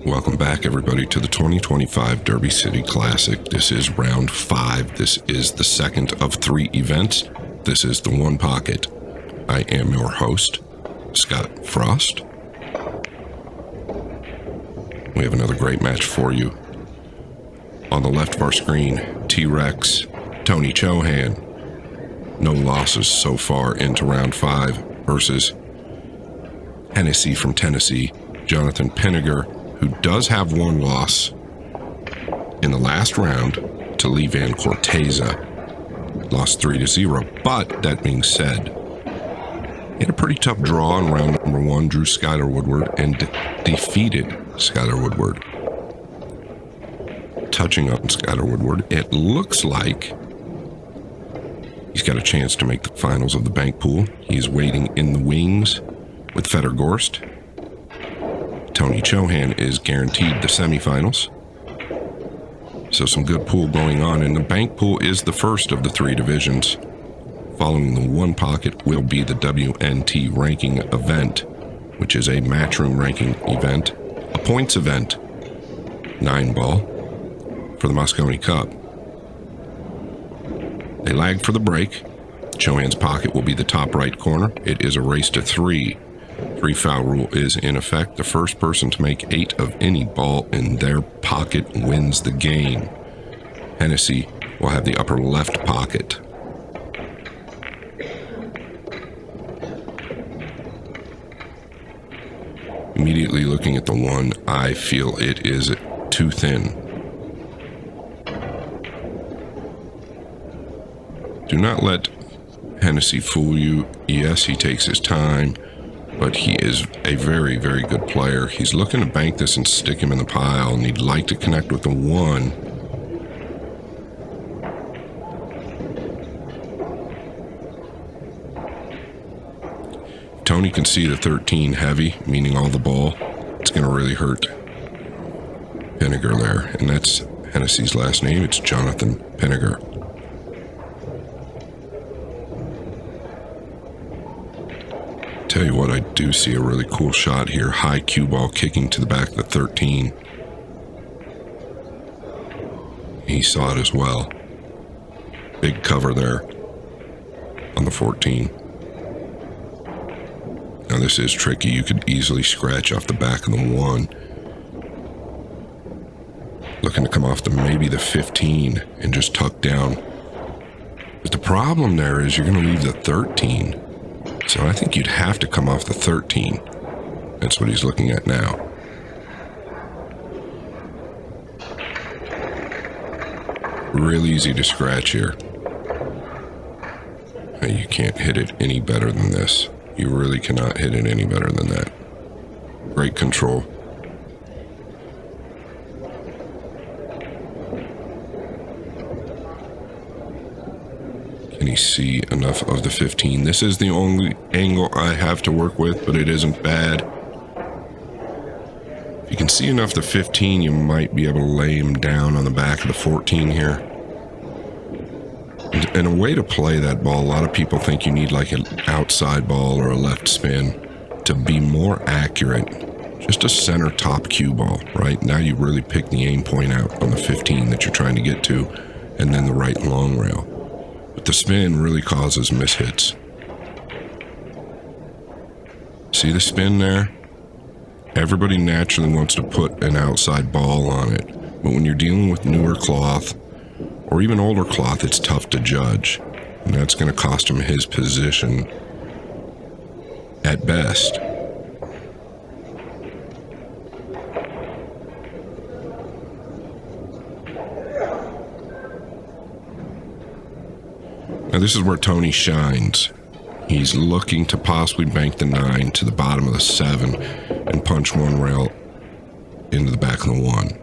Welcome back, everybody, to the 2025 Derby City Classic. This is round 5. This is the second of 3 events. This is the One Pocket. I am your host, Scott Frost. We have another great match for you. On the left of our screen, T-Rex, Tony Chohan. No losses so far into round 5 versus Hennessy from Tennessee, Jonathan Pinegar, who does have one loss in the last round to Lee Van Corteza. Lost 3-0. But that being said, he had a pretty tough draw in round number 1, drew Skylar Woodward, and defeated Skylar Woodward. Touching on Skylar Woodward, it looks like he's got a chance to make the finals of the bank pool. He's waiting in the wings with Fedor Gorst. Tony Chohan is guaranteed the semifinals. So some good pool going on, and the bank pool is the first of the 3 divisions. Following the One Pocket will be the WNT ranking event, which is a matchroom ranking event, a points event, 9-ball for the Moscone Cup. They lag for the break. Chohan's pocket will be the top right corner. It is a race to 3. 3-foul rule is in effect. The first person to make 8 of any ball in their pocket wins the game. Hennessy will have the upper left pocket. Immediately looking at the one, I feel it is too thin. Do not let Hennessy fool you. Yes, he takes his time, but he is a very, very good player. He's looking to bank this and stick him in the pile, and he'd like to connect with the 1. Tony can see the 13 heavy, meaning all the ball. It's going to really hurt Pinegar there, and that's Hennessy's last name. It's Jonathan Pinegar. Tell you what, I do see a really cool shot here. High cue ball kicking to the back of the 13. He saw it as well. Big cover there on the 14. Now this is tricky. You could easily scratch off the back of the 1. Looking to come off maybe the 15 and just tuck down. But the problem there is you're going to leave the 13. So I think you'd have to come off the 13. That's what he's looking at now. Real easy to scratch here. You can't hit it any better than this. You really cannot hit it any better than that. Great control. Can he see enough of the 15? This is the only angle I have to work with, but it isn't bad. If you can see enough of the 15, you might be able to lay him down on the back of the 14 here. And a way to play that ball, a lot of people think you need like an outside ball or a left spin to be more accurate. Just a center top cue ball, right? Now you really pick the aim point out on the 15 that you're trying to get to, and then the right long rail. But the spin really causes mishits. See the spin there? Everybody naturally wants to put an outside ball on it, but when you're dealing with newer cloth, or even older cloth, it's tough to judge, and that's going to cost him his position at best. Now this is where Tony shines. He's looking to possibly bank the 9 to the bottom of the 7 and punch 1 rail into the back of the 1.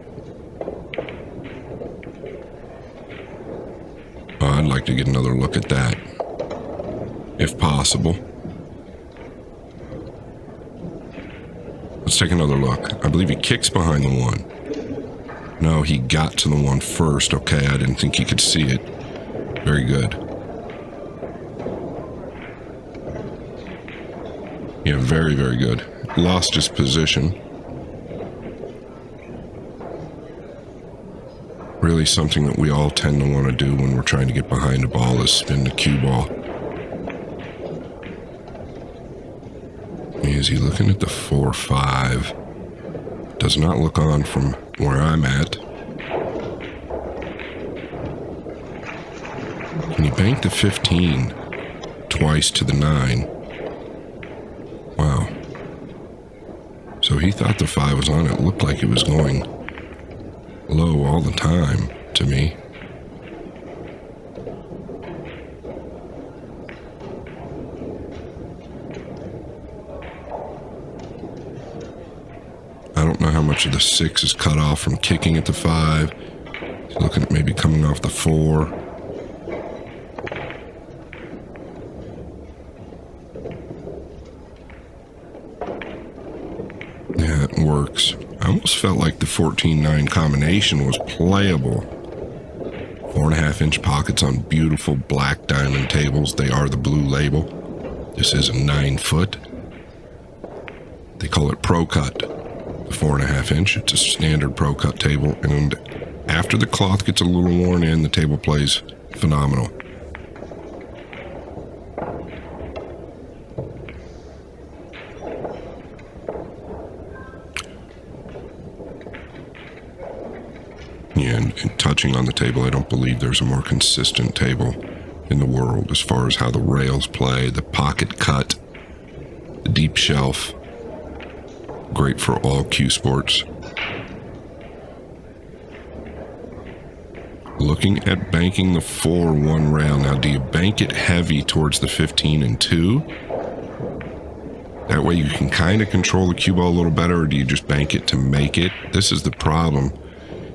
I'd like to get another look at that, if possible. Let's take another look. I believe he kicks behind the 1. No, he got to the 1 first. Okay, I didn't think he could see it. Very good. Yeah, very, very good. Lost his position. Really something that we all tend to want to do when we're trying to get behind a ball is spin the cue ball. Is he looking at the 4-5? Does not look on from where I'm at. Can he bank the 15 twice to the 9? Wow. So he thought the 5 was on. It looked like it was going low all the time to me. I don't know how much of the 6 is cut off from kicking at the 5. He's looking at maybe coming off the 4. Yeah, it works. I almost felt like the 14-9 combination was playable. 4.5-inch pockets on beautiful black diamond tables. They are the blue label. This is a 9-foot. They call it Pro Cut. The 4.5-inch. It's a standard Pro Cut table, and after the cloth gets a little worn in, the table plays phenomenal. Yeah, and touching on the table, I don't believe there's a more consistent table in the world as far as how the rails play, the pocket cut, the deep shelf. Great for all cue sports. Looking at banking the 4-1 rail. Now, do you bank it heavy towards the 15 and 2? That way you can kind of control the cue ball a little better, or do you just bank it to make it? This is the problem.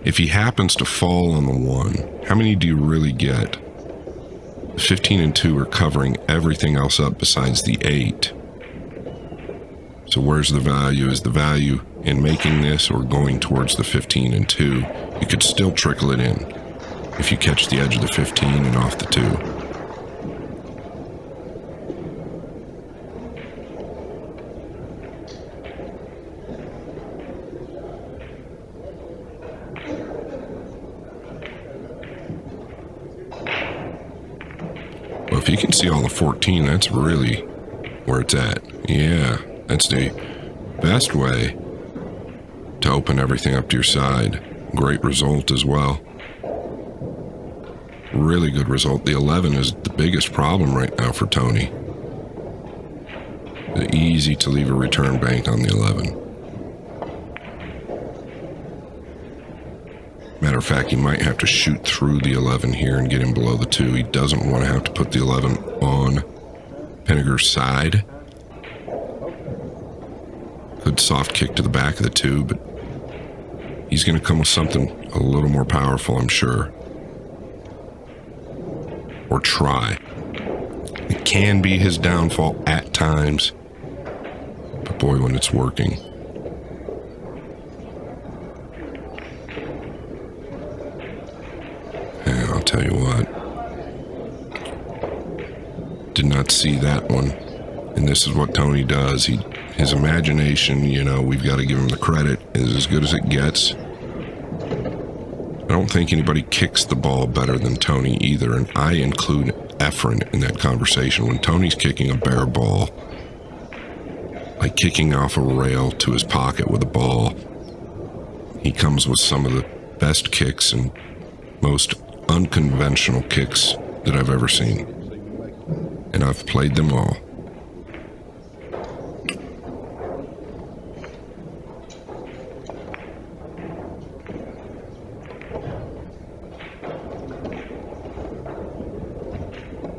If he happens to fall on the 1, how many do you really get? The 15 and 2 are covering everything else up besides the 8. So where's the value? Is the value in making this or going towards the 15 and 2? You could still trickle it in if you catch the edge of the 15 and off the 2. Well, if you can see all the 14, that's really where it's at. Yeah. That's the best way to open everything up to your side. Great result as well. Really good result. The 11 is the biggest problem right now for Tony. It's easy to leave a return bank on the 11. Matter of fact, he might have to shoot through the 11 here and get him below the 2. He doesn't want to have to put the 11 on Pinegar's side. Good soft kick to the back of the 2, but he's going to come with something a little more powerful, I'm sure. Or try. It can be his downfall at times, but boy, when it's working. Yeah, I'll tell you what. Did not see that one. And this is what Tony does. His imagination, we've got to give him the credit, is as good as it gets. I don't think anybody kicks the ball better than Tony either, and I include Efren in that conversation. When Tony's kicking a bare ball, like kicking off a rail to his pocket with a ball, he comes with some of the best kicks and most unconventional kicks that I've ever seen. And I've played them all.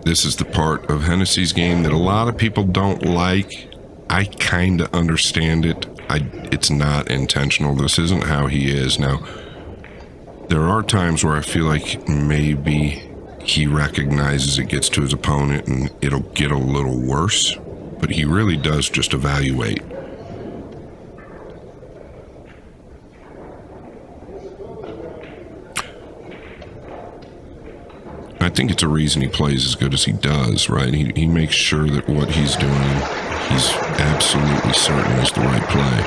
This is the part of Hennessy's game that a lot of people don't like. I kind of understand it. It's not intentional. This isn't how he is. Now, there are times where I feel like maybe he recognizes it gets to his opponent and it'll get a little worse, but he really does just evaluate. I think it's a reason he plays as good as he does, right? He makes sure that what he's doing, he's absolutely certain is the right play.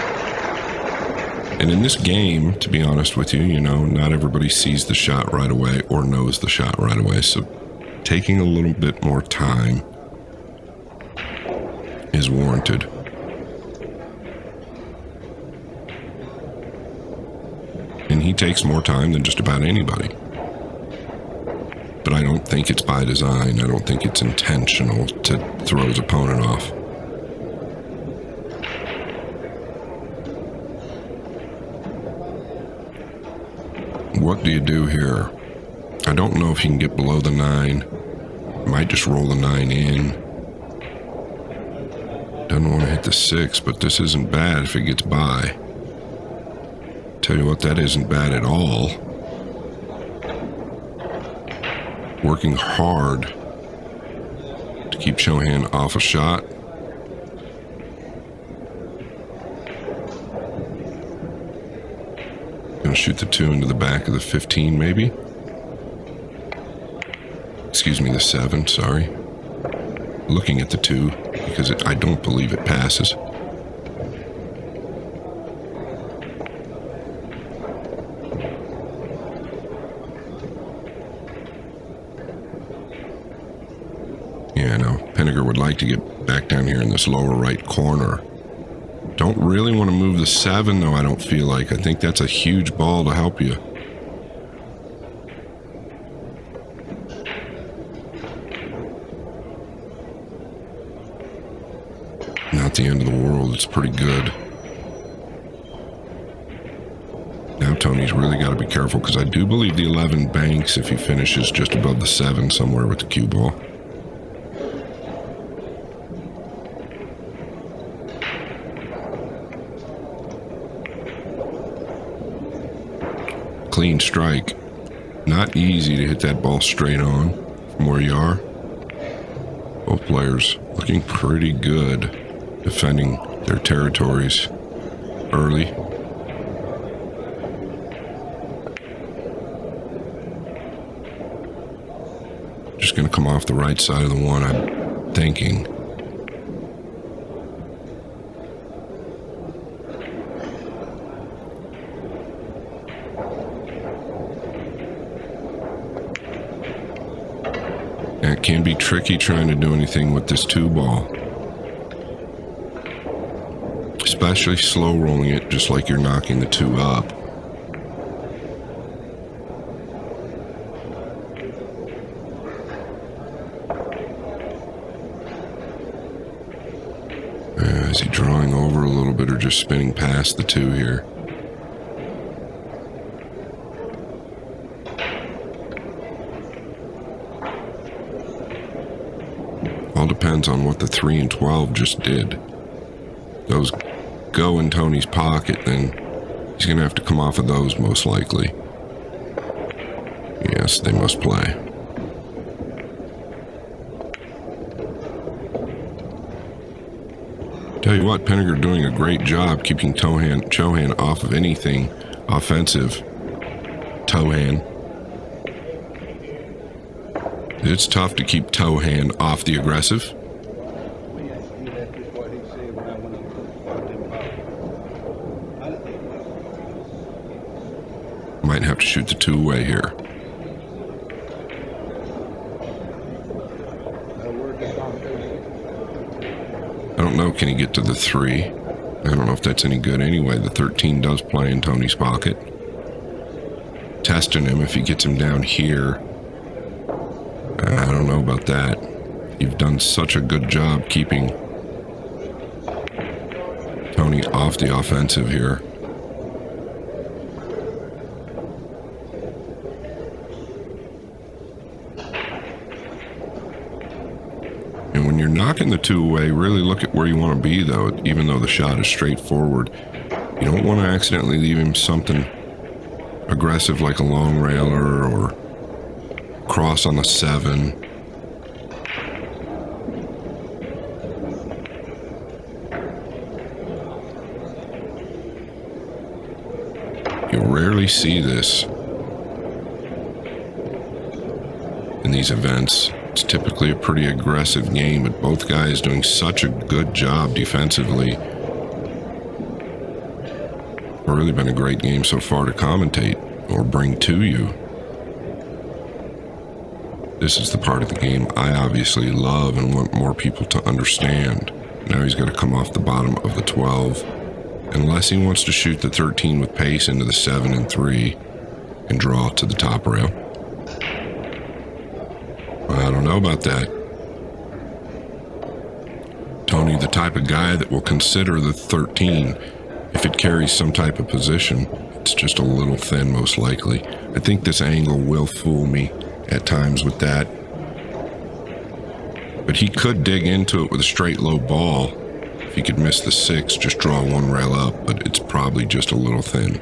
And in this game, to be honest with you, you know, not everybody sees the shot right away or knows the shot right away. So taking a little bit more time is warranted. And he takes more time than just about anybody. But I don't think it's by design. I don't think it's intentional to throw his opponent off. What do you do here? I don't know if you can get below the 9. Might just roll the 9 in. Doesn't want to hit the 6, but this isn't bad if it gets by. Tell you what, that isn't bad at all. Working hard to keep Chohan off a shot. Gonna shoot the 2 into the back of the 15, maybe? Excuse me, the 7, sorry. Looking at the 2, because I don't believe it passes. Yeah, no, Pinegar would like to get back down here in this lower right corner. Don't really want to move the 7, though, I don't feel like. I think that's a huge ball to help you. Not the end of the world. It's pretty good. Now Tony's really got to be careful, because I do believe the 11 banks if he finishes just above the 7 somewhere with the cue ball. Clean strike. Not easy to hit that ball straight on from where you are. Both players looking pretty good defending their territories early. Just going to come off the right side of the 1, I'm thinking. It can be tricky trying to do anything with this 2 ball. Especially slow rolling it just like you're knocking the 2 up. Is he drawing over a little bit or just spinning past the 2 here? All depends on what the 3 and 12 just did. Those go in Tony's pocket, then he's going to have to come off of those most likely. Yes, they must play. Tell you what, Pinegar doing a great job keeping Chohan off of anything offensive. Chohan. It's tough to keep Chohan off the aggressive. Might have to shoot the 2 away here. I don't know, can he get to the 3? I don't know if that's any good anyway. The 13 does play in Tony's pocket. Testing him if he gets him down here. I don't know about that. You've done such a good job keeping Tony off the offensive here. And when you're knocking the 2 away, really look at where you want to be, though, even though the shot is straightforward. You don't want to accidentally leave him something aggressive like a long railer or cross on the 7. You rarely see this in these events. It's typically a pretty aggressive game, but both guys doing such a good job defensively. Really been a great game so far to commentate or bring to you. This is the part of the game I obviously love and want more people to understand. Now he's got to come off the bottom of the 12, unless he wants to shoot the 13 with pace into the 7 and 3 and draw to the top rail. I don't know about that. Tony, the type of guy that will consider the 13 if it carries some type of position. It's just a little thin, most likely. I think this angle will fool me at times with that. But he could dig into it with a straight low ball. If he could miss the 6, just draw one rail up, but it's probably just a little thin.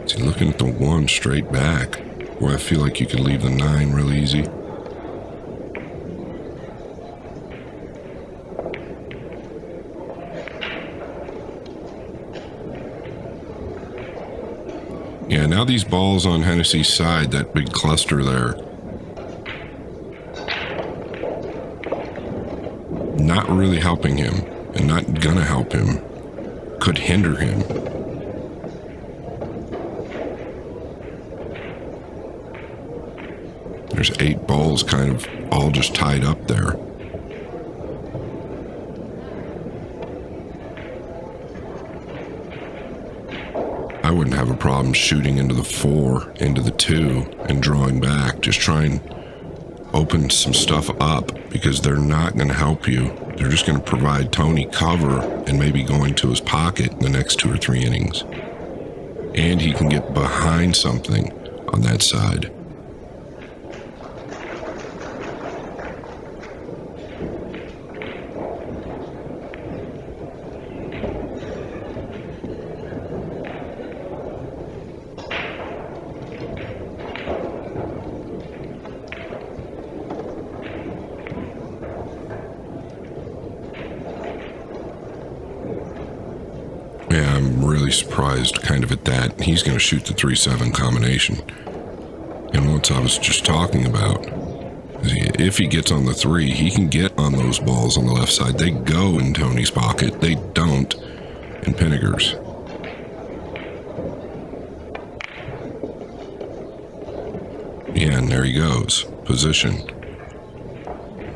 Is he looking at the 1 straight back? Boy, I feel like you could leave the 9 real easy. Yeah, now these balls on Hennessy's side, that big cluster there, not really helping him and not gonna help him, could hinder him. There's 8 balls kind of all just tied up there. I wouldn't have a problem shooting into the 4, into the 2, and drawing back. Just try and open some stuff up, because they're not going to help you. They're just going to provide Tony cover and maybe going to his pocket in the next 2 or 3 innings. And he can get behind something on that side. Yeah, I'm really surprised kind of at that. He's going to shoot the 3-7 combination. And once I was just talking about, if he gets on the 3, he can get on those balls on the left side. They go in Tony's pocket. They don't in Pinegar's. Yeah, and there he goes. Position.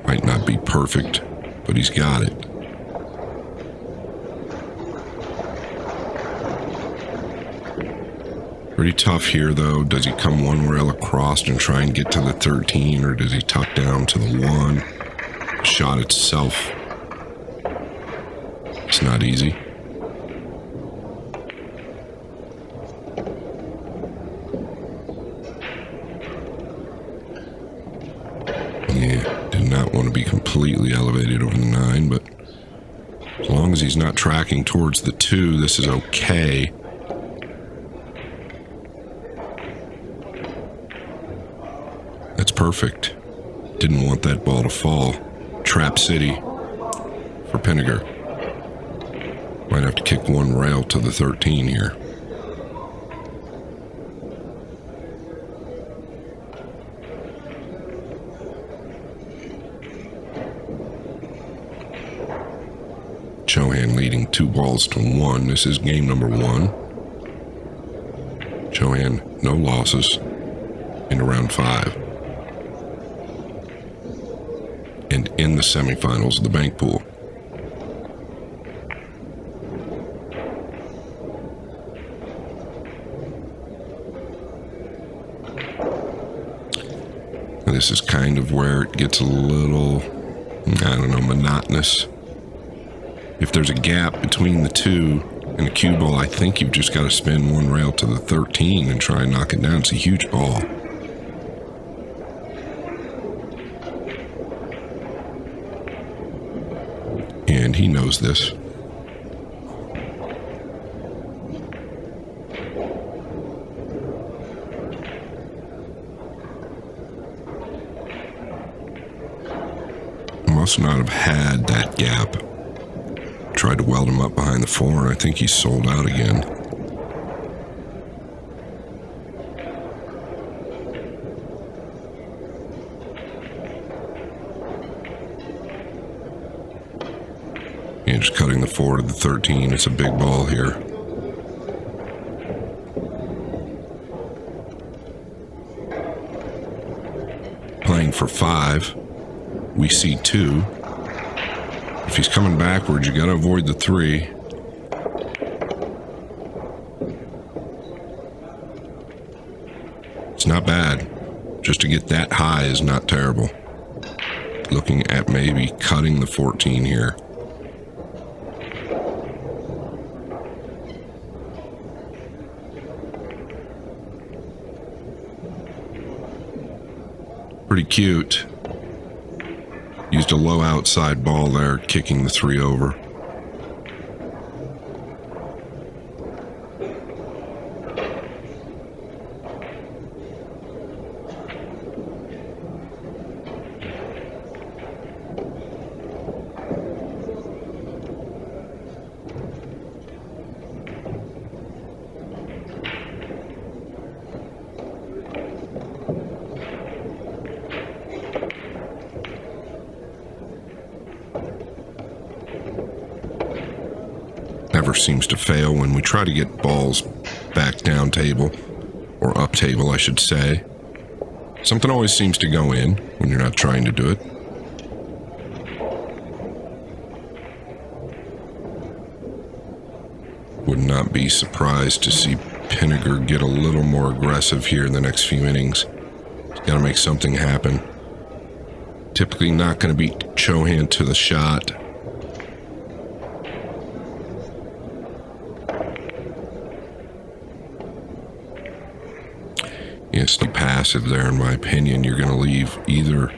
Might not be perfect, but he's got it. Pretty tough here, though. Does he come one rail across and try and get to the 13, or does he tuck down to the 1? The shot itself, it's not easy. Yeah, did not want to be completely elevated over the 9, but as long as he's not tracking towards the 2, this is okay. That's perfect. Didn't want that ball to fall. Trap City for Pinegar. Might have to kick one rail to the 13 here. Chohan leading 2 balls to 1. This is game number 1. Chohan, no losses into round 5. And in the semifinals of the bank pool. This is kind of where it gets a little, I don't know, monotonous. If there's a gap between the 2 and a cue ball, I think you've just got to spin one rail to the 13 and try and knock it down. It's a huge ball. And he knows this. Must not have had that gap. Tried to weld him up behind the 4, and I think he's sold out again. And just cutting the 4 to the 13. It's a big ball here. Playing for 5. We see 2. If he's coming backwards, you got to avoid the 3. It's not bad. Just to get that high is not terrible. Looking at maybe cutting the 14 here. Pretty cute. Used a low outside ball there, kicking the 3 over. Never seems to fail when we try to get balls back down table, or up table, I should say. Something always seems to go in when you're not trying to do it. Would not be surprised to see Pinegar get a little more aggressive here in the next few innings. He's got to make something happen. Typically not going to beat Chohan to the shot. Yes, passive there, in my opinion. You're going to leave either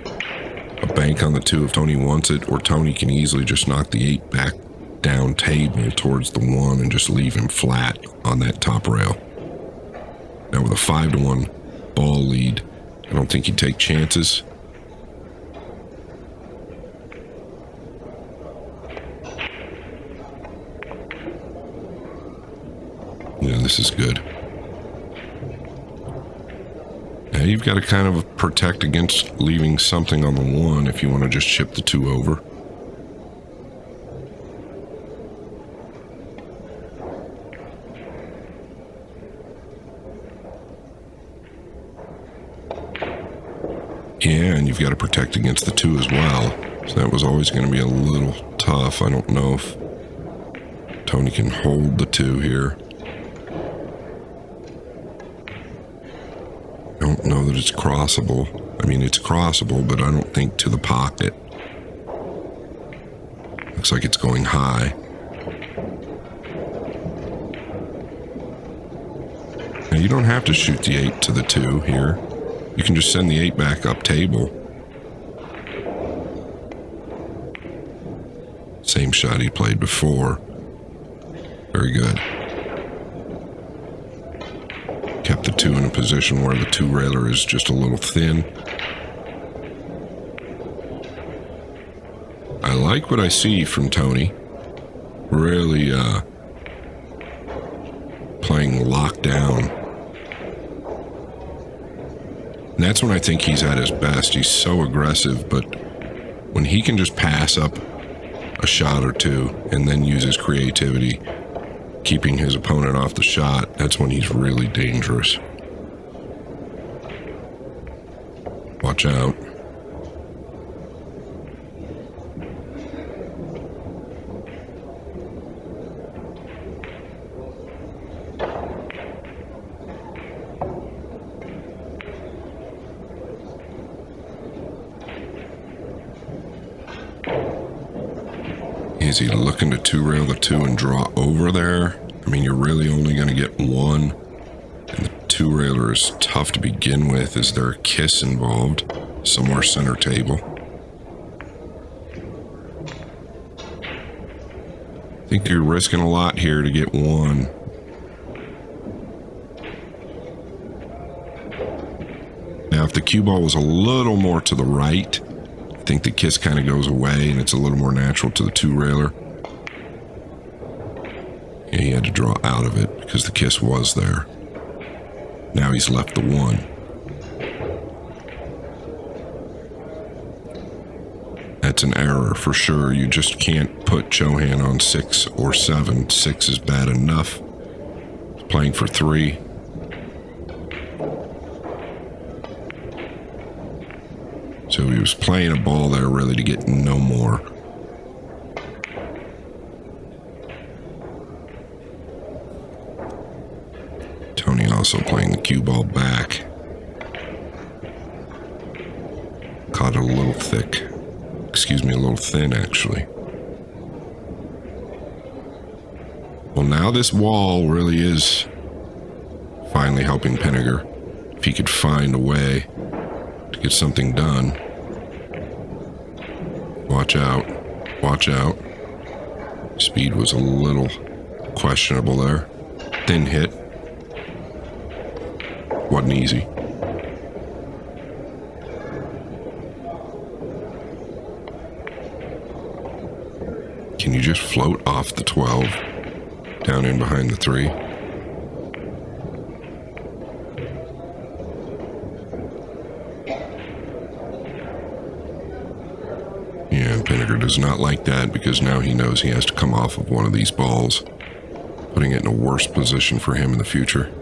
a bank on the 2 if Tony wants it, or Tony can easily just knock the 8 back down table towards the 1 and just leave him flat on that top rail. Now with a 5-1 ball lead, I don't think he'd take chances. Yeah, this is good. Now you've got to kind of protect against leaving something on the 1 if you want to just chip the 2 over. Yeah, and you've got to protect against the 2 as well. So that was always going to be a little tough. I don't know if Tony can hold the 2 here. I don't know that it's crossable. I mean, it's crossable, but I don't think to the pocket. Looks like it's going high. Now, you don't have to shoot the 8 to the 2 here. You can just send the 8 back up table. Same shot he played before. Very good. Kept the 2 in a position where the 2 railer is just a little thin. I like what I see from Tony. Really playing lockdown. And that's when I think he's at his best. He's so aggressive, but when he can just pass up a shot or 2 and then use his creativity, keeping his opponent off the shot, that's when he's really dangerous. Watch out. Is he looking to 2-rail the 2 and draw over there? I mean, you're really only going to get 1. And the 2-railer is tough to begin with. Is there a kiss involved? Somewhere center table. I think you're risking a lot here to get 1. Now, if the cue ball was a little more to the right, I think the kiss kind of goes away and it's a little more natural to the 2-railer. Yeah, he had to draw out of it because the kiss was there. Now he's left the 1. That that's an error for sure. You just can't put Chohan on 6 or 7. 6 is bad enough. He's playing for 3. So he was playing a ball there really to get no more. Tony also playing the cue ball back. Caught it a little thick. Excuse me, a little thin actually. Well, now this wall really is finally helping Pinegar. If he could find a way to get something done. Watch out. Watch out. Speed was a little questionable there. Thin hit. Wasn't easy. Can you just float off the 12 down in behind the 3? Yeah, Pinegar does not like that because now he knows he has to come off of one of these balls, putting it in a worse position for him in the future.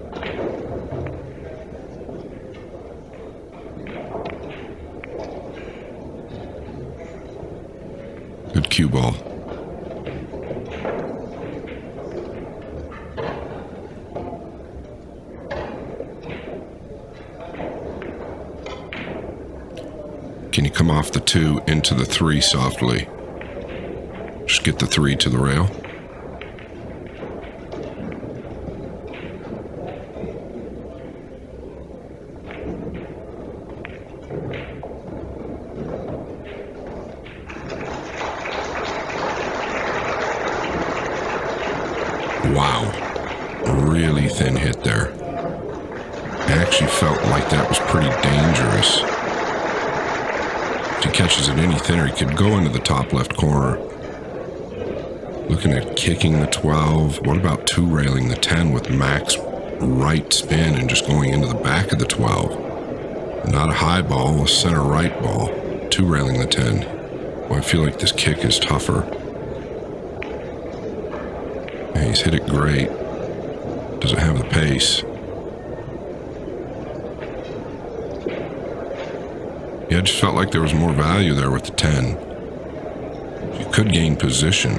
Good cue ball. Can you come off the 2 into the 3 softly? Just get the 3 to the rail. Wow. Really thin hit there. I actually felt like that was pretty dangerous. If he catches it any thinner, he could go into the top left corner. Looking at kicking the 12. What about 2-railing the 10 with max right spin and just going into the back of the 12? Not a high ball, a center right ball. 2-railing the 10. Well, I feel like this kick is tougher. Yeah, he's hit it great. Doesn't have the pace. Yeah, I just felt like there was more value there with the 10. You could gain position.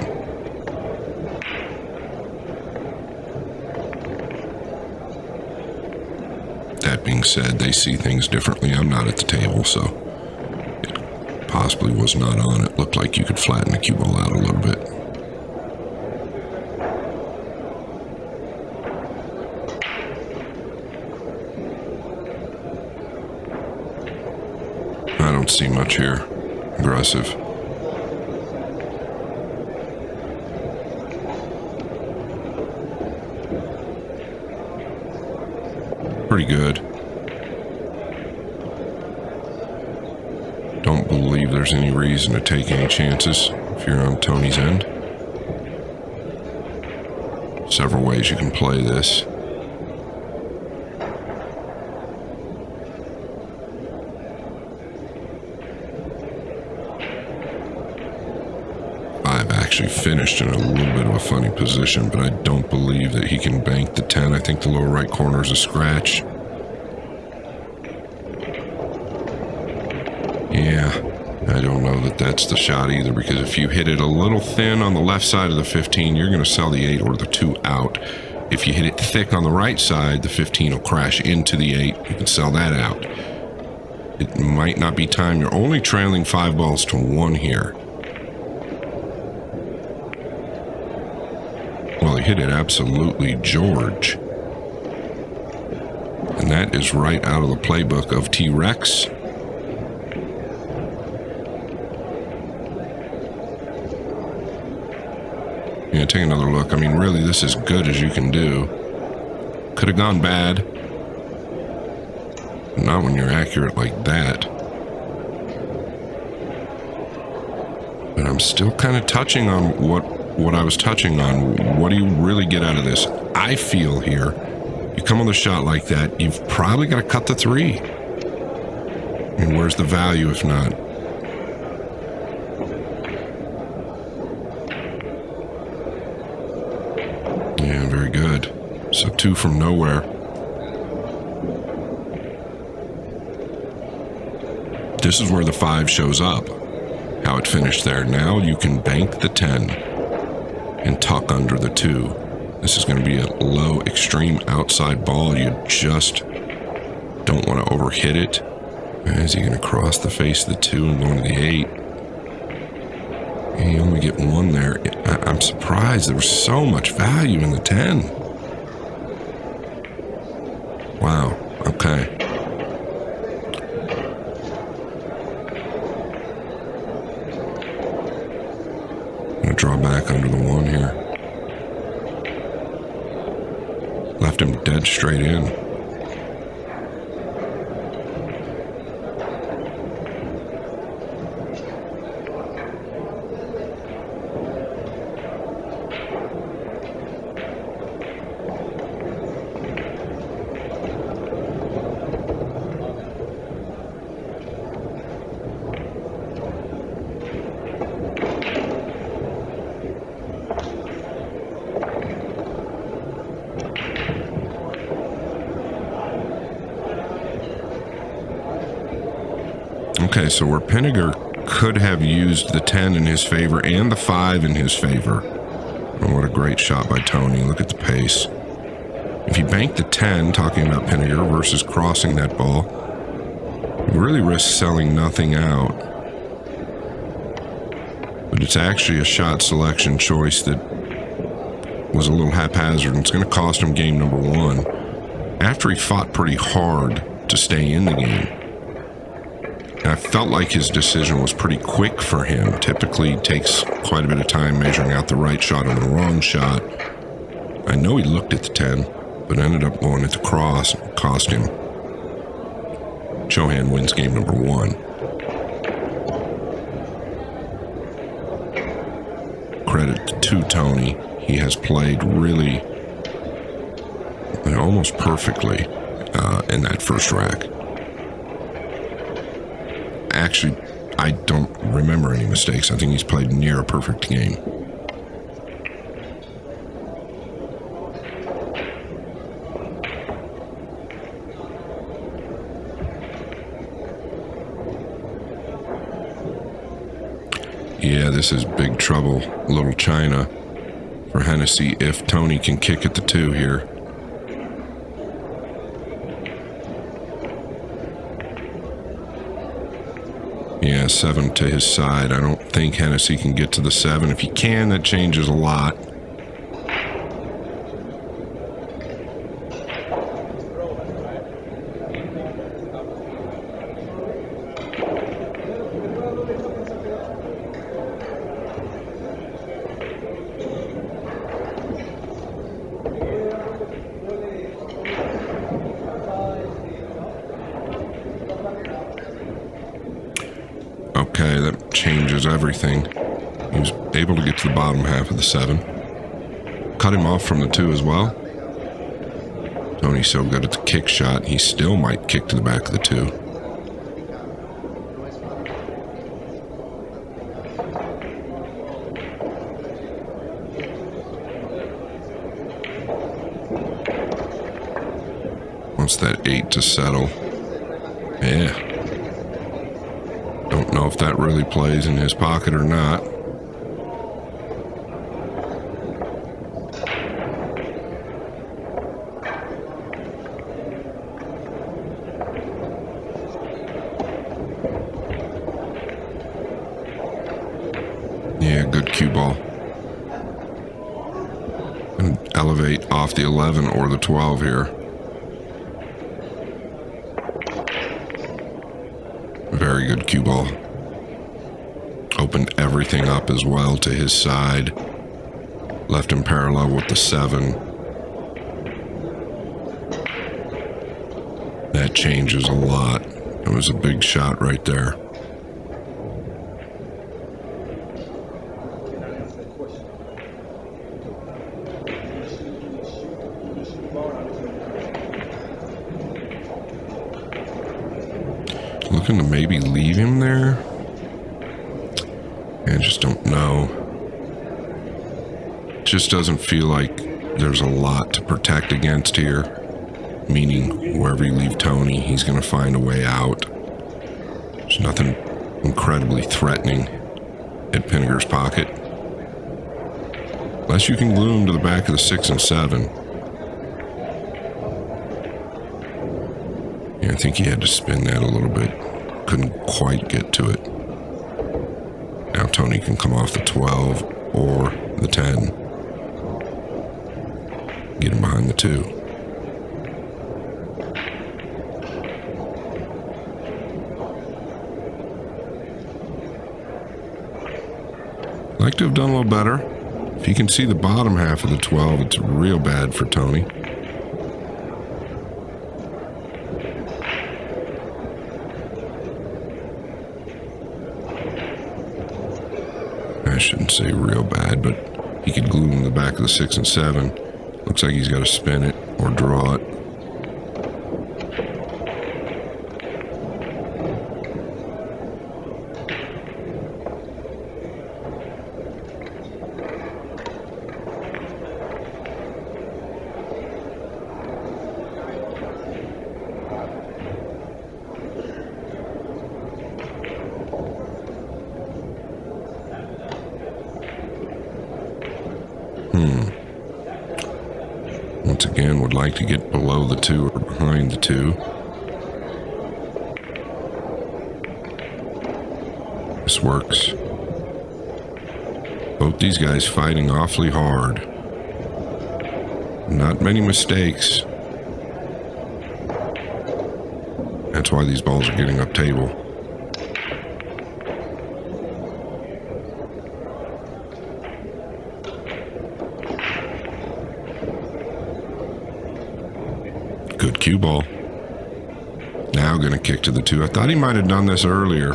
That being said, they see things differently. I'm not at the table, so it possibly was not on. It looked like you could flatten the cue ball out a little bit. I don't see much here. Aggressive. Pretty good. Don't believe there's any reason to take any chances if you're on Tony's end. Several ways you can play this. I've actually finished in a little bit of a funny position, but I don't believe that he can bank the 10. I think the lower right corner is a scratch. Yeah, I don't know that that's the shot either, because if you hit it a little thin on the left side of the 15, you're going to sell the 8 or the 2 out. If you hit it thick on the right side, the 15 will crash into the 8. You can sell that out. It might not be time. You're only trailing 5 balls to 1 here. Well, he hit it absolutely George. And that is right out of the playbook of T-Rex. Yeah, take another look. I mean, really, this is good as you can do. Could have gone bad. Not when you're accurate like that. But I'm still kind of touching on what I was touching on. What do you really get out of this? I feel here, you come on the shot like that, you've probably got to cut the 3. And where's the value if not? Yeah, very good. So 2 from nowhere. This is where the 5 shows up. How it finished there. Now you can bank the 10 and tuck under the 2. This is going to be a low, extreme outside ball. You just don't want to overhit it. Is he going to cross the face of the 2 and go into the 8? You only get 1 there. I'm surprised there was so much value in the 10. Wow. Okay. I'm going to draw back under the 1 here. Left him dead straight in. Okay, so where Pinegar could have used the 10 in his favor and the 5 in his favor. And what a great shot by Tony. Look at the pace. If you bank the 10, talking about Pinegar, versus crossing that ball, you really risk selling nothing out. But it's actually a shot selection choice that was a little haphazard, and it's going to cost him game number 1. After he fought pretty hard to stay in the game. And I felt like his decision was pretty quick for him. Typically, it takes quite a bit of time measuring out the right shot and the wrong shot. I know he looked at the 10, but ended up going at the cross and cost him. Chohan wins game number 1. Credit to Tony. He has played really almost perfectly in that first rack. Actually, I don't remember any mistakes. I think he's played near a perfect game. Yeah, this is big trouble, Little China, for Hennessy if Tony can kick at the 2 here. Yeah, 7 to his side. I don't think Hennessy can get to the 7. If he can, that changes a lot. Okay, that changes everything. He was able to get to the bottom half of the 7. Cut him off from the 2 as well. Tony's so good at the kick shot, he still might kick to the back of the 2. Wants that 8 to settle. Yeah. Don't know if that really plays in his pocket or not. Yeah, good cue ball. And elevate off the 11 or the 12 here. Very good cue ball. Opened everything up as well to his side. Left him parallel with the 7. That changes a lot. It was a big shot right there. Looking to maybe leave him there. I just don't know. Just doesn't feel like there's a lot to protect against here. Meaning, wherever you leave Tony, he's going to find a way out. There's nothing incredibly threatening at Pinegar's pocket. Unless you can glue him to the back of the 6 and 7. Yeah, I think he had to spin that a little bit. Couldn't quite get to it. Now Tony can come off the 12 or the 10. Get him behind the 2. Like to have done a little better. If you can see the bottom half of the 12, it's real bad for Tony. I shouldn't say real bad, but he could glue him to the back of the 6 and 7. Looks like he's got to spin it or draw it. Once again, would like to get below the 2 or behind the 2. This works. Both these guys fighting awfully hard. Not many mistakes. That's why these balls are getting up table. Good cue ball. Now gonna kick to the 2. I thought he might have done this earlier.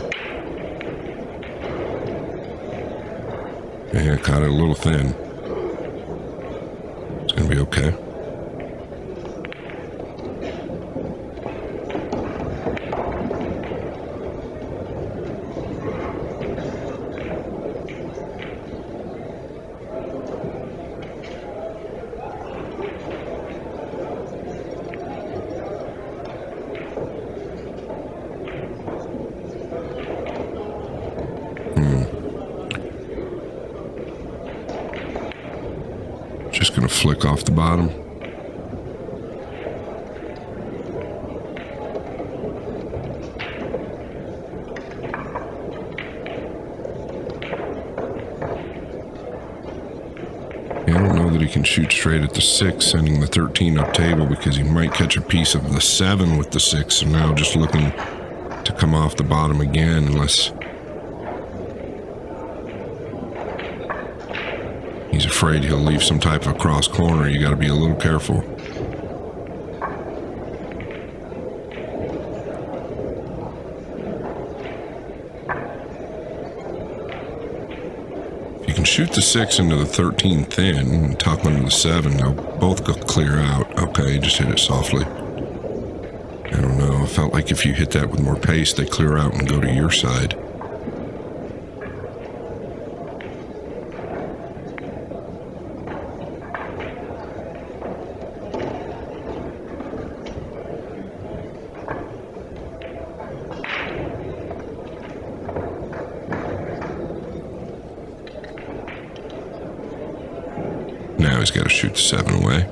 Yeah, caught it a little thin. It's gonna be okay. Just gonna flick off the bottom. I don't know that he can shoot straight at the 6, sending the 13 up table, because he might catch a piece of the 7 with the 6, and now just looking to come off the bottom again, unless he's afraid he'll leave some type of cross corner. You got to be a little careful. If you can shoot the 6 into the 13 thin and tuck under the 7, they'll both go clear out. Okay, just hit it softly. I don't know. I felt like if you hit that with more pace, they clear out and go to your side. Now he's got to shoot the 7 away.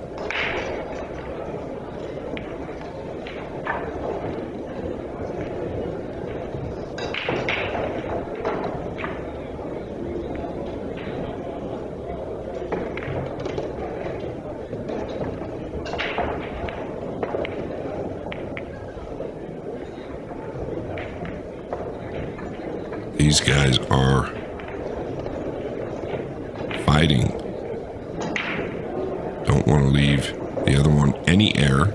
These guys are fighting. Don't want to leave the other one any air.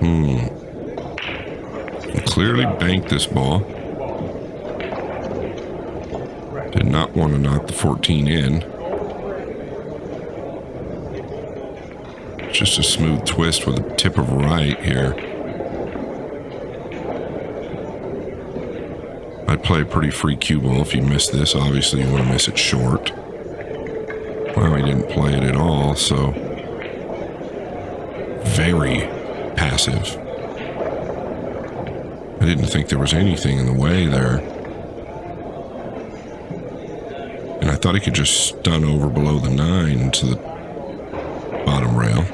He clearly banked this ball. Did not want to knock the 14 in. Just a smooth twist with a tip of right here. I'd play a pretty free cue ball if you miss this. Obviously, you want to miss it short. Well, he didn't play it at all, so very passive. I didn't think there was anything in the way there. And I thought he could just stun over below the 9 to the bottom rail.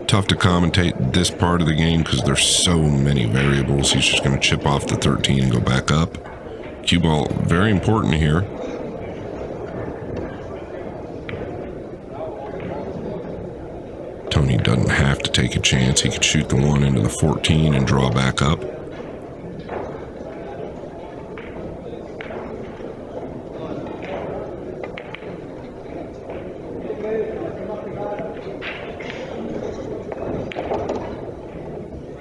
Tough to commentate this part of the game because there's so many variables. He's just going to chip off the 13 and go back up. Cue ball, very important here. Tony doesn't have to take a chance. He could shoot the 1 into the 14 and draw back up.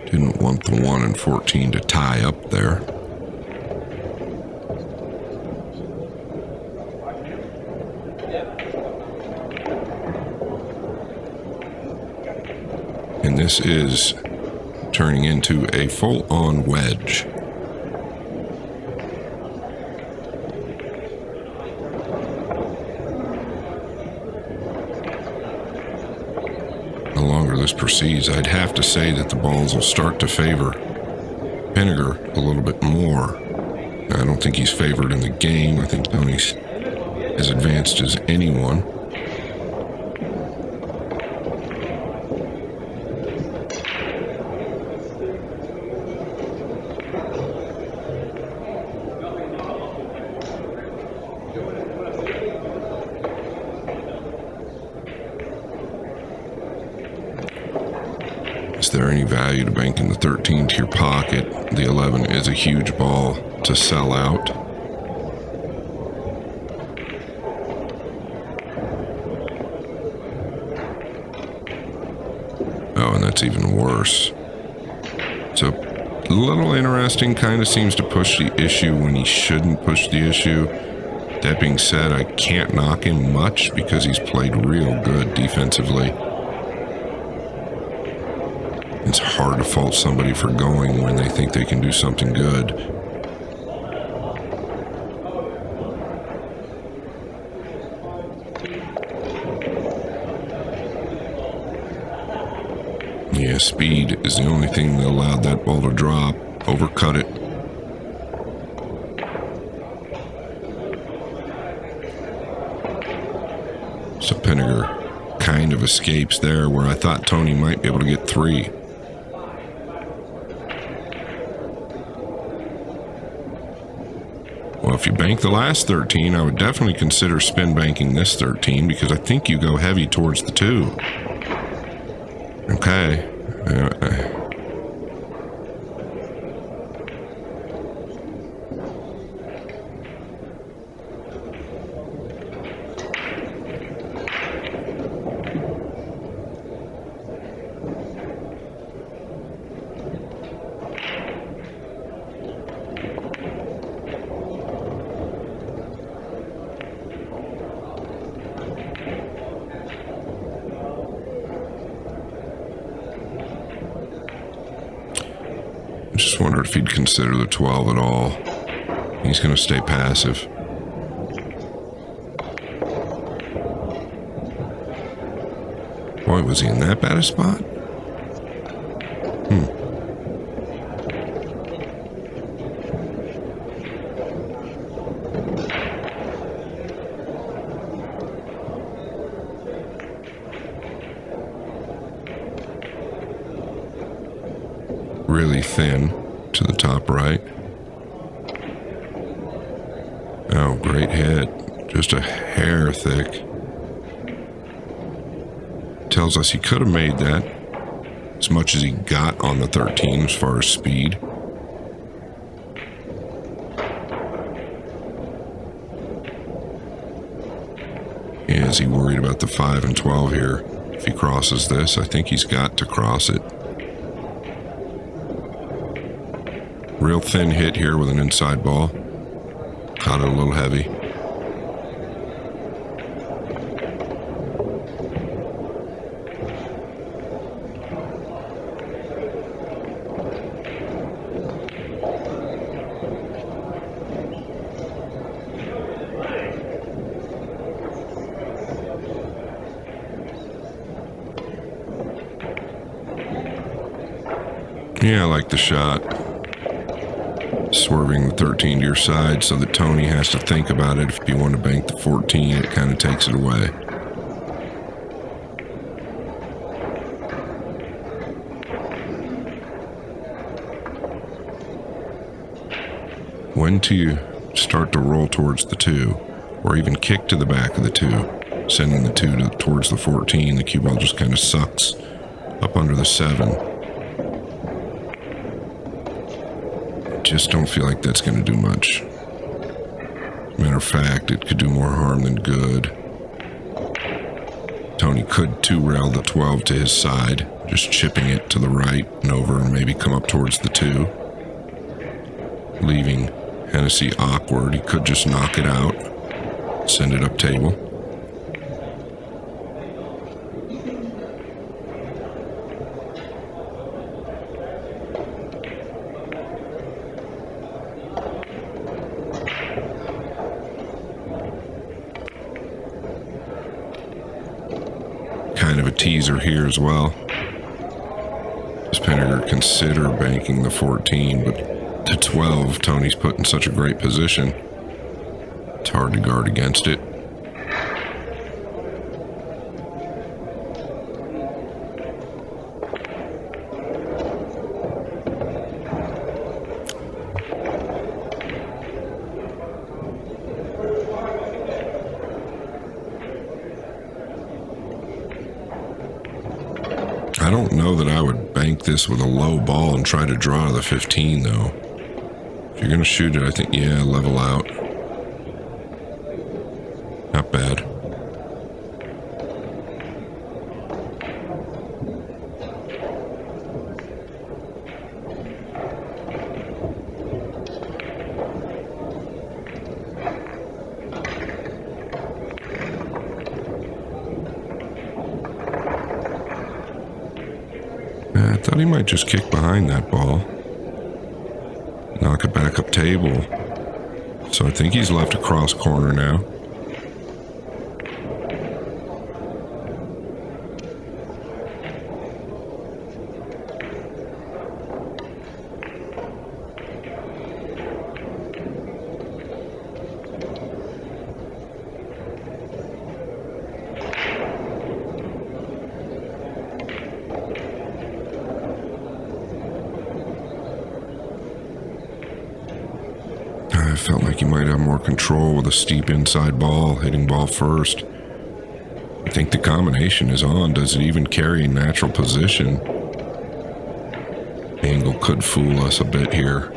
Didn't want the 1 and 14 to tie up there. And this is turning into a full-on wedge. The longer this proceeds, I'd have to say that the balls will start to favor Pinegar a little bit more. I don't think he's favored in the game. I think Tony's as advanced as anyone. Is there any value to banking the 13 to your pocket? The 11 is a huge ball to sell out. Oh, and that's even worse. So, a little interesting, kind of seems to push the issue when he shouldn't push the issue. That being said, I can't knock him much because he's played real good defensively. It's hard to fault somebody for going when they think they can do something good. Yeah, speed is the only thing that allowed that ball to drop. Overcut it. So Pinegar kind of escapes there where I thought Tony might be able to get 3. Well, if you bank the last 13, I would definitely consider spin banking this 13 because I think you go heavy towards the 2. Okay. I just wondered if he'd consider the 12 at all. He's going to stay passive. Boy, was he in that bad a spot? really thin to the top right. Oh, great hit. Just a hair thick. Tells us he could have made that as much as he got on the 13 as far as speed. Is he worried about the 5 and 12 here? If he crosses this, I think he's got to cross it. Real thin hit here with an inside ball. Caught it a little heavy. Yeah, I like the shot. Swerving the 13 to your side so that Tony has to think about it. If you want to bank the 14, it kind of takes it away. When to start to roll towards the 2, or even kick to the back of the 2, sending the 2 towards the 14, the cue ball just kind of sucks up under the 7. Just don't feel like that's going to do much. Matter of fact, it could do more harm than good. Tony could 2-rail the 12 to his side, just chipping it to the right and over and maybe come up towards the 2. Leaving Hennessy awkward. He could just knock it out, send it up table. Kind of a teaser here as well. Does Pinegar consider banking the 14, but the 12, Tony's put in such a great position. It's hard to guard against it. I don't know that I would bank this with a low ball and try to draw to the 15, though. If you're going to shoot it, I think, yeah, level out. Not bad. I thought he might just kick behind that ball. Knock it back up table. So I think he's left across corner now. I felt like he might have more control with a steep inside ball, hitting ball first. I think the combination is on. Does it even carry natural position? Angle could fool us a bit here.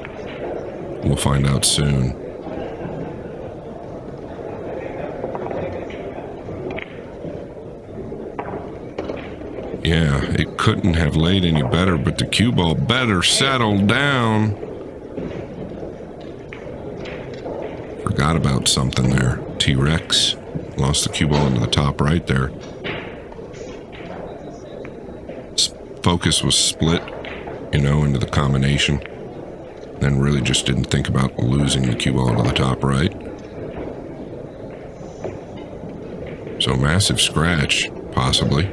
We'll find out soon. Yeah, it couldn't have laid any better, but the cue ball better settle down. Forgot about something there. T-Rex lost the cue ball into the top right there. Focus was split, into the combination. Then really just didn't think about losing the cue ball into the top right. So massive scratch, possibly.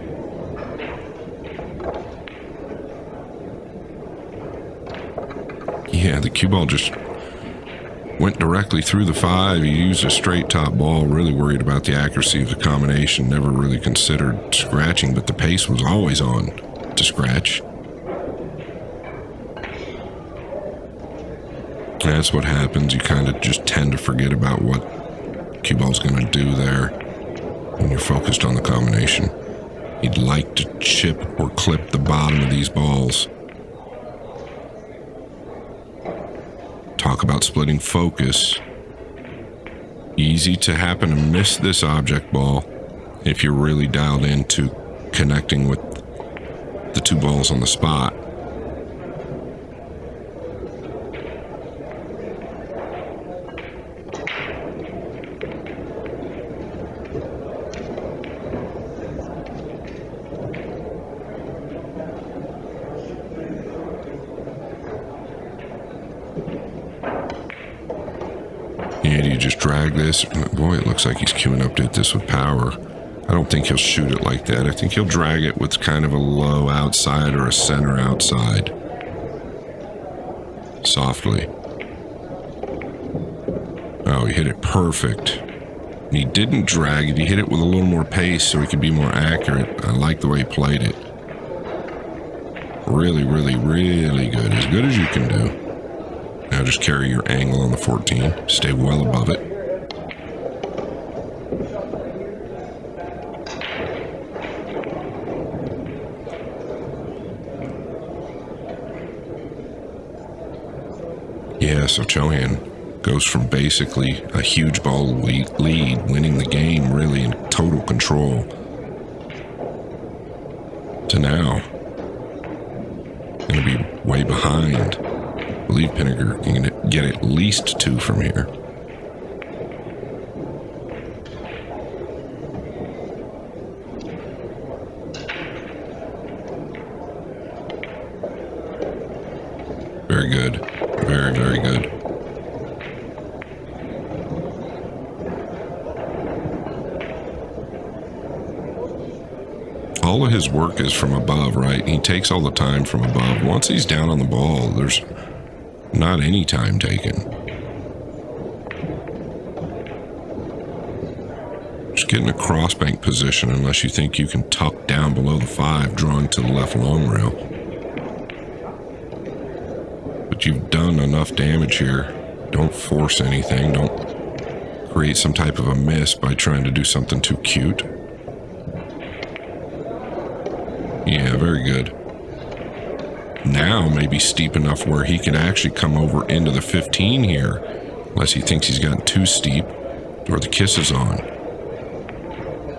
Yeah, the cue ball just went directly through the 5. He used a straight top ball, really worried about the accuracy of the combination, never really considered scratching, but the pace was always on to scratch. That's what happens. You kind of just tend to forget about what cue ball's going to do there when you're focused on the combination. You'd like to chip or clip the bottom of these balls. Talk about splitting focus. Easy to happen to miss this object ball if you're really dialed into connecting with the two balls on the spot. And you just drag this. Boy, it looks like he's queuing up to hit this with power. I don't think he'll shoot it like that. I think he'll drag it with kind of a low outside or a center outside. Softly. Oh, he hit it perfect. He didn't drag it. He hit it with a little more pace so he could be more accurate. I like the way he played it. Really, really, really good. As good as you can do. Now just carry your angle on the 14. Stay well above it. Yeah, so Chohan goes from basically a huge ball lead, winning the game really in total control, to now going to be way behind. I believe Pinegar can get at least 2 from here. Very good. Very, very good. All of his work is from above, right? He takes all the time from above. Once he's down on the ball, there's not any time taken. Just get in a crossbank position unless you think you can tuck down below the 5, drawing to the left long rail. But you've done enough damage here. Don't force anything. Don't create some type of a miss by trying to do something too cute. Yeah, very good. Now maybe steep enough where he can actually come over into the 15 here, unless he thinks he's gotten too steep, or the kiss is on.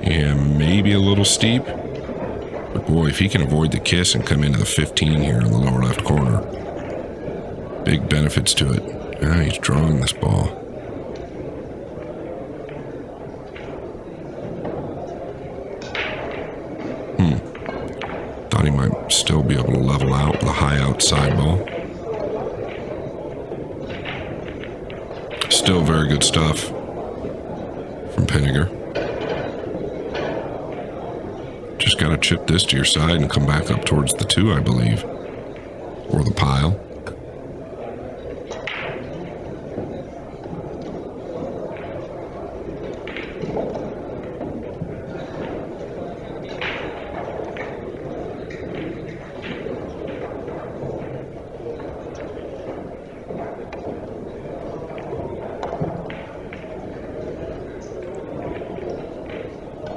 Yeah, maybe a little steep, but boy, if he can avoid the kiss and come into the 15 here in the lower left corner, big benefits to it. Now he's drawing this ball. Thought he might still be able to level out with a high outside ball. Still very good stuff from Pinegar. Just got to chip this to your side and come back up towards the 2, I believe. Or the pile.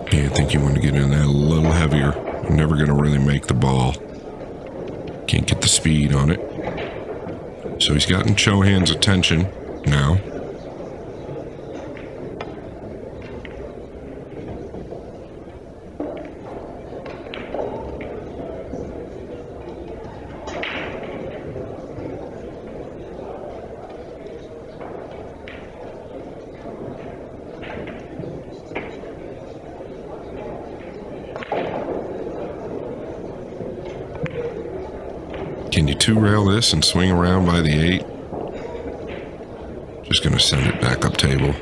I think you want to get in that a little heavier. You're never going to really make the ball. Can't get the speed on it. So he's gotten Chohan's attention now. Can you 2-rail this and swing around by the 8? Just going to send it back up table.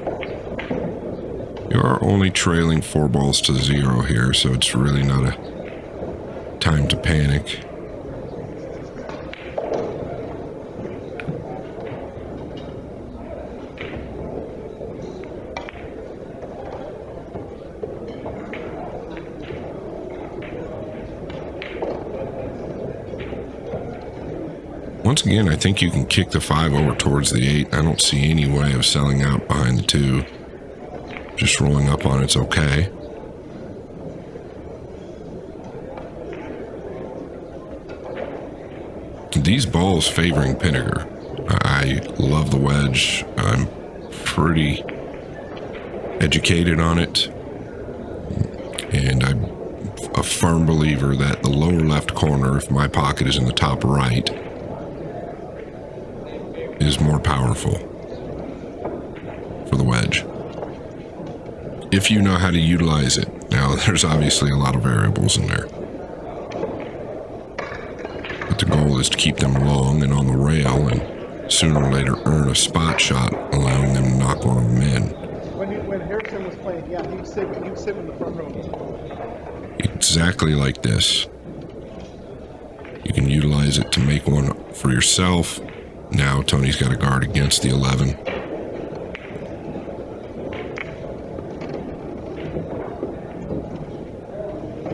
You are only trailing 4 balls to 0 here, so it's really not a time to panic. Once again, I think you can kick the 5 over towards the 8. I don't see any way of selling out behind the 2. Just rolling up on it's okay. These balls favoring Pinegar. I love the wedge. I'm pretty educated on it. And I'm a firm believer that the lower left corner, if my pocket is in the top right, is more powerful for the wedge. If you know how to utilize it. Now, there's obviously a lot of variables in there. But the goal is to keep them long and on the rail and sooner or later earn a spot shot, allowing them to knock one of them in. When Harrison was playing, yeah, he'd sit in the front row. Exactly like this. You can utilize it to make one for yourself. Now Tony's got a guard against the 11.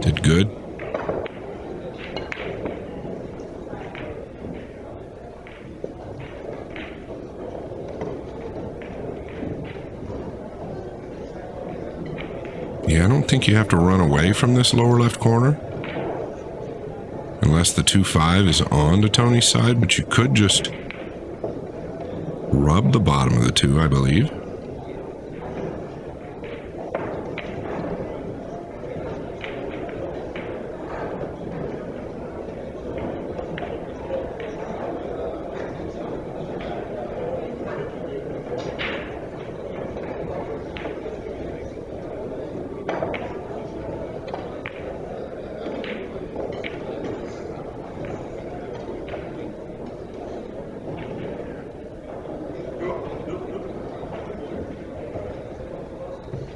Did good. Yeah, I don't think you have to run away from this lower left corner. Unless the 2-5 is on to Tony's side, but you could just rub the bottom of the 2, I believe.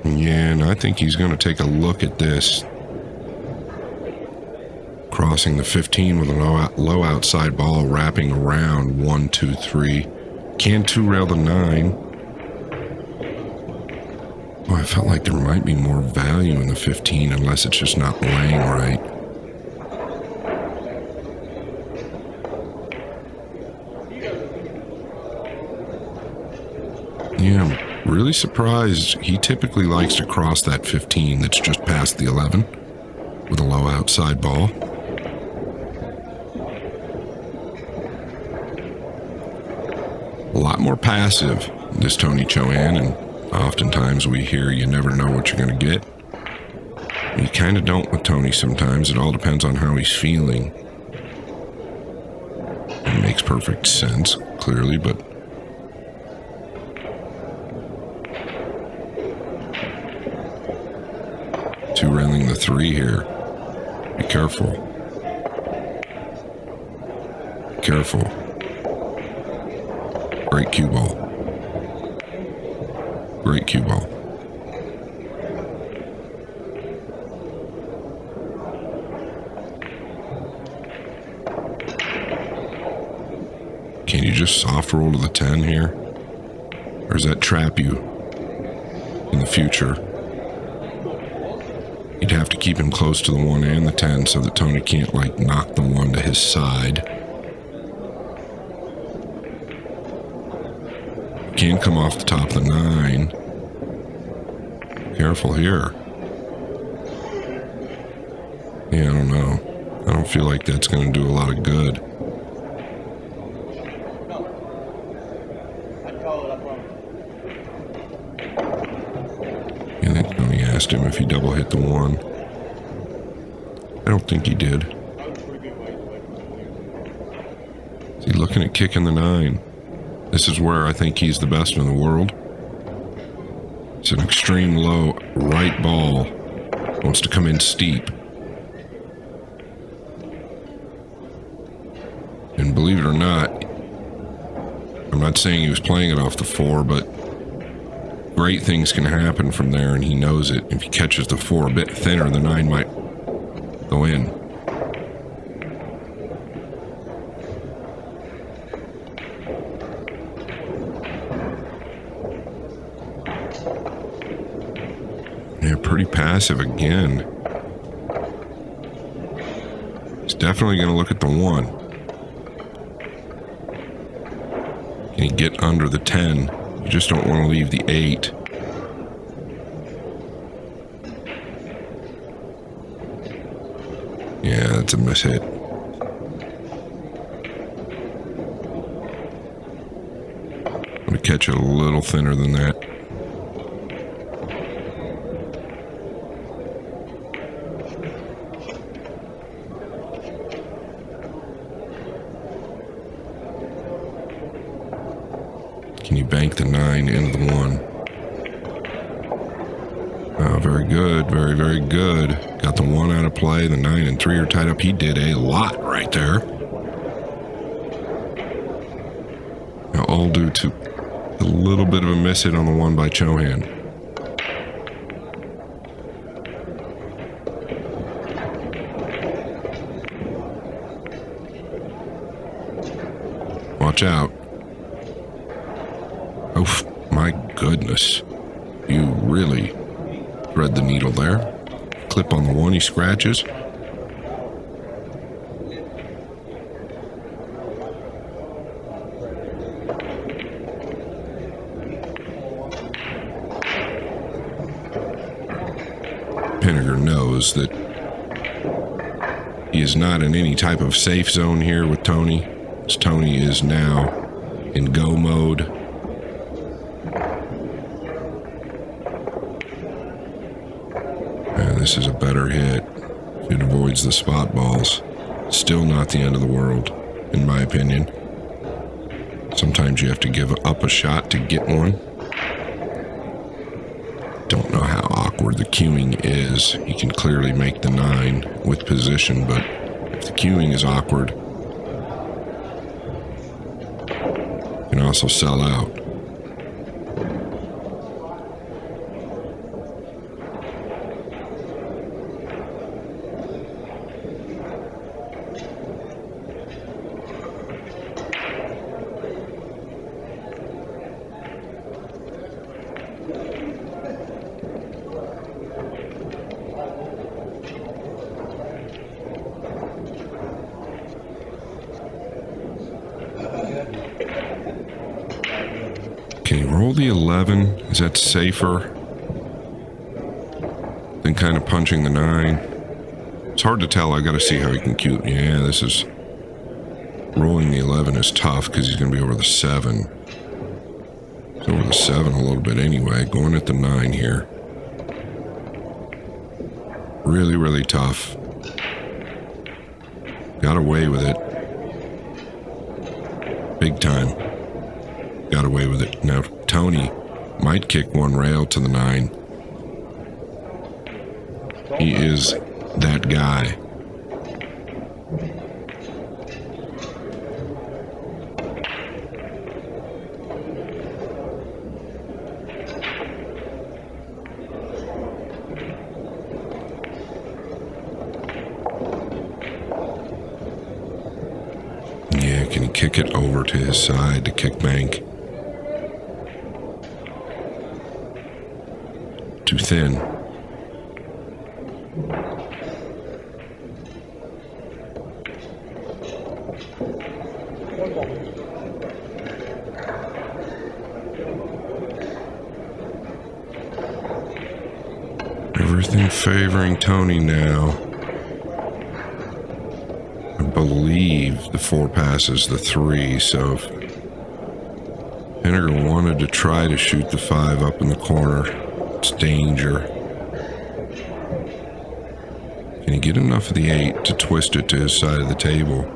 Yeah, and I think he's going to take a look at this. Crossing the 15 with a low outside ball, wrapping around 1, 2, 3. Can 2-rail the 9. Oh, I felt like there might be more value in the 15 unless it's just not laying right. Yeah, I'm really surprised. He typically likes to cross that 15 that's just past the 11 with a low outside ball. A lot more passive, this Tony Chohan, and oftentimes we hear you never know what you're going to get. You kind of don't with Tony sometimes. It all depends on how he's feeling. It makes perfect sense, clearly, but two-railing the 3 here. Be careful. Be careful. Great cue ball. Great cue ball. Can you just soft roll to the 10 here? Or does that trap you in the future? You'd have to keep him close to the 1 and the 10 so that Tony can't, like, knock the 1 to his side. Can come off the top of the 9. Careful here. Yeah, I don't know. I don't feel like that's going to do a lot of good. I think Tony asked him if he double hit the 1. I don't think he did. Is he looking at kicking the 9? This is where I think he's the best in the world. It's an extreme low right ball. Wants to come in steep. And believe it or not, I'm not saying he was playing it off the 4, but great things can happen from there, and he knows it. If he catches the 4 a bit thinner, the 9 might go in. Yeah, pretty passive again. He's definitely going to look at the 1. Can he get under the 10? You just don't want to leave the 8. Yeah, that's a miss hit. I'm going to catch it a little thinner than that. Can you bank the 9 into the 1? Oh, very good. Very, very good. Got the 1 out of play. The 9 and 3 are tied up. He did a lot right there. Now, all due to a little bit of a miss hit on the 1 by Chohan. Watch out. Oh, my goodness. You really thread the needle there. Clip on the 1, he scratches. Pinegar knows that he is not in any type of safe zone here with Tony, as Tony is now in go mode. This is a better hit. It avoids the spot balls. Still not the end of the world, in my opinion. Sometimes you have to give up a shot to get one. Don't know how awkward the queuing is. You can clearly make the 9 with position, but if the queuing is awkward, you can also sell out. Can you roll the 11? Is that safer than kind of punching the 9? It's hard to tell. I got to see how he can cue. Yeah, this is... Rolling the 11 is tough because he's going to be over the 7. He's over the 7 a little bit anyway. Going at the 9 here. Really, really tough. Got away with it. Big time. Got away with it. Now, Tony might kick 1 rail to the 9. He is that guy. Yeah, can he kick it over to his side to kick bank? Too thin. Everything favoring Tony now. I believe the 4 passes the 3, so if Pinegar wanted to try to shoot the 5 up in the corner, it's danger. Can he get enough of the 8 to twist it to his side of the table?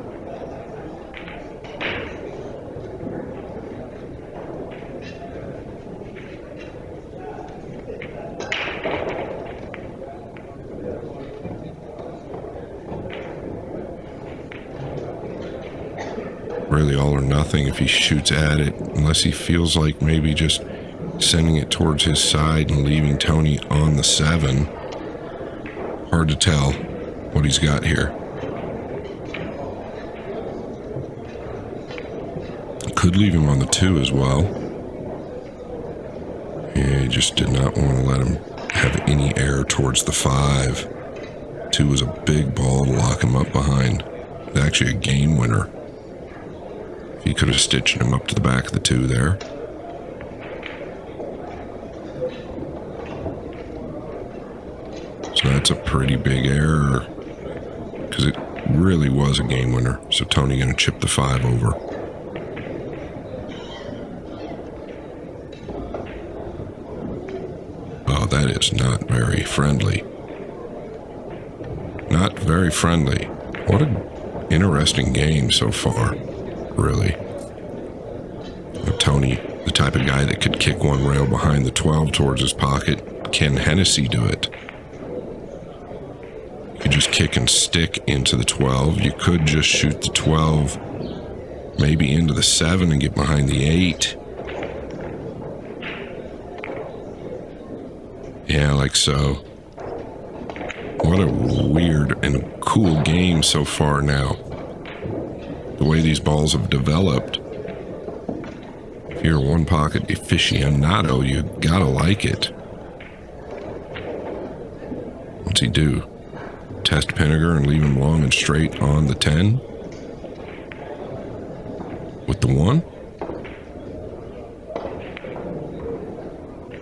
Really all or nothing if he shoots at it, unless he feels like maybe just sending it towards his side and leaving Tony on the 7. Hard to tell what he's got here. Could leave him on the 2 as well. Yeah, he just did not want to let him have any air towards the 5. 2 was a big ball to lock him up behind. It's actually a game winner. If He could have stitched him up to the back of the 2 there. So that's a pretty big error, because it really was a game winner. So Tony going to chip the 5 over. Oh, that is not very friendly. Not very friendly. What an interesting game so far, really. Tony, the type of guy that could kick one rail behind the 12 towards his pocket. Can Hennessy do it? You could just kick and stick into the 12. You could just shoot the 12, maybe into the 7 and get behind the 8. Yeah, like so. What a weird and cool game so far now. The way these balls have developed. If you're a one-pocket aficionado, you gotta like it. What's he do? Test Pinegar and leave him long and straight on the 10? With the 1?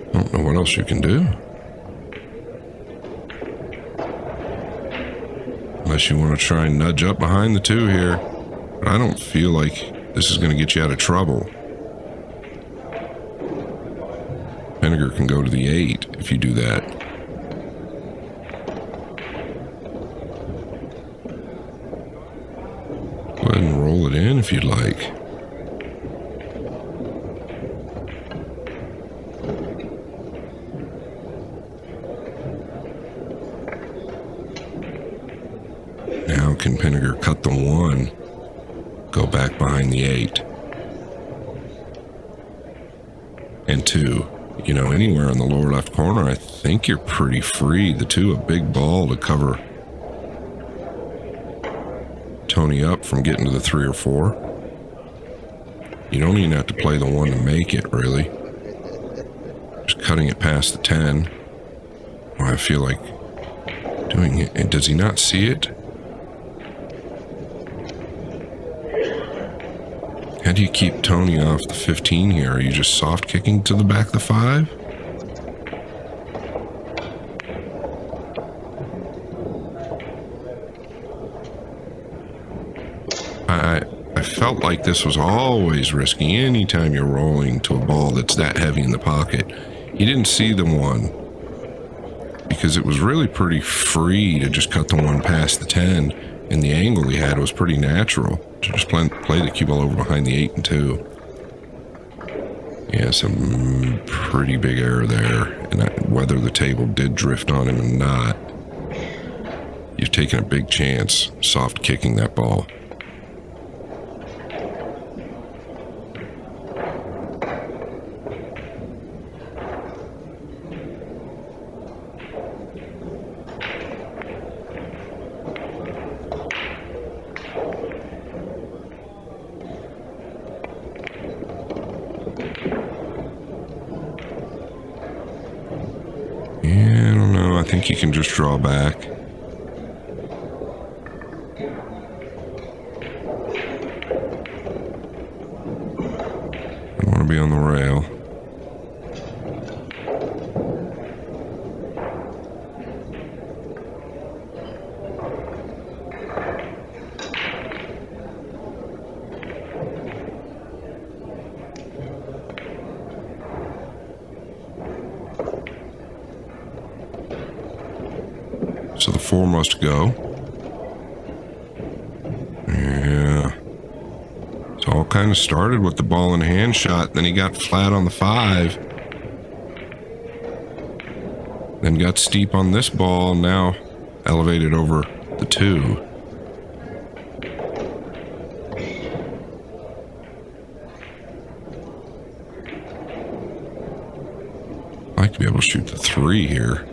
I don't know what else you can do. Unless you want to try and nudge up behind the 2 here. But I don't feel like this is going to get you out of trouble. Pinegar can go to the 8 if you do that. Go ahead and roll it in if you'd like. Now can Pinegar cut the 1, go back behind the 8, and 2. You know, anywhere in the lower left corner, I think you're pretty free. The 2, a big ball to cover Tony up from getting to the 3 or 4. You don't even have to play the 1 to make it, really. Just cutting it past the 10. Well, I feel like doing it. And does he not see it? How do you keep Tony off the 15 here? Are you just soft kicking to the back of the 5? I felt like this was always risky anytime you're rolling to a ball that's that heavy in the pocket. He didn't see the 1 because it was really pretty free to just cut the 1 past the 10, and the angle he had was pretty natural to just play the cue ball over behind the 8 and 2. Yeah, some pretty big error there, and whether the table did drift on him or not, you've taken a big chance soft kicking that ball. Yeah, I don't know. I think you can just draw back. I want to be on the rail. So the 4 must go. Yeah. It all kind of started with the ball in hand shot. Then he got flat on the 5. Then got steep on this ball. Now elevated over the 2. I'd like to be able to shoot the 3 here.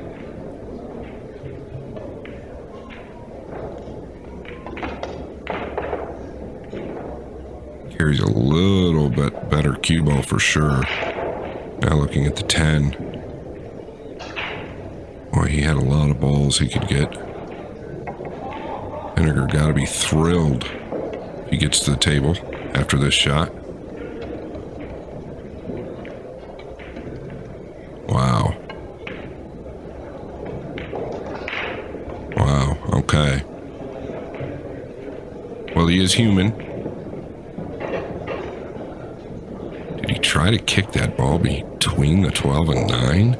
Carries a little bit better cue ball for sure. Now looking at the 10. Boy, he had a lot of balls he could get. Pinegar got to be thrilled if he gets to the table. after this shot. Wow. Wow, okay. Well, he is human. Did he try to kick that ball between the 12 and 9?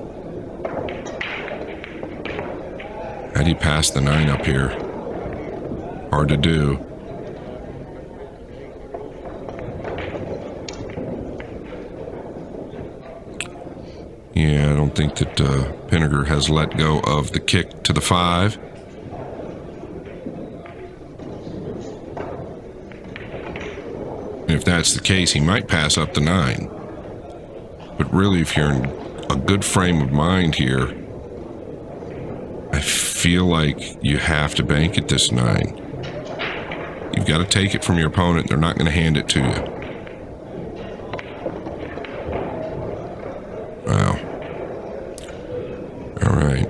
How'd he pass the 9 up here? Hard to do. Yeah, I don't think that Pinegar has let go of the kick to the 5. If that's the case, he might pass up the 9. But really, if you're in a good frame of mind here, I feel like you have to bank at this 9. You've got to take it from your opponent. They're not going to hand it to you. Wow. All right.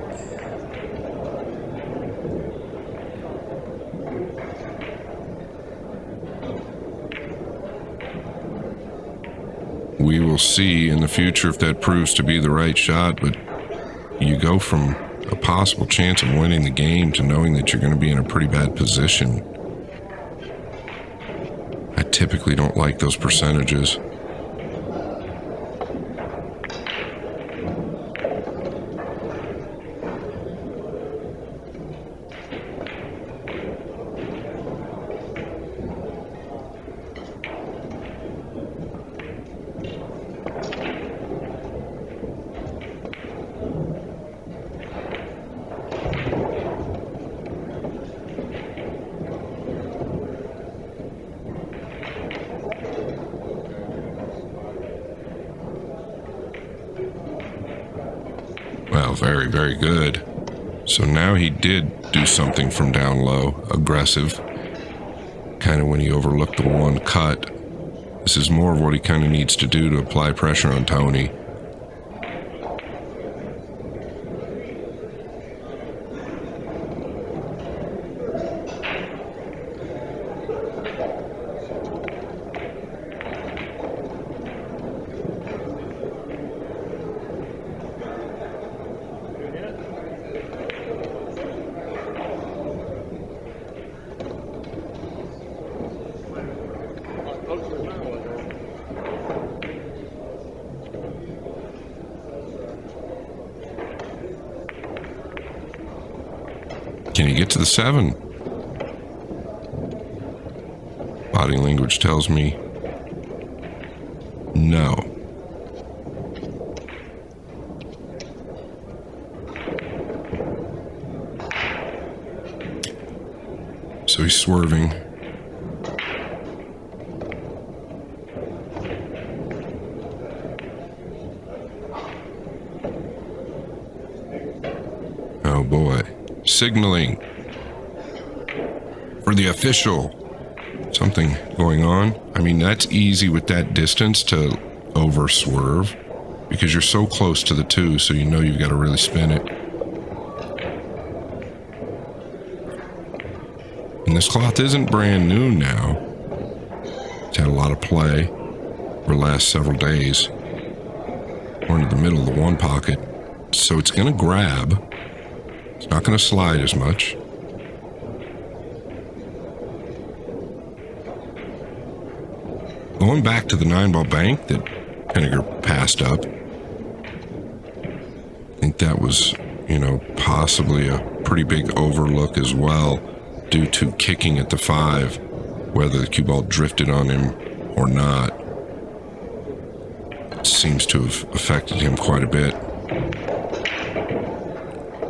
We will see in the future if that proves to be the right shot, but you go from a possible chance of winning the game to knowing that you're going to be in a pretty bad position. I typically don't like those percentages. Well, very, very good. So now he did do something from down low, aggressive, kind of when he overlooked the 1 cut. This is more of what he kind of needs to do to apply pressure on Tony. Can you get to the 7? Body language tells me no. So he's swerving. Oh boy. Signaling for the official. Something going on. I mean, that's easy with that distance to over swerve because you're so close to the 2, so you know you've got to really spin it. And this cloth isn't brand new now. It's had a lot of play over the last several days. We're into the middle of the 1 pocket, so it's going to grab. It's not going to slide as much. Going back to the 9-ball bank that Pinegar passed up. I think that was, possibly a pretty big overlook as well due to kicking at the 5, whether the cue ball drifted on him or not. It seems to have affected him quite a bit.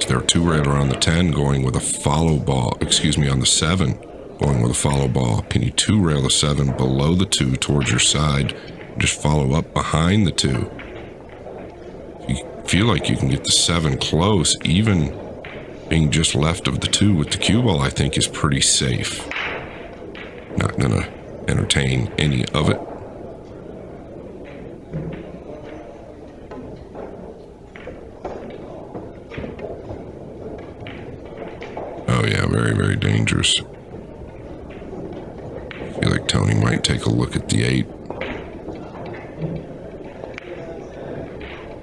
There are 2 right around the 10 going with a follow ball, on the 7 going with a follow ball. Can you 2-rail the 7 below the 2 towards your side, just follow up behind the 2? You feel like you can get the 7 close, even being just left of the 2 with the cue ball, I think is pretty safe. Not gonna entertain any of it. Oh yeah, very, very dangerous. I feel like Tony might take a look at the 8.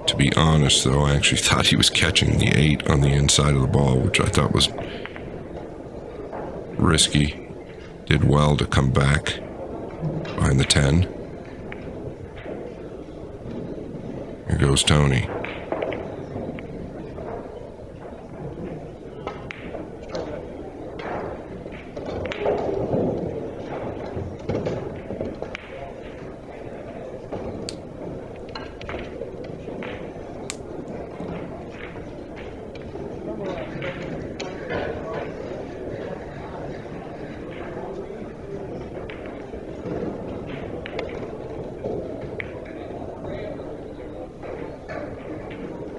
To be honest, though, I actually thought he was catching the 8 on the inside of the ball, which I thought was risky. Did well to come back behind the 10. Here goes Tony.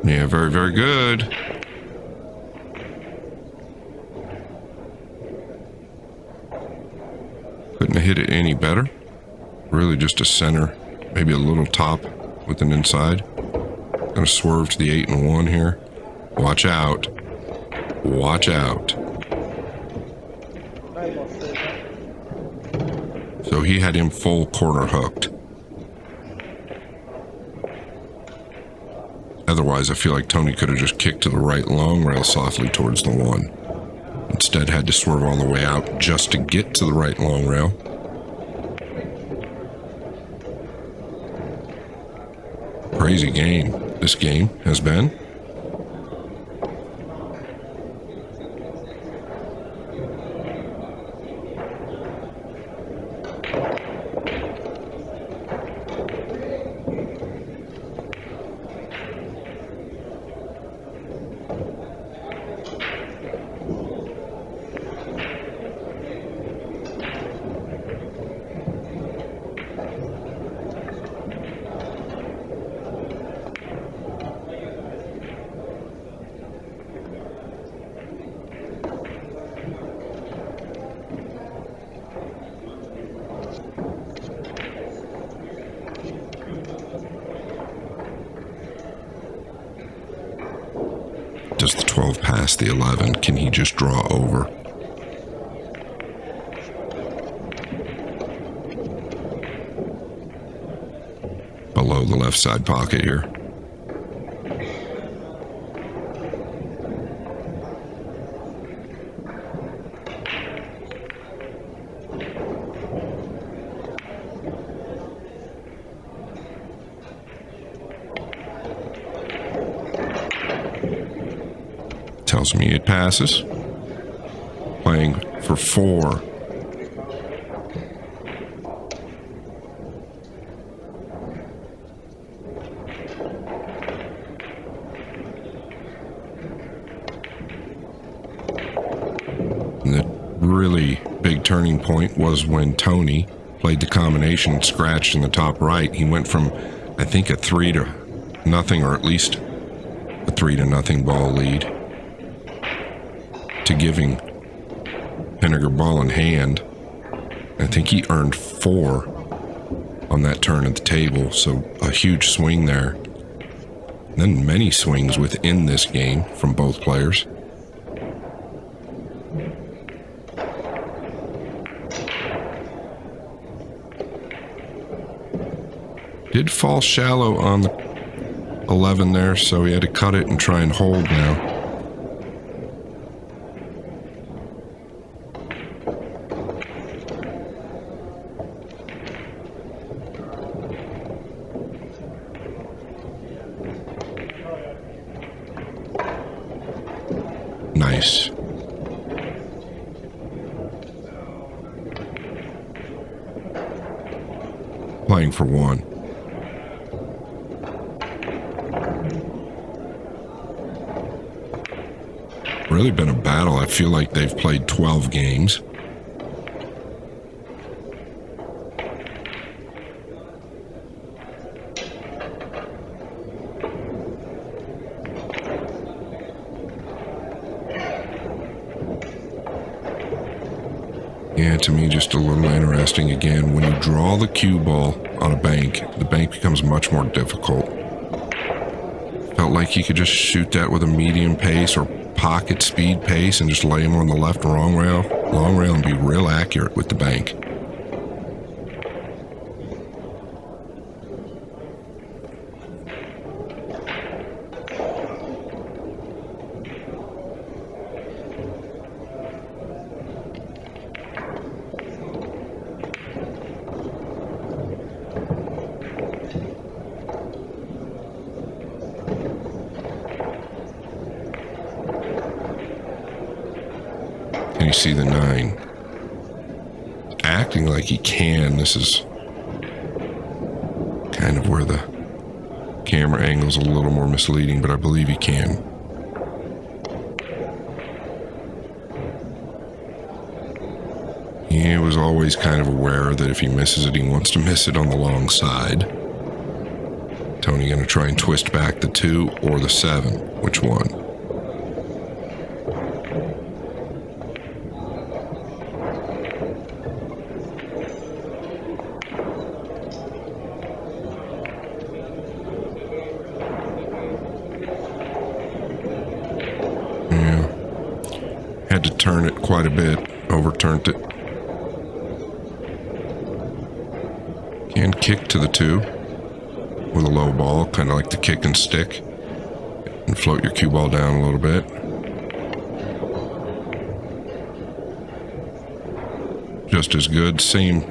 Yeah, very, very good. Couldn't have hit it any better. Really just a center, maybe a little top with an inside. Gonna swerve to the 8 and 1 here. Watch out. Watch out. So he had him full corner hooked. Otherwise, I feel like Tony could have just kicked to the right long rail softly towards the 1. Instead, had to swerve all the way out just to get to the right long rail. Crazy game this game has been. Does the 12 pass the 11? Can he just draw over? Below the left side pocket here. Tells me it passes. Playing for 4. And the really big turning point was when Tony played the combination scratched in the top right. He went from, I think, a 3-0, or at least a 3-0 ball lead, to giving Pinegar ball in hand. I think he earned 4 on that turn at the table, so a huge swing there. And then many swings within this game from both players. Did fall shallow on the 11 there, so he had to cut it and try and hold now. Nice. Playing for 1. Really been a battle. I feel like they've played 12 games. Yeah, to me, just a little interesting again. When you draw the cue ball on a bank, the bank becomes much more difficult. Felt like he could just shoot that with a medium pace or pocket speed pace and just lay him on the left long rail, and be real accurate with the bank. you see the 9? Acting like he can. This is kind of where the camera angle's a little more misleading, but I believe he can. He was always kind of aware that if he misses it, he wants to miss it on the long side. Tony going to try and twist back the 2 or the 7? Which one? Yeah. Had to turn it quite a bit. Overturned it. Can kick to the 2 with a low ball, kind of like the kick and stick, and float your cue ball down a little bit. Just as good. Same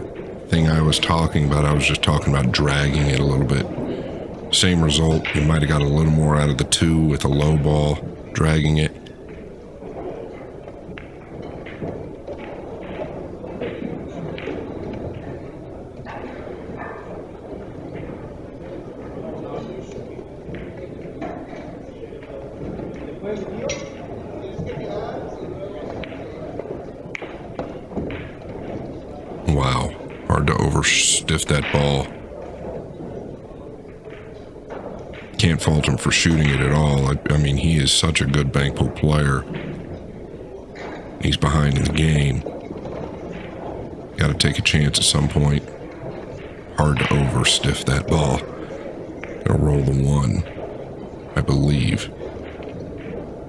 thing I was talking about. I was just talking about dragging it a little bit. Same result. You might have got a little more out of the 2 with a low ball, dragging it. Wow, hard to overstiff that ball. Can't fault him for shooting it at all. I mean, he is such a good bank pool player. He's behind in the game. Got to take a chance at some point. Hard to overstiff that ball. Gonna roll the 1, I believe.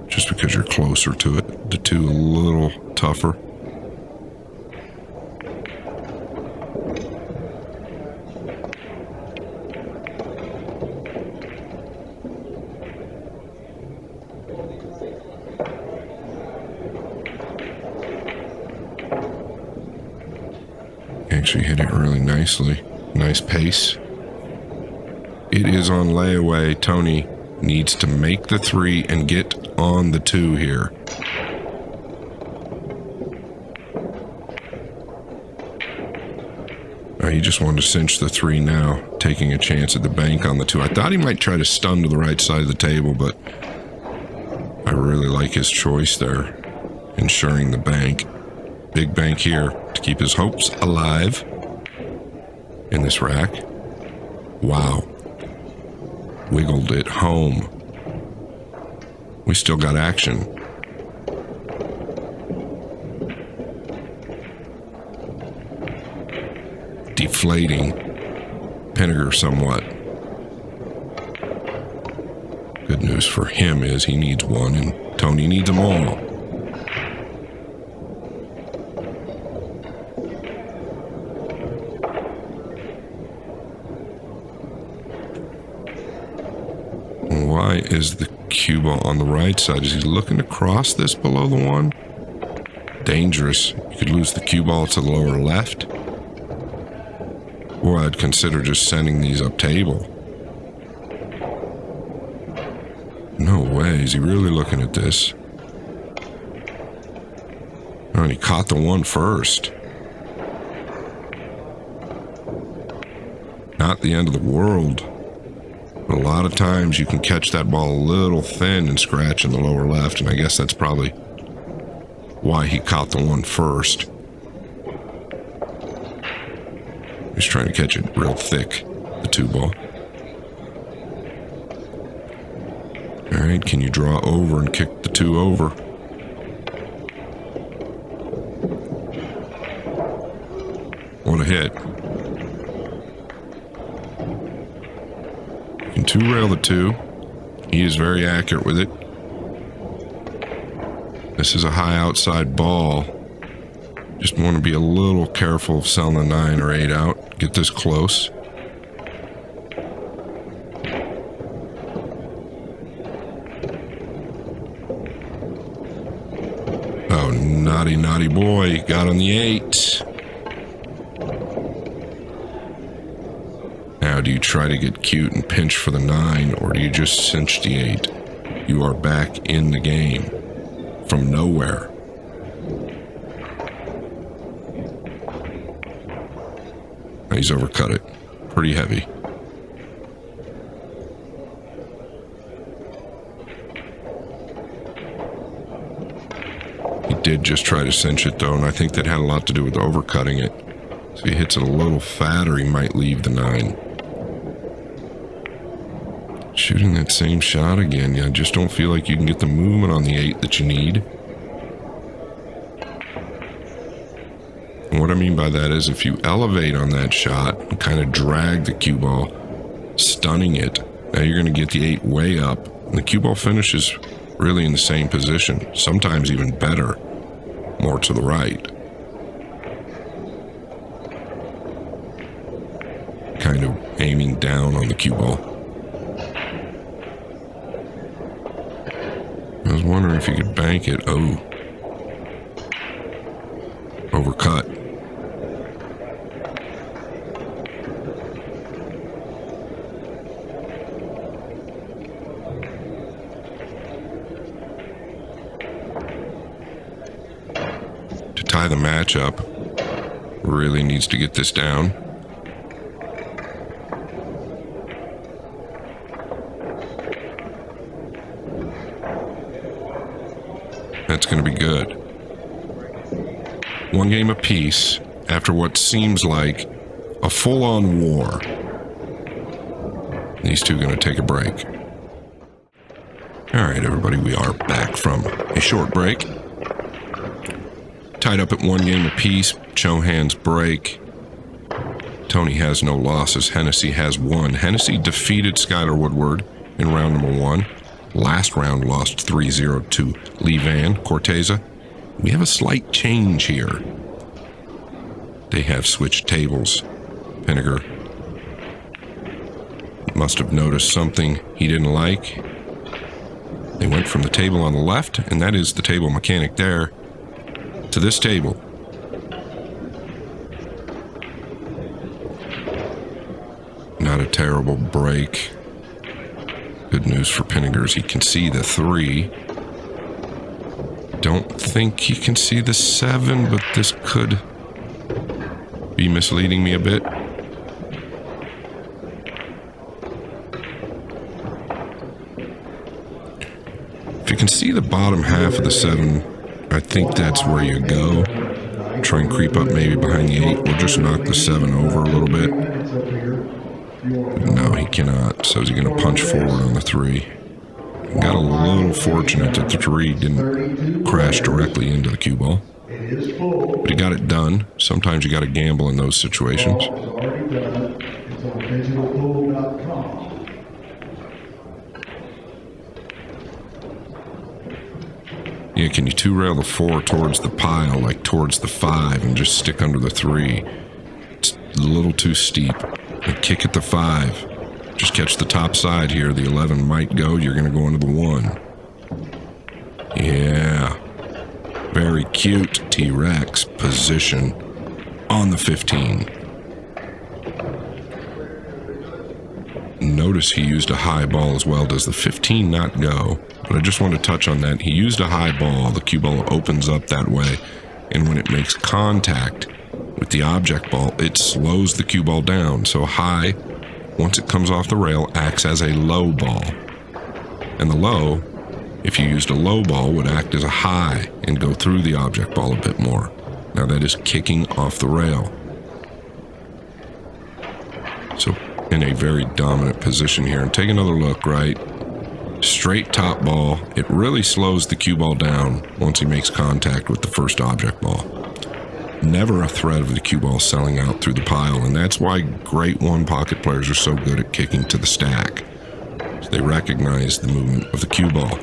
Just because you're closer to it. The 2 a little tougher. Actually hit it really nicely. Nice pace. It is on layaway. Tony needs to make the 3 and get on the 2 here. He just wanted to cinch the 3 now, taking a chance at the bank on the 2. I thought he might try to stun to the right side of the table, but I really like his choice there, ensuring the bank. Big bank here to keep his hopes alive in this rack. Wow. Wiggled it home. We still got action. Deflating Pinegar somewhat. Good news for him is he needs 1 and Tony needs them all. Why is the cue ball on the right side? Is he looking to cross this below the 1? Dangerous. You could lose the cue ball to the lower left. Or I'd consider just sending these up table. No way. Is he really looking at this? Oh, and he caught the 1 first. Not the end of the world. But a lot of times you can catch that ball a little thin and scratch in the lower left, and I guess that's probably why he caught the 1 first. He's trying to catch it real thick, the 2 ball. All right, can you draw over and kick the 2 over? What a hit. You can 2-rail the 2. He is very accurate with it. This is a high outside ball. Just want to be a little careful of selling the 9 or 8 out. Get this close. Oh, naughty, naughty boy. Got on the 8. Now, do you try to get cute and pinch for the 9, or do you just cinch the 8? You are back in the game from nowhere. He's overcut it. Pretty heavy. He did just try to cinch it, though, and I think that had a lot to do with overcutting it. So if he hits it a little fatter, he might leave the 9. Shooting that same shot again. I just don't feel like you can get the movement on the 8 that you need. And what I mean by that is if you elevate on that shot and kind of drag the cue ball, stunning it, now you're going to get the 8 way up, and the cue ball finishes really in the same position, sometimes even better, more to the right. Kind of aiming down on the cue ball. I was wondering if you could bank it. Oh. Overcut. To tie the match up, really needs to get this down. That's going to be good. 1 game apiece after what seems like a full-on war. These two going to take a break. All right, everybody, we are back from a short break. Tied up at 1 game apiece. Chohan's break. Tony has no losses. Hennessy has 1. Hennessy defeated Skylar Woodward in round number 1. Last round lost 3-0 to Lee Van Corteza. We have a slight change here. They have switched tables. Pinegar must have noticed something he didn't like. They went from the table on the left, and that is the table mechanic there, to this table. Not a terrible break. Good news for Pinegar is he can see the 3. Don't think he can see the 7, but this could be misleading me a bit. If you can see the bottom half of the 7, I think that's where you go. Try and creep up maybe behind the 8. We'll just knock the 7 over a little bit. No, he cannot. So is he going to punch forward on the 3? Got a little fortunate that the 3 didn't crash directly into the cue ball. But he got it done. Sometimes you got to gamble in those situations. Yeah, can you 2-rail the 4 towards the pile, like towards the 5, and just stick under the 3? It's a little too steep. And kick at the 5. Just catch the top side here. The 11 might go. You're going to go into the 1. Yeah. Very cute T-Rex position on the 15. Notice he used a high ball as well. Does the 15 not go? But I just want to touch on that. He used a high ball. The cue ball opens up that way. And when it makes contact with the object ball, it slows the cue ball down. So high, once it comes off the rail, acts as a low ball. And the low, if you used a low ball, would act as a high and go through the object ball a bit more. Now that is kicking off the rail. So in a very dominant position here. And take another look, right? Straight top ball. It really slows the cue ball down once he makes contact with the first object ball. Never a threat of the cue ball selling out through the pile, and that's why great one-pocket players are so good at kicking to the stack. So they recognize the movement of the cue ball.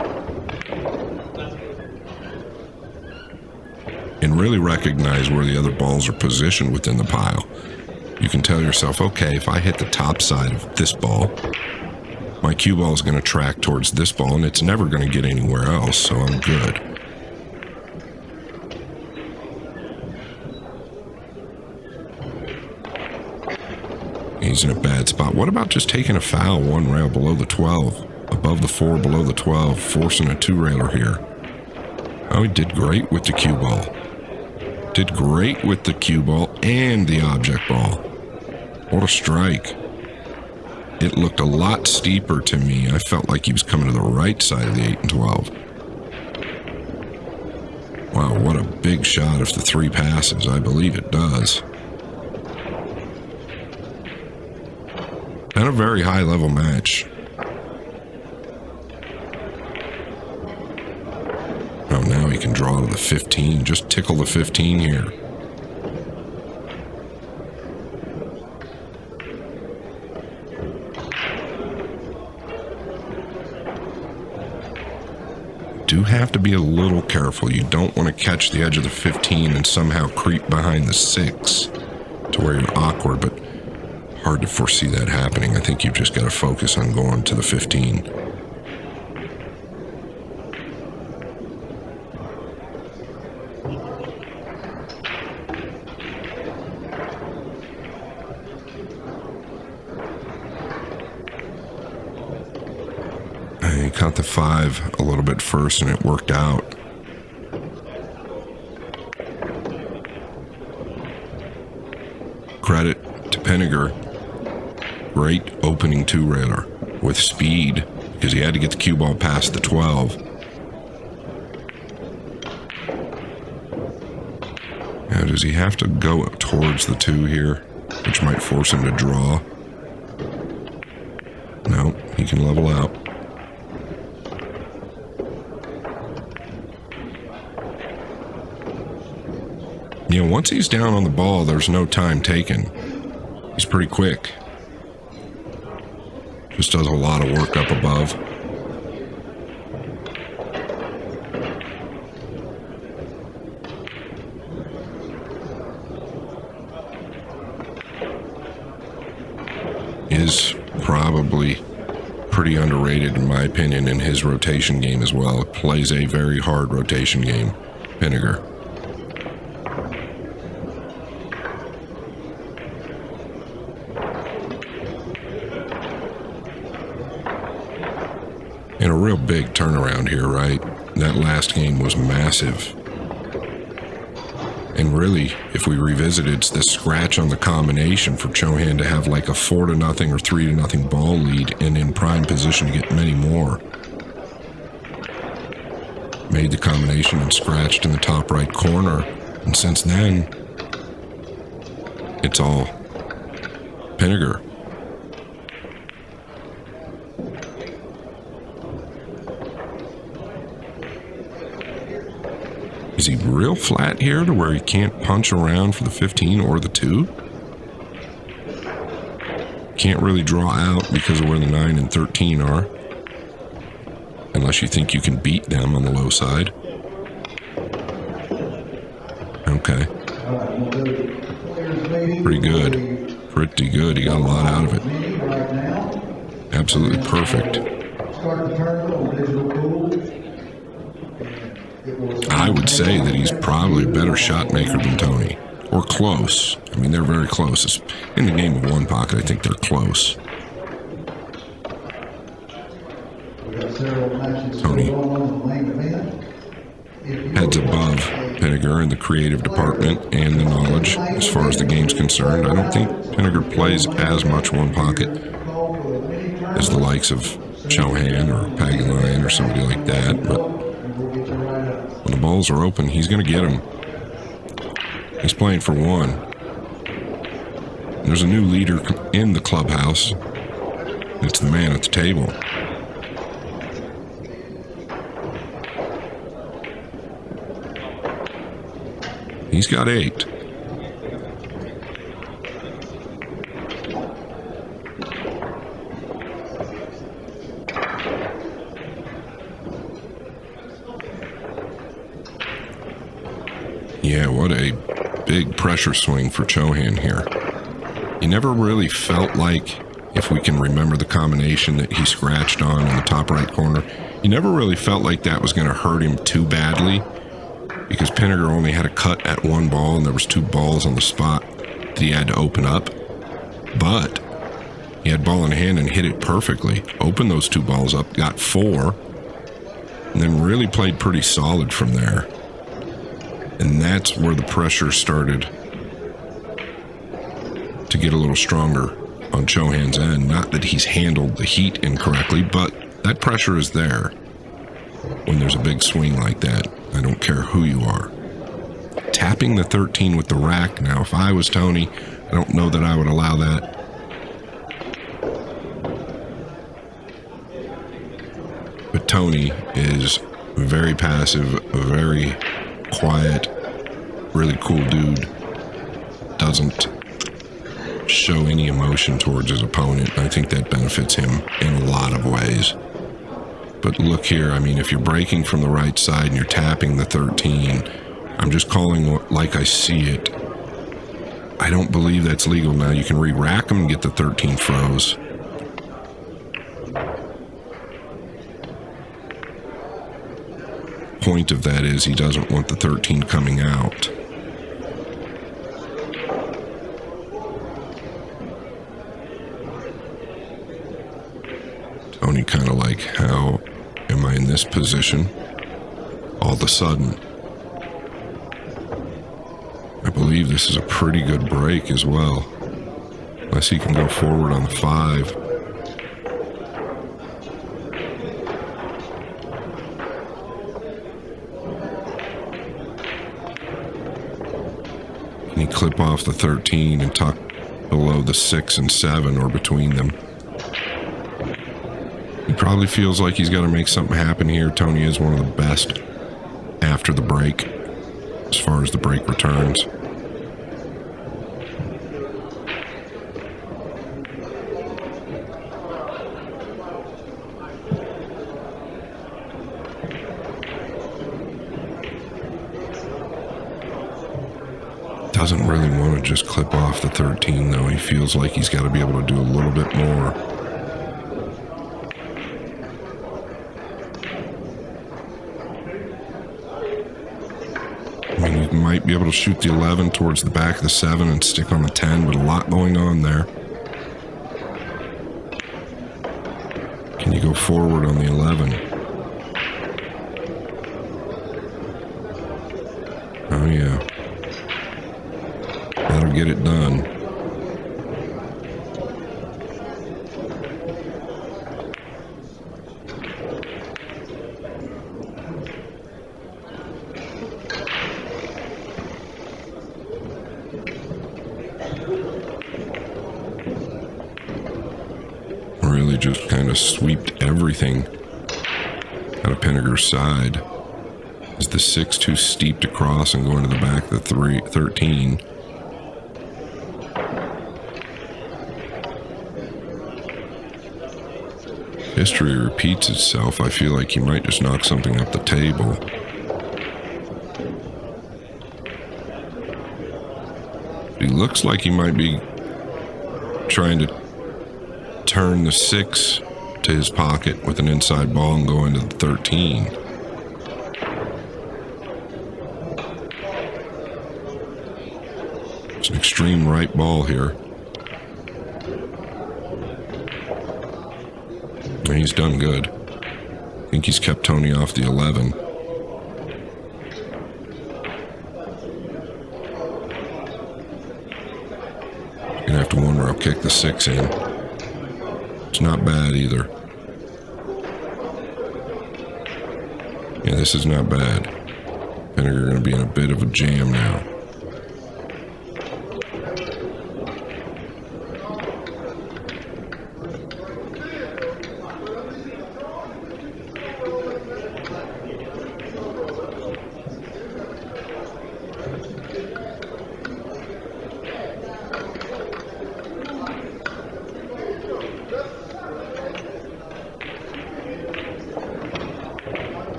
And really recognize where the other balls are positioned within the pile. You can tell yourself, okay, if I hit the top side of this ball, my cue ball is going to track towards this ball, and it's never going to get anywhere else, so I'm good. He's in a bad spot. What about just taking a foul 1 rail below the 12, above the 4, below the 12, forcing a 2-railer here? Oh, he did great with the cue ball. Did great with the cue ball and the object ball. What a strike. It looked a lot steeper to me. I felt like he was coming to the right side of the 8 and 12. Wow, what a big shot if the 3 passes. I believe it does. And a very high-level match. Oh, now he can draw to the 15. Just tickle the 15 here. Do have to be a little careful. You don't want to catch the edge of the 15 and somehow creep behind the 6 to where you're awkward, but hard to foresee that happening. I think you've just got to focus on going to the 15. He caught the 5 a little bit first and it worked out. Credit to Pinegar. Great opening 2-railer with speed because he had to get the cue ball past the 12. Now, does he have to go towards the 2 here, which might force him to draw? No, he can level out. You know, once he's down on the ball, there's no time taken. He's pretty quick. Just does a lot of work up above. Is probably pretty underrated in my opinion in his rotation game as well. Plays a very hard rotation game, Pinegar. And a real big turnaround here, right? That last game was massive. And really, if we revisit it, it's the scratch on the combination for Chohan to have like a 4-0 or 3-0 ball lead and in prime position to get many more. Made the combination and scratched in the top right corner. And since then, it's all Pinegar. Is he real flat here to where he can't punch around for the 15 or the 2? Can't really draw out because of where the 9 and 13 are. Unless you think you can beat them on the low side. Okay. Pretty good. Pretty good. He got a lot out of it. Absolutely perfect. I would say that he's probably a better shot maker than Tony. Or close. I mean, they're very close. In the game of one pocket, I think they're close. Tony heads above Pinegar in the creative department and the knowledge as far as the game's concerned. I don't think Pinegar plays as much one pocket as the likes of Chohan or Pagalion or somebody like that, but when the balls are open, he's going to get them. He's playing for 1. There's a new leader in the clubhouse. It's the man at the table. He's got 8. Yeah, what a big pressure swing for Chohan here. He never really felt like, if we can remember the combination that he scratched on in the top right corner, he never really felt like that was going to hurt him too badly because Pinegar only had a cut at 1 ball and there was 2 balls on the spot that he had to open up. But he had ball in hand and hit it perfectly. Opened those 2 balls up, got 4, and then really played pretty solid from there. And that's where the pressure started to get a little stronger on Chohan's end. Not that he's handled the heat incorrectly, but that pressure is there when there's a big swing like that. I don't care who you are. Tapping the 13 with the rack. Now, if I was Tony, I don't know that I would allow that. But Tony is very passive, very quiet, really cool dude. Doesn't show any emotion towards his opponent. I think that benefits him in a lot of ways. But look here, I mean, if you're breaking from the right side and you're tapping the 13, I'm just calling like I see it. I don't believe that's legal. Now, you can re-rack them and get the 13 froze. Point of that is he doesn't want the 13 coming out. Tony kind of like, how am I in this position all of a sudden? I believe this is a pretty good break as well, unless he can go forward on the 5. Can he clip off the 13 and tuck below the 6 and 7 or between them? He probably feels like he's got to make something happen here. Tony is one of the best after the break, as far as the break returns. Doesn't really want to just clip off the 13, though. He feels like he's got to be able to do a little bit more. I mean, you might be able to shoot the 11 towards the back of the 7 and stick on the 10, but a lot going on there. Can you go forward on the 11? Oh, yeah. That'll get it done. Really just kind of sweeped everything out of Pinegar's side. Is the 6 too steep to cross and go into the back of the 13? History repeats itself. I feel like he might just knock something up the table. He looks like he might be trying to turn the 6 to his pocket with an inside ball and go into the 13. It's an extreme right ball here. And he's done good. I think he's kept Tony off the 11. Gonna have to wonder, I'll kick the 6 in. It's not bad either. Yeah, this is not bad. Pinegar gonna be in a bit of a jam now.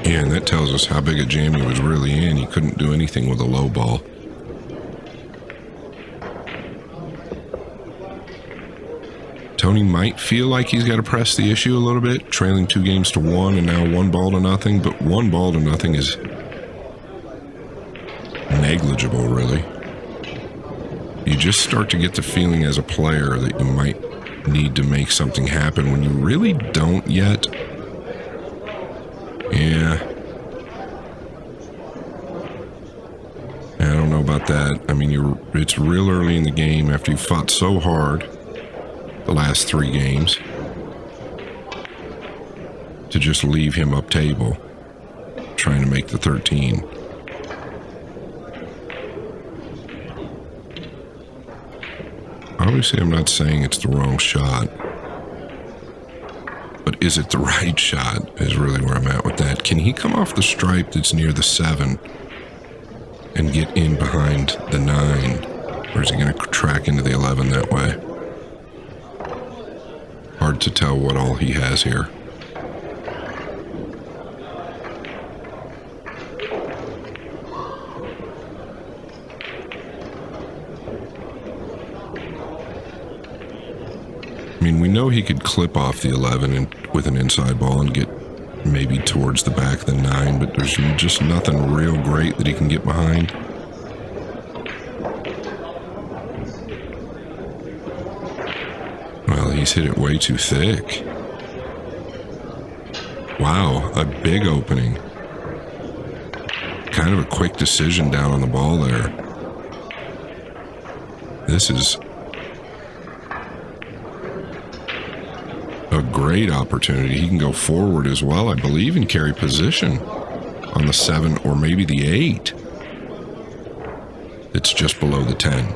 Yeah, and that tells us how big a jam he was really in. He couldn't do anything with a low ball. Tony might feel like he's got to press the issue a little bit, trailing 2 games to 1 and now 1-0, but 1-0 is negligible, really. You just start to get the feeling as a player that you might need to make something happen when you really don't yet. Yeah. I don't know about that. I mean, it's real early in the game after you fought so hard the last 3 games to just leave him up table trying to make the 13. Obviously, I'm not saying it's the wrong shot, but is it the right shot is really where I'm at with that. Can he come off the stripe that's near the 7 and get in behind the 9? Or is he going to track into the 11 that way? Hard to tell what all he has here. I mean, we know he could clip off the 11 and, with an inside ball and get maybe towards the back of the 9, but there's just nothing real great that he can get behind. Well, he's hit it way too thick. Wow, a big opening. Kind of a quick decision down on the ball there. This is a great opportunity. He can go forward as well, I believe, and carry position on the 7 or maybe the 8. It's just below the 10.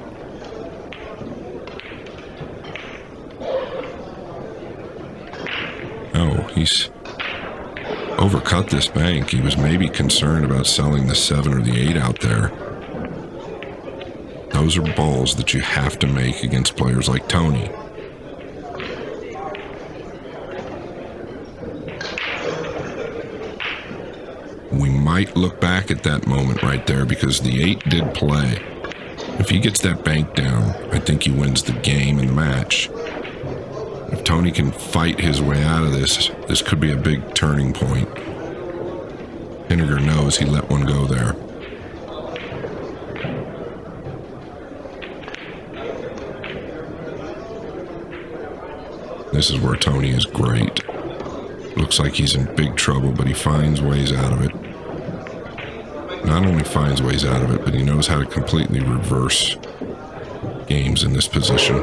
Oh, he's overcut this bank. He was maybe concerned about selling the 7 or the 8 out there. Those are balls that you have to make against players like Tony. We might look back at that moment right there because the 8 did play. If he gets that bank down, I think he wins the game and the match. If Tony can fight his way out of this, this could be a big turning point. Pinegar knows he let one go there. This is where Tony is great. Looks like he's in big trouble, but he finds ways out of it. Not only finds ways out of it, but he knows how to completely reverse games in this position.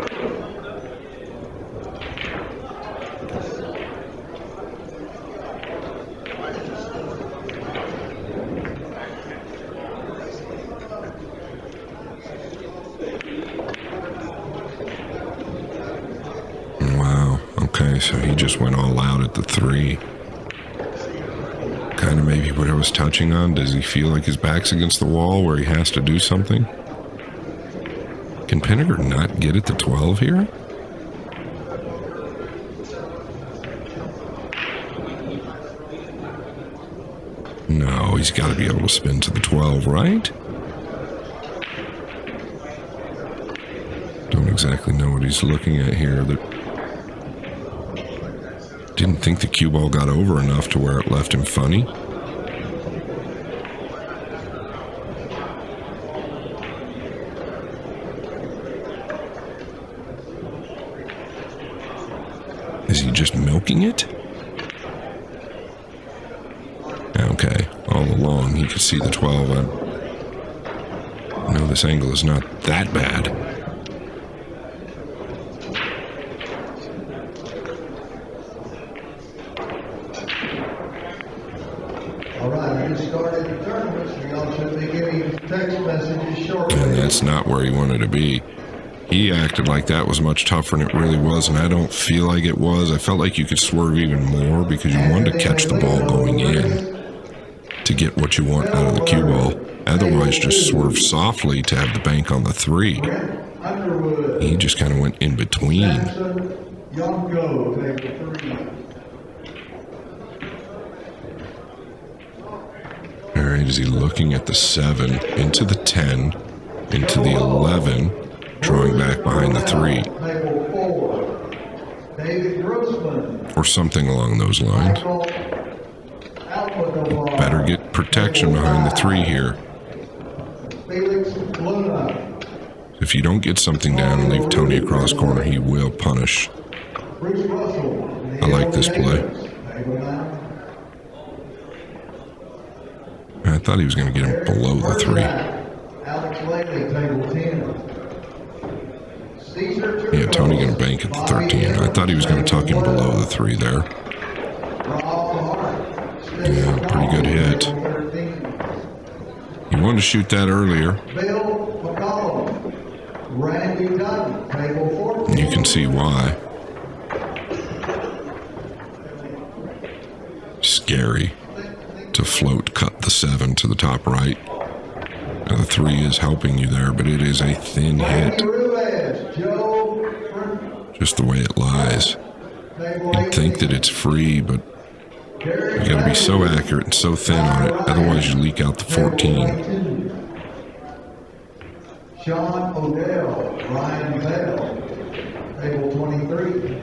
Wow, okay, so he just went all out at the 3. Kind of maybe what I was touching on. Does he feel like his back's against the wall where he has to do something? Can Pinegar not get at the 12 here? No, he's got to be able to spin to the 12, right? Don't exactly know what he's looking at here. Didn't think the cue ball got over enough to where it left him funny. Is he just milking it? Okay, all along he could see the 12. I know this angle is not that bad. And that's not where he wanted to be. He acted like that was much tougher than it really was, and I don't feel like it was. I felt like you could swerve even more because you wanted to catch the ball going in to get what you want out of the cue ball. Otherwise, just swerve softly to have the bank on the 3. He just kind of went in between. All right, is he looking at the 7, into the 10, into the 11, drawing back behind the 3? Or something along those lines. Better get protection behind the 3 here. If you don't get something down and leave Tony across corner, he will punish. I like this play. thought he was going to get him below the 3. Alex Lately, table 10. Yeah, Tony going to bank at the 13. I thought he was going to tuck him below the 3 there. Yeah, pretty good hit. He wanted to shoot that earlier. And you can see why. Scary to float cut the 7 to the top right. Now the 3 is helping you there, but it is a thin hit. Just the way it lies. You'd think that it's free, but you gotta be so accurate and so thin on it, otherwise you leak out the 14. Sean Odell, Ryan Bell, table 23.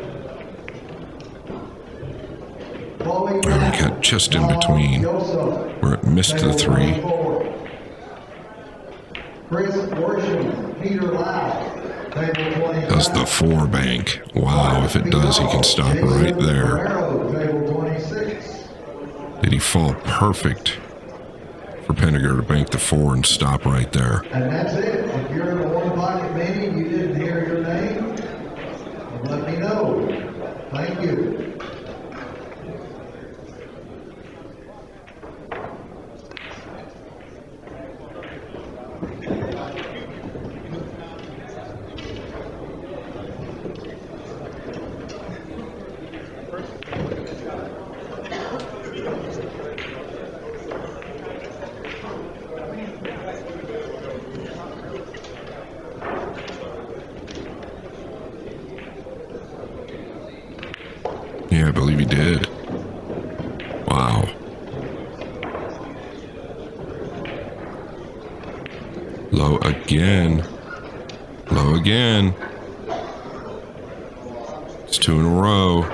And we got just in between where it missed the 3. Chris Worsham, Peter Lau, table 25. Does the 4 bank. Wow, if it does, he can stop right there. Table 26. Did he fall perfect for Pinegar to bank the 4 and stop right there? And that's it. If you're in the one pocket mini and you didn't hear your name, let me know. Thank you. Yeah, I believe he did. Wow. Low again. Low again. It's 2 in a row.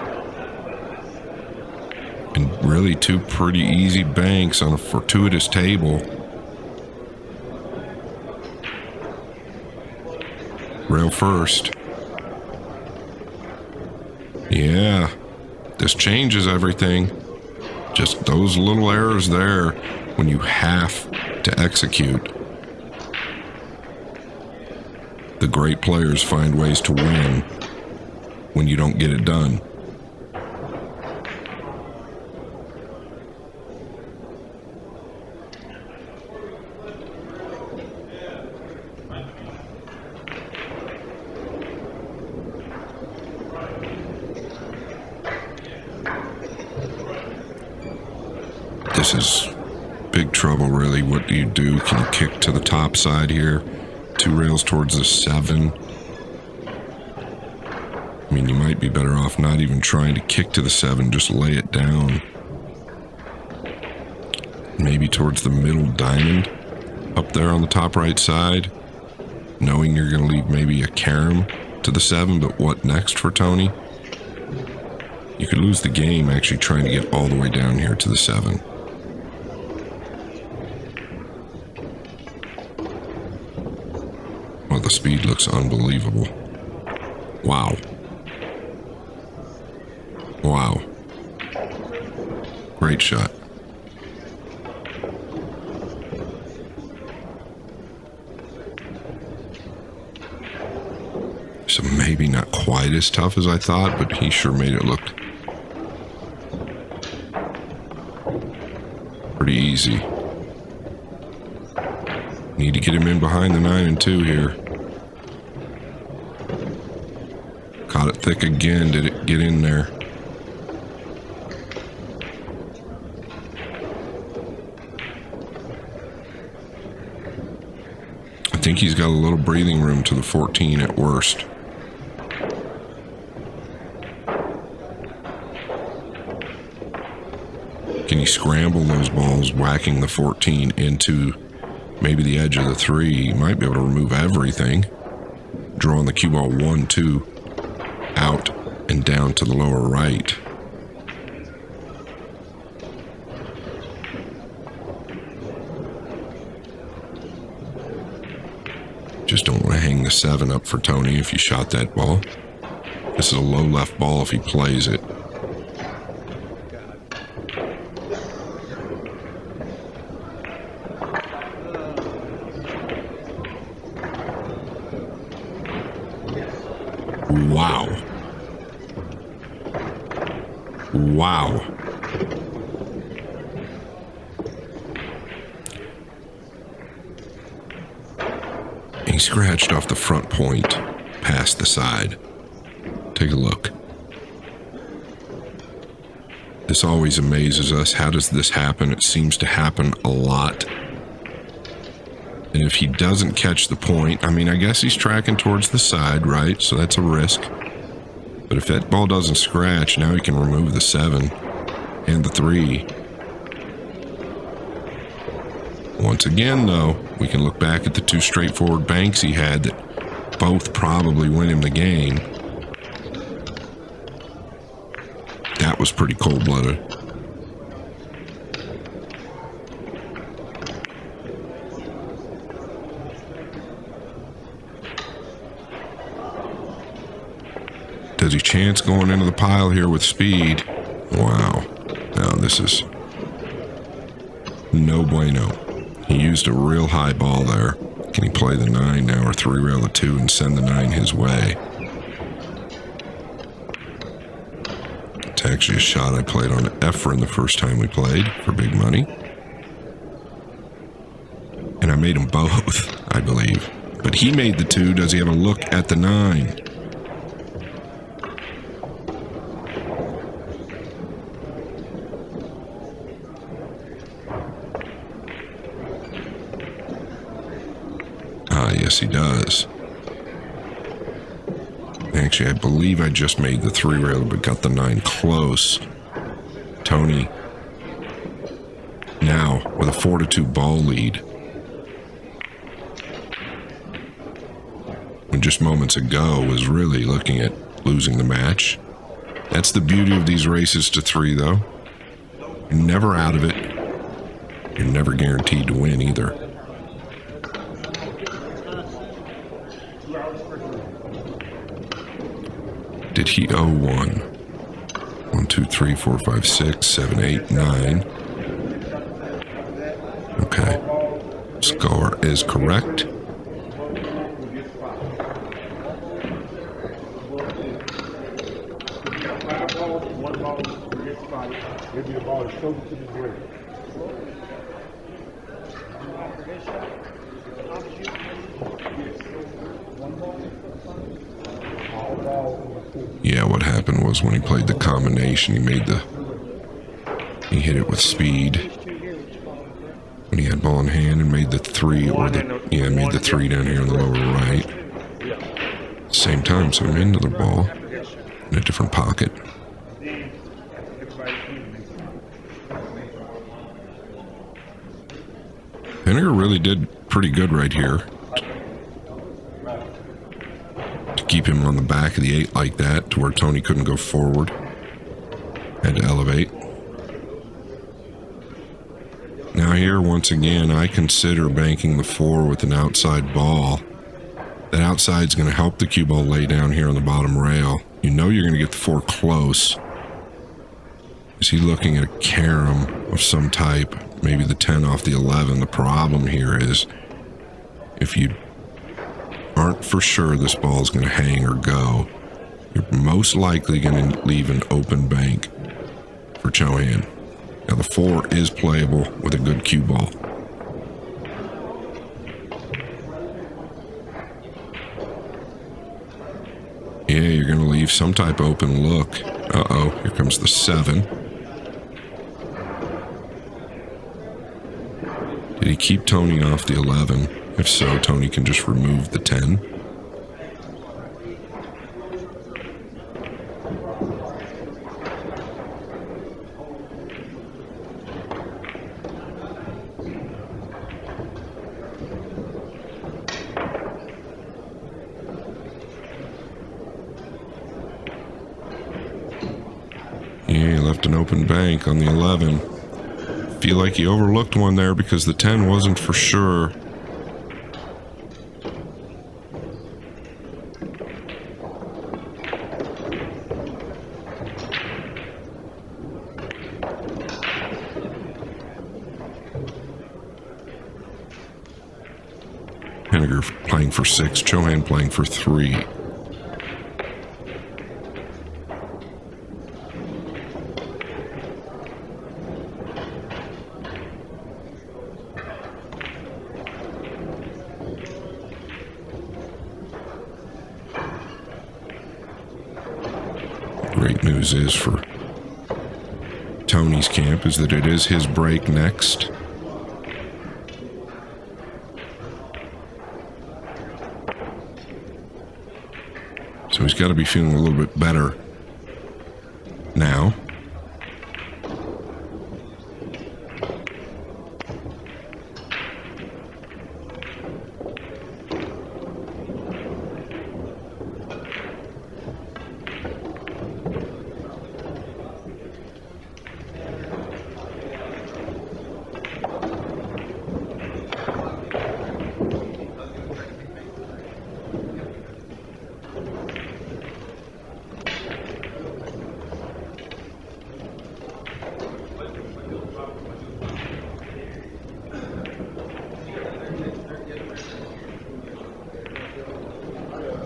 And really 2 pretty easy banks on a fortuitous table. Rail first. Yeah. This changes everything. Just those little errors there when you have to execute. The great players find ways to win when you don't get it done. This is big trouble, really. What do you do? Can you kick to the top side here? 2 rails towards the 7. I mean, you might be better off not even trying to kick to the 7, just lay it down. Maybe towards the middle diamond, up there on the top right side, knowing you're going to leave maybe a carom to the 7, but what next for Tony? You could lose the game actually trying to get all the way down here to the 7. Well, the speed looks unbelievable. Wow. Wow. Great shot. So maybe not quite as tough as I thought, but he sure made it look pretty easy. Need to get him in behind the 9 and 2 here. Caught it thick again. Did it get in there? I think he's got a little breathing room to the 14 at worst. Can he scramble those balls, whacking the 14 into maybe the edge of the 3? He might be able to remove everything. Drawing the cue ball 1, 2 out and down to the lower right. Just don't want to hang the 7 up for Tony if you shot that ball. This is a low left ball if he plays it. Wow. Wow. He scratched off the front point, past the side. Take a look. This always amazes us. How does this happen? It seems to happen a lot. And if he doesn't catch the point, I mean, I guess he's tracking towards the side, right? So that's a risk. But if that ball doesn't scratch, now he can remove the 7 and the 3. Once again, though, we can look back at the 2 straightforward banks he had that both probably win him the game. That was pretty cold-blooded. Does he chance going into the pile here with speed? Wow. Now this is no bueno. He used a real high ball there. Can he play the 9 now or 3-rail the 2 and send the 9 his way? It's actually a shot I played on Efren the first time we played for big money. And I made him both, I believe. But he made the 2. Does he have a look at the 9? Yes, he does. Actually, I believe I just made the 3-rail, but got the 9 close. Tony, now with a 4-2 ball lead. And just moments ago was really looking at losing the match. That's the beauty of these races to 3, though. You're never out of it. You're never guaranteed to win either. Did he owe 1? 1, 2, 3, 4, 5, 6, 7, 8, 9. Okay. Score is correct. Yeah, what happened was when he played the combination, he hit it with speed. When he had ball in hand and made the 3 made the 3 down here in the lower right. Same time, so he made another ball in a different pocket. Pinegar really did pretty good right here. Keep him on the back of the 8 like that to where Tony couldn't go forward. Had to elevate. Now here, once again, I consider banking the 4 with an outside ball. That outside's going to help the cue ball lay down here on the bottom rail. You know you're going to get the 4 close. Is he looking at a carom of some type? Maybe the 10 off the 11. The problem here is if you aren't for sure this ball is going to hang or go, you're most likely going to leave an open bank for Chohan. Now the 4 is playable with a good cue ball. Yeah, you're going to leave some type of open look. Uh-oh, here comes the 7. Did he keep Tony off the 11? If so, Tony can just remove the 10. Yeah, he left an open bank on the 11. Feel like he overlooked one there because the 10 wasn't for sure. Pinegar playing for 6, Chohan playing for 3. great news is for Tony's camp is that it is his break next. So he's got to be feeling a little bit better now.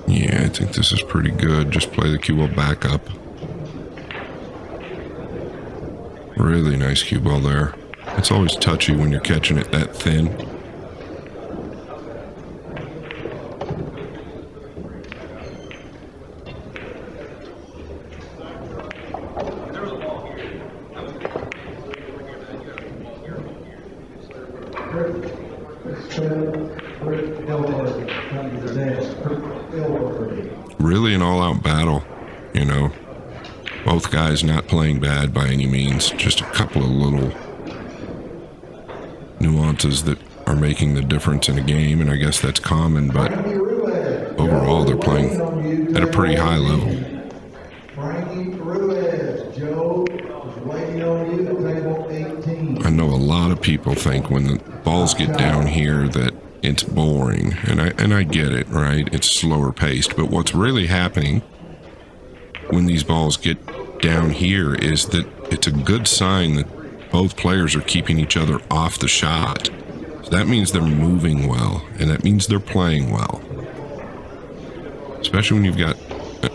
Yeah, I think this is pretty good. Just play the cue ball back up. Really nice cue ball there. It's always touchy when you're catching it that thin. Really an all-out battle, you know. Both guys not playing bad by any means. Just a couple of little nuances that are making the difference in a game, and I guess that's common, but overall they're playing at a pretty high level. I know a lot of people think when the balls get down here that it's boring, and I get it, right? It's slower paced, but what's really happening when these balls get down here is that it's a good sign that both players are keeping each other off the shot. So that means they're moving well, and that means they're playing well. Especially when you've got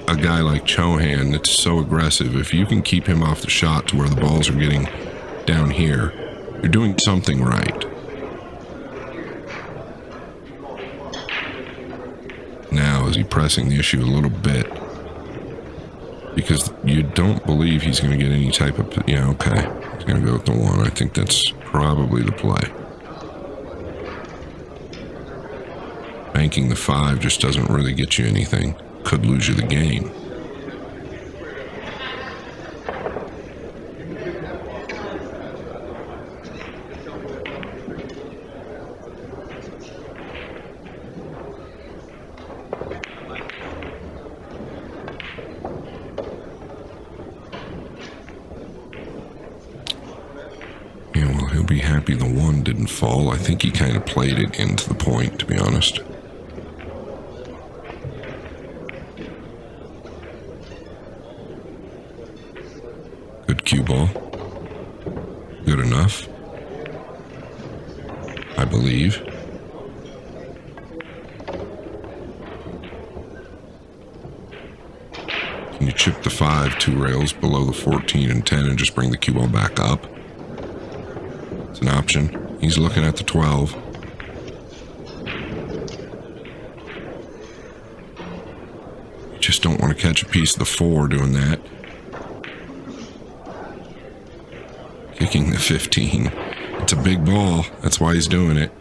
a guy like Chohan that's so aggressive. If you can keep him off the shot to where the balls are getting down here, you're doing something right. Now, is he pressing the issue a little bit? Because you don't believe he's going to get any type of... Yeah, okay. He's going to go with the 1. I think that's probably the play. Banking the 5 just doesn't really get you anything. Could lose you the game. He'll be happy the 1 didn't fall. I think he kind of played it into the point, to be honest. Good cue ball. Good enough, I believe. Can you chip the 5 2 rails below the 14 and 10 and just bring the cue ball back up? An option. He's looking at the 12. You just don't want to catch a piece of the 4 doing that. Kicking the 15. It's a big ball. That's why he's doing it.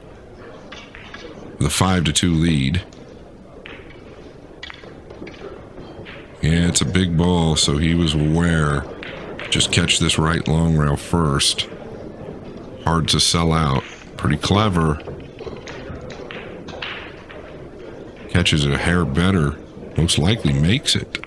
With a 5-2 lead. Yeah, it's a big ball, so he was aware. Just catch this right long rail first. Hard to sell out. Pretty clever. Catches it a hair better. Most likely makes it.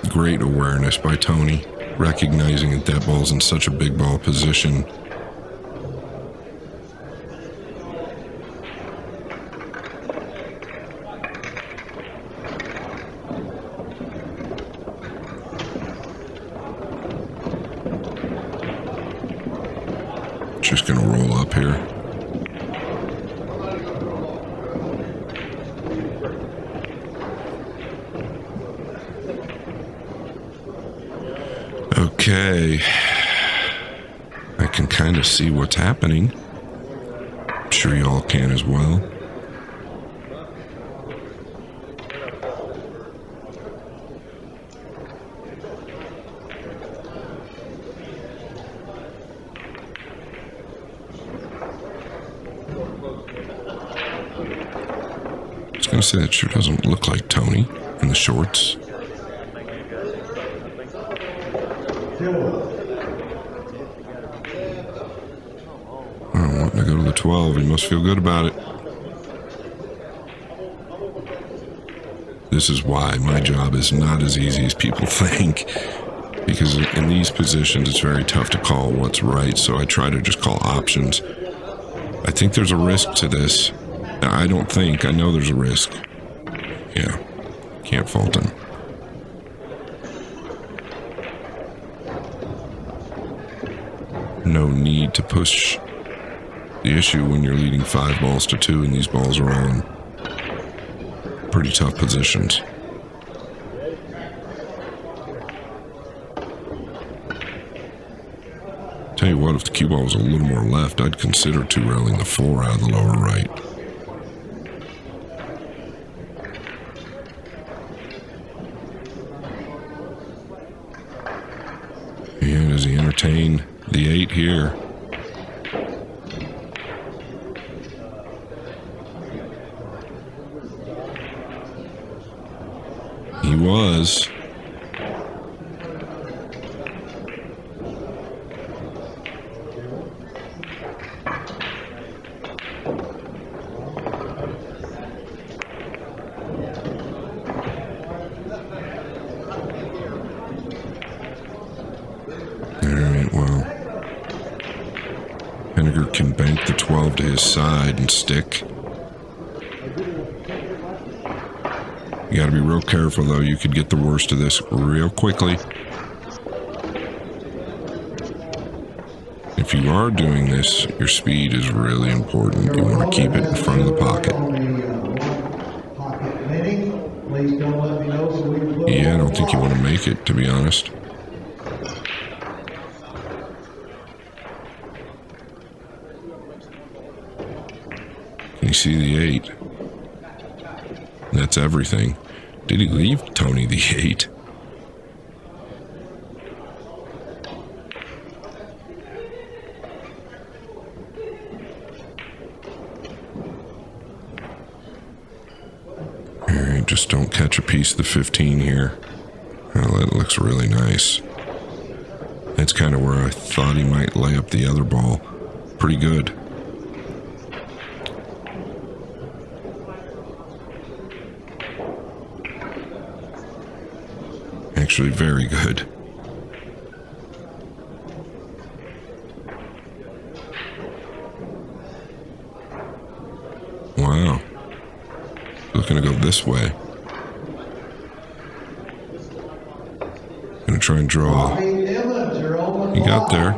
Great awareness by Tony, recognizing that that ball's in such a big ball position. Just gonna roll up here. Okay. I can kind of see what's happening. I'm sure y'all can as well. gonna say that sure doesn't look like Tony in the shorts. Oh, wanting to go to the 12. He must feel good about it. This is why my job is not as easy as people think. Because in these positions, it's very tough to call what's right, so I try to just call options. I think there's a risk to this. I don't think. I know there's a risk. Yeah. Can't fault him. No need to push the issue when you're leading 5 balls to 2 and these balls are all in pretty tough positions. Tell you what, if the cue ball was a little more left, I'd consider 2-railing the 4 out of the lower right. And does he entertain the 8 here? He was. Alright, well, Pinegar can bank the 12 to his side and stick. You gotta be real careful though, you could get the worst of this real quickly. If you are doing this, your speed is really important. You want to keep it in front of the pocket. Yeah, I don't think you want to make it, to be honest. Can you see the 8? That's everything. Did he leave Tony the 8? Alright, just don't catch a piece of the 15 here. Well, that looks really nice. That's kind of where I thought he might lay up the other ball. Pretty good. Actually, very good. Wow. Looking to go this way. Gonna try and draw. You got there.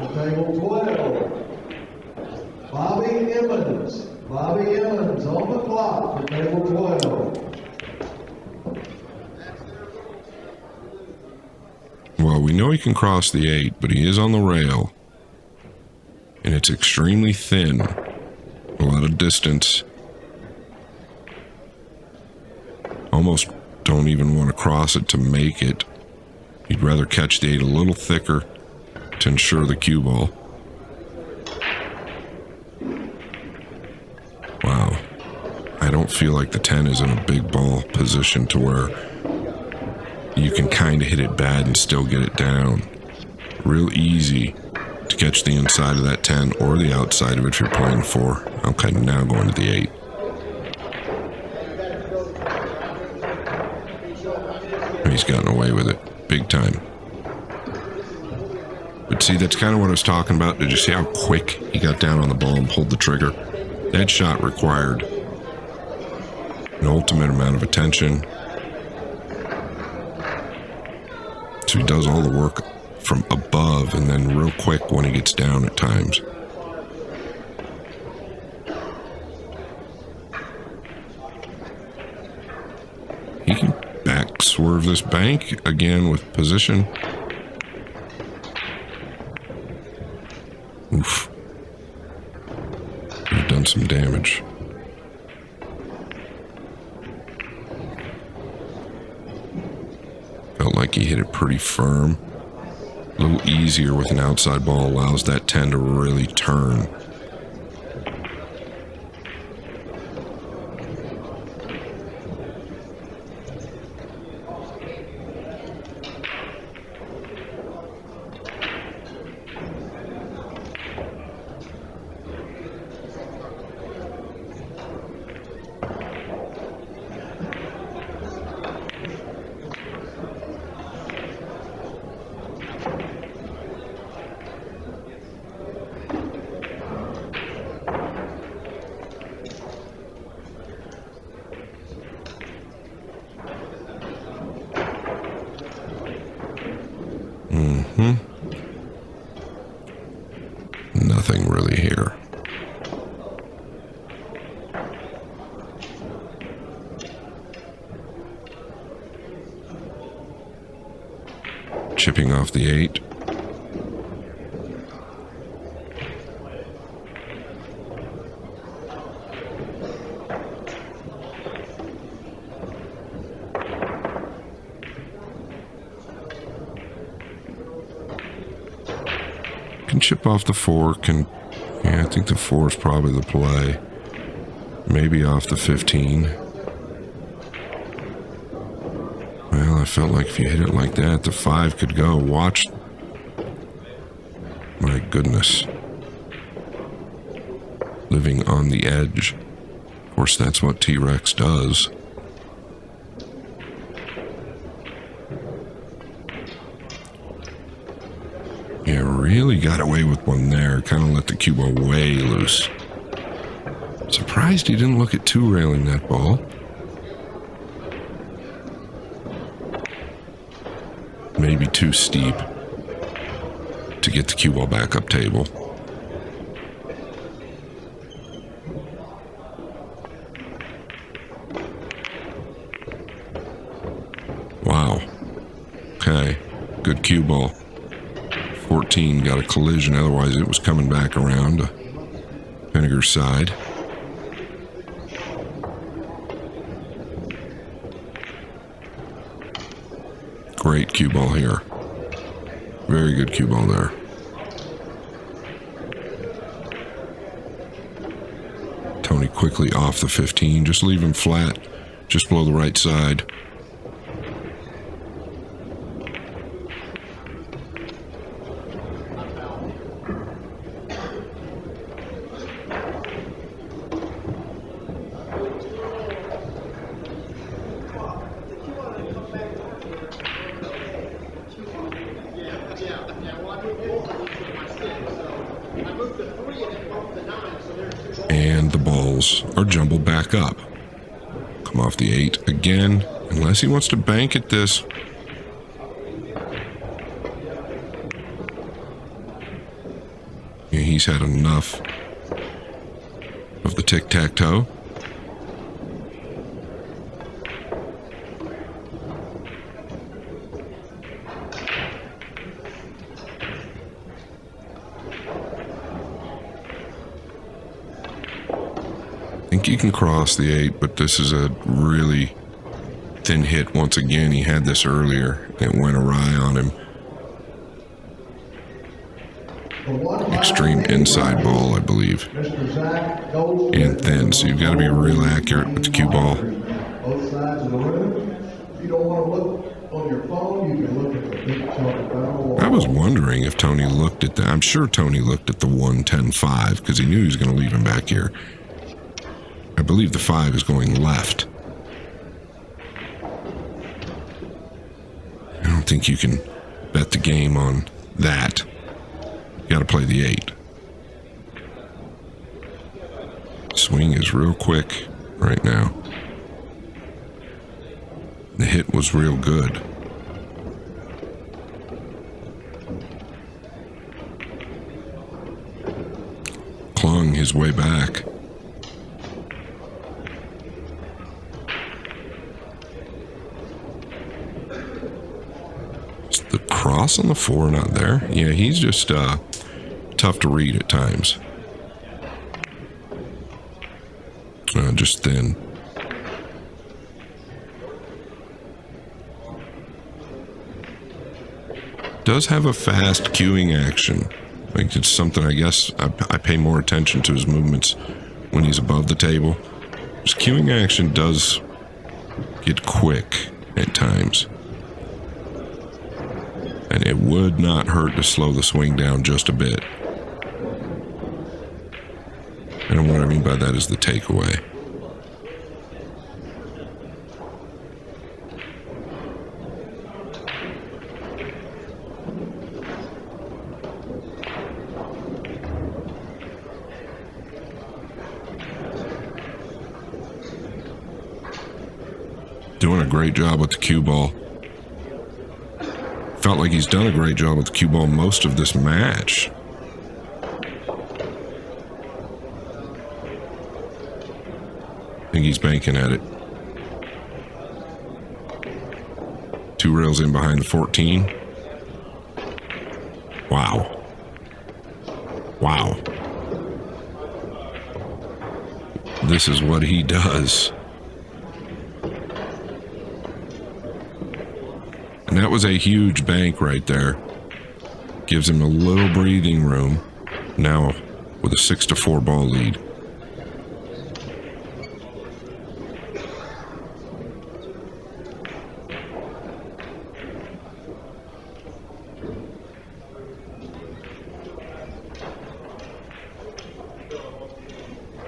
Bobby Emmons. Bobby Emmons on the clock for table 12. Well, we know he can cross the 8, but he is on the rail. And it's extremely thin. A lot of distance. Almost don't even want to cross it to make it. You'd rather catch the 8 a little thicker to ensure the cue ball. Wow. I don't feel like the 10 is in a big ball position to where you can kind of hit it bad and still get it down. Real easy to catch the inside of that 10 or the outside of it if you're playing 4. Okay, now going to the 8. He's gotten away with it big time. But see, that's kind of what I was talking about. Did you see how quick he got down on the ball and pulled the trigger? That shot required an ultimate amount of attention. So he does all the work from above and then real quick when he gets down at times. He can back swerve this bank again with position. Oof. He's done some damage. Felt like he hit it pretty firm. A little easier with an outside ball allows that 10 to really turn. Nothing really here. Chipping off the 8. Can chip off the 4. Yeah, I think the 4 is probably the play. Maybe off the 15. Well, I felt like if you hit it like that, the 5 could go. Watch. My goodness. Living on the edge. Of course, that's what T-Rex does. Yeah, really got away with one there. Kind of let the cue ball way loose. Surprised he didn't look at 2-railing that ball. Maybe too steep to get the cue ball back up table. Wow. Okay. Good cue ball. 14 got a collision, otherwise it was coming back around to Pinegar's side. Great cue ball here. Very good cue ball there. Tony quickly off the 15. Just leave him flat. Just below the right side. And the balls are jumbled back up. Come off the 8 again, unless he wants to bank at this. Yeah, he's had enough of the tic-tac-toe. I think he can cross the 8, but this is a really thin hit once again. He had this earlier. It went awry on him. Extreme inside ball, I believe. And thin, so you've got to be real accurate with the cue ball. Both sides of the room. If you don't want to look on your phone, you can look at the big chunk of foul. I was wondering if Tony looked at that. I'm sure Tony looked at the 1-10-5 because he knew he was going to leave him back here. I believe the 5 is going left. I don't think you can bet the game on that. You got to play the 8. Swing is real quick right now. The hit was real good. Clung his way back. Is the cross on the 4 not there? Yeah, he's just tough to read at times. Just thin. Does have a fast cueing action. Like it's something I guess I pay more attention to his movements when he's above the table. His cueing action does get quick at times. And it would not hurt to slow the swing down just a bit. And what I mean by that is the takeaway. Doing a great job with the cue ball. Felt like he's done a great job with the cue ball most of this match. I think he's banking at it. 2 rails in behind the 14. Wow. Wow. This is what he does. And that was a huge bank right there. Gives him a little breathing room. Now with a 6-4 ball lead.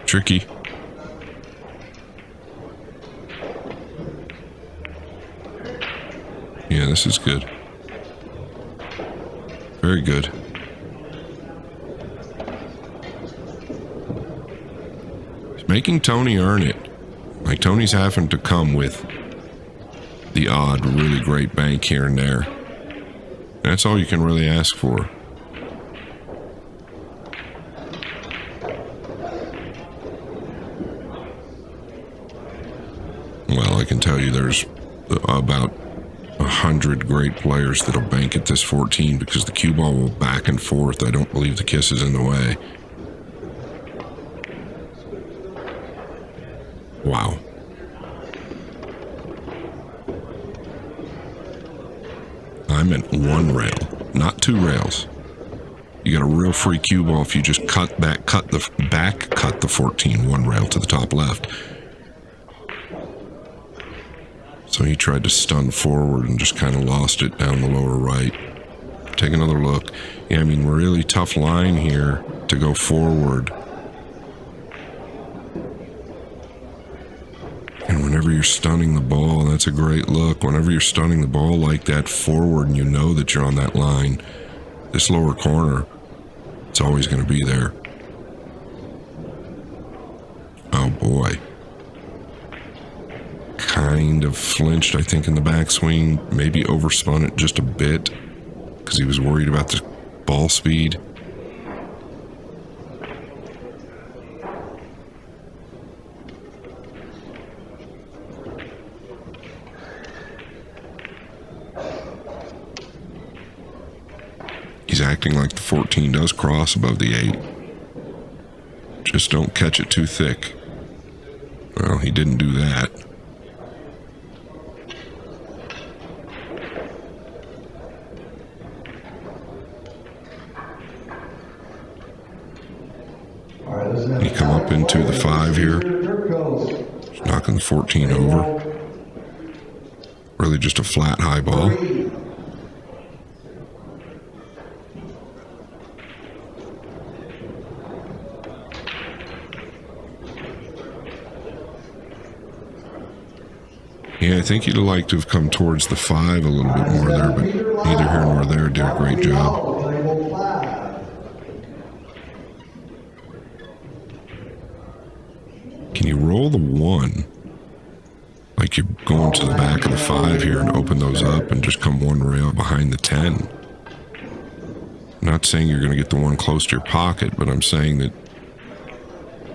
Tricky. Yeah, this is good. Very good. He's making Tony earn it. Like, Tony's having to come with the odd, really great bank here and there. That's all you can really ask for. Well, I can tell you there's about 100 great players that'll bank at this 14 because the cue ball will back and forth. I don't believe the kiss is in the way. Wow. I meant 1 rail, not 2 rails. You got a real free cue ball if you just cut the 14 1 rail to the top left. So he tried to stun forward and just kind of lost it down the lower right. Take another look. Yeah, I mean, really tough line here to go forward. And whenever you're stunning the ball, that's a great look. Whenever you're stunning the ball like that forward and you know that you're on that line, this lower corner, it's always going to be there. Oh boy. Kind of flinched, I think, in the backswing. Maybe overspun it just a bit because he was worried about the ball speed. He's acting like the 14 does cross above the 8. Just don't catch it too thick. Well, he didn't do that. You come up into the 5 here. Just knocking the 14 over. Really just a flat high ball. Yeah, I think he'd have liked to have come towards the 5 a little bit more there, but neither here nor there. Did a great job. Can you roll the 1? Like you're going to the back of the 5 here and open those up and just come 1 rail behind the 10. I'm not saying you're going to get the 1 close to your pocket, but I'm saying that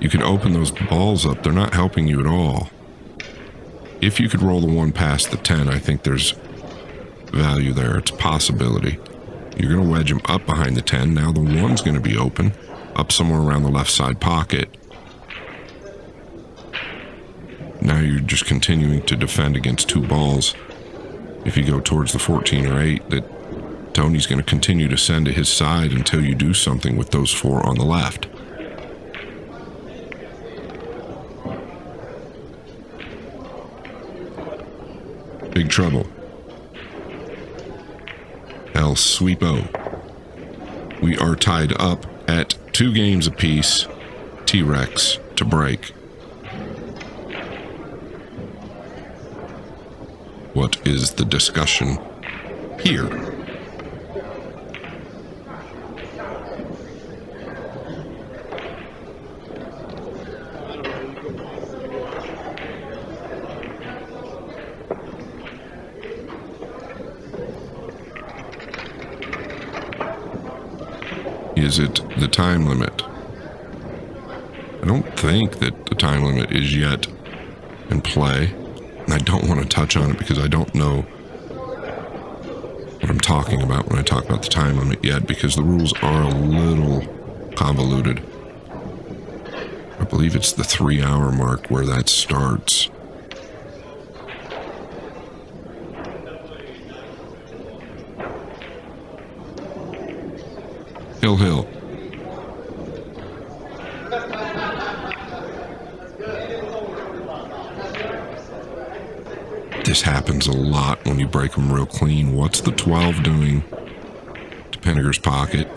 you can open those balls up. They're not helping you at all. If you could roll the 1 past the 10, I think there's value there. It's a possibility. You're going to wedge them up behind the 10. Now the 1's going to be open, up somewhere around the left side pocket. Now you're just continuing to defend against 2 balls. If you go towards the 14 or 8, that Tony's going to continue to send to his side until you do something with those 4 on the left. Big trouble. El Sweepo. We are tied up at 2 games apiece. T-Rex to break. What is the discussion here? Is it the time limit? I don't think that the time limit is yet and play. And I don't want to touch on it because I don't know what I'm talking about when I talk about the time limit yet, because the rules are a little convoluted. I believe it's the 3-hour mark where that starts. Hill. This happens a lot when you break them real clean. What's the 12 doing to Pinegar's pocket?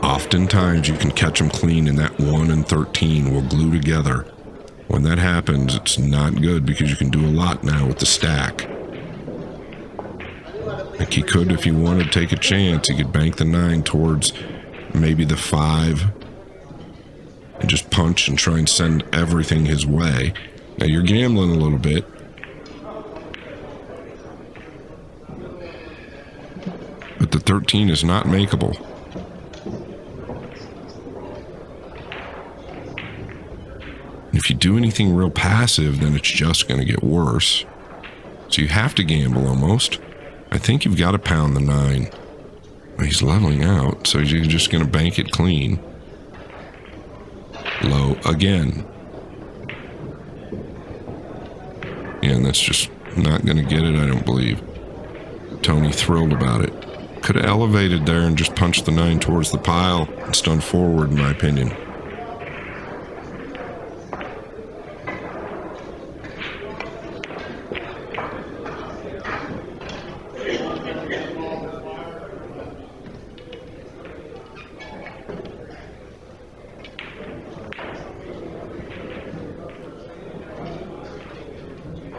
Oftentimes you can catch them clean and that 1 and 13 will glue together. When that happens, it's not good because you can do a lot now with the stack. Like he could, if he wanted to take a chance, he could bank the 9 towards maybe the 5 and just punch and try and send everything his way. Now you're gambling a little bit. But the 13 is not makeable. If you do anything real passive, then it's just going to get worse. So you have to gamble almost. I think you've got to pound the 9. He's leveling out, so you're just going to bank it clean. Low again. Yeah, and that's just not going to get it, I don't believe. Tony thrilled about it. Could have elevated there and just punched the 9 towards the pile and stunned forward, in my opinion.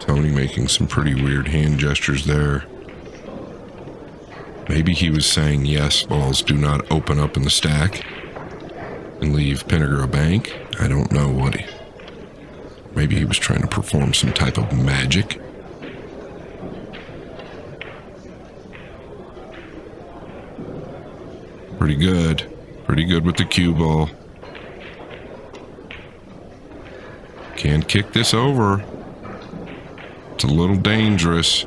Tony making some pretty weird hand gestures there. Maybe he was saying, yes, balls do not open up in the stack and leave Pinegar a bank. I don't know what he... Maybe he was trying to perform some type of magic. Pretty good. Pretty good with the cue ball. Can't kick this over. It's a little dangerous.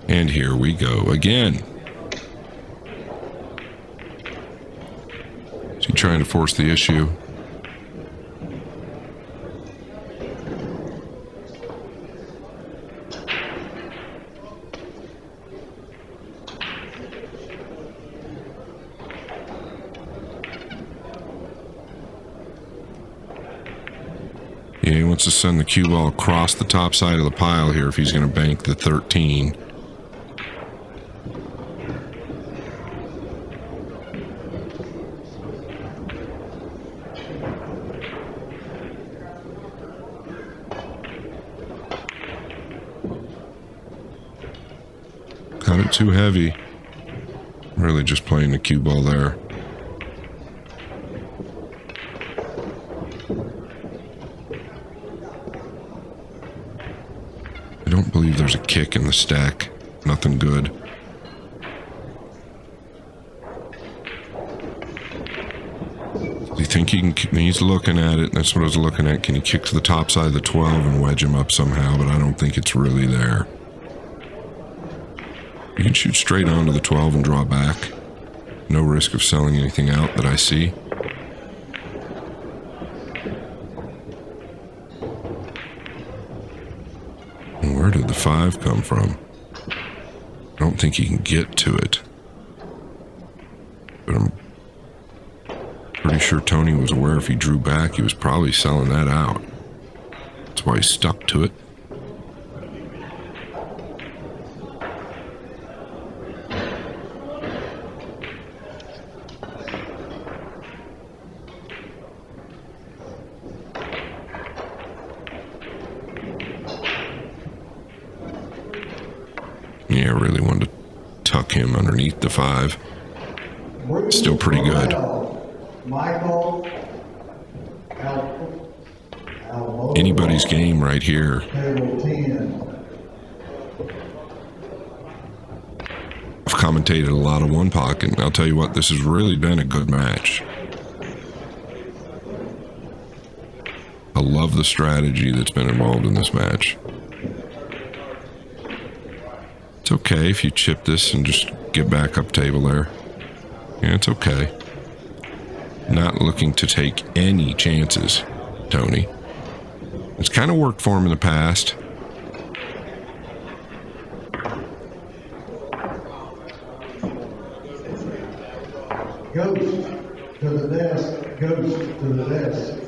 And here we go again. Is he trying to force the issue? Yeah, he wants to send the cue ball across the top side of the pile here if he's going to bank the 13. Got it too heavy. Really just playing the cue ball there. I don't believe there's a kick in the stack. Nothing good. Do you think he can... He's looking at it. That's what I was looking at. Can he kick to the top side of the 12 and wedge him up somehow? But I don't think it's really there. You can shoot straight onto the 12 and draw back. No risk of selling anything out that I see. Where did the 5 come from? I don't think he can get to it. But I'm pretty sure Tony was aware if he drew back, he was probably selling that out. That's why he stuck to it. Yeah, I really wanted to tuck him underneath the 5. Still pretty good. Michael, help. anybody's game right here. Table 10. I've commentated a lot of one pocket, and I'll tell you what, this has really been a good match. I love the strategy that's been involved in this match. It's okay if you chip this and just get back up table there. Yeah, it's okay. Not looking to take any chances, Tony. It's kind of worked for him in the past. Ghost to the desk. Ghost to the desk.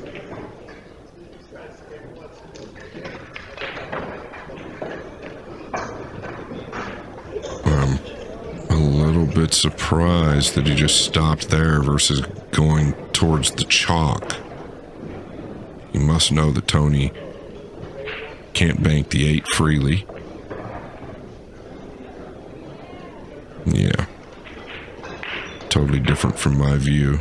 A little bit surprised that he just stopped there versus going towards the chalk. You must know that Tony can't bank the 8 freely. Yeah. Totally different from my view.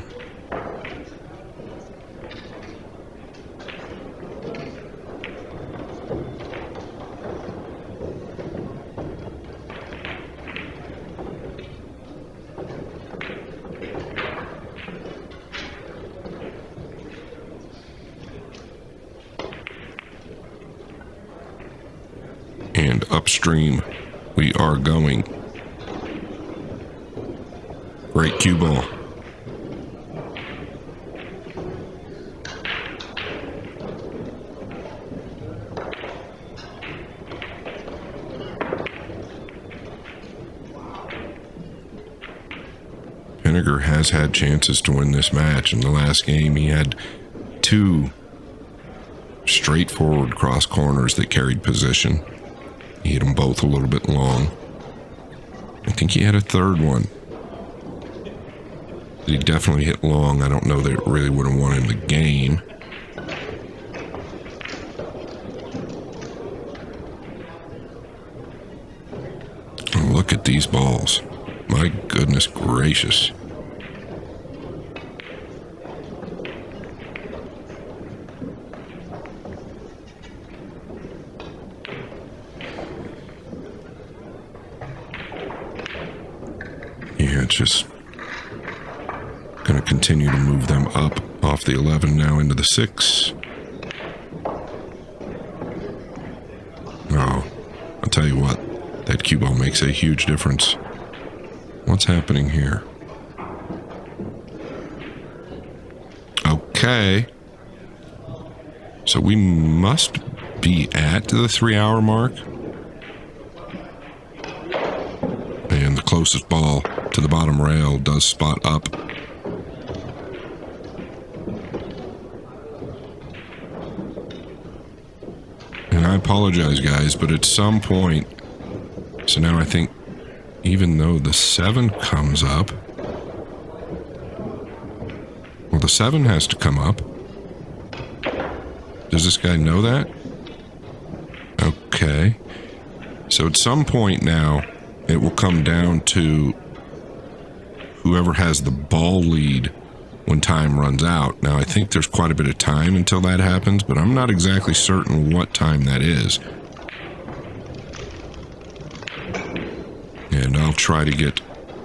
And upstream we are going. Great cue ball. Pinegar has had chances to win this match. In the last game, he had 2 straightforward cross corners that carried position. He hit them both a little bit long. I think he had a third one. He definitely hit long. I don't know that it really would have won him the game. Oh, look at these balls. My goodness gracious. Yeah, it's just going to continue to move them up off the 11 now into the 6. Oh, I'll tell you what, that cue ball makes a huge difference. What's happening here? Okay. So we must be at the 3-hour mark. And the closest ball to the bottom rail does spot up. And I apologize, guys, but at some point, so now I think even though the 7 comes up, well, the 7 has to come up. Does this guy know that? Okay. So at some point now, it will come down to whoever has the ball lead when time runs out. Now, I think there's quite a bit of time until that happens, but I'm not exactly certain what time that is. And I'll try to get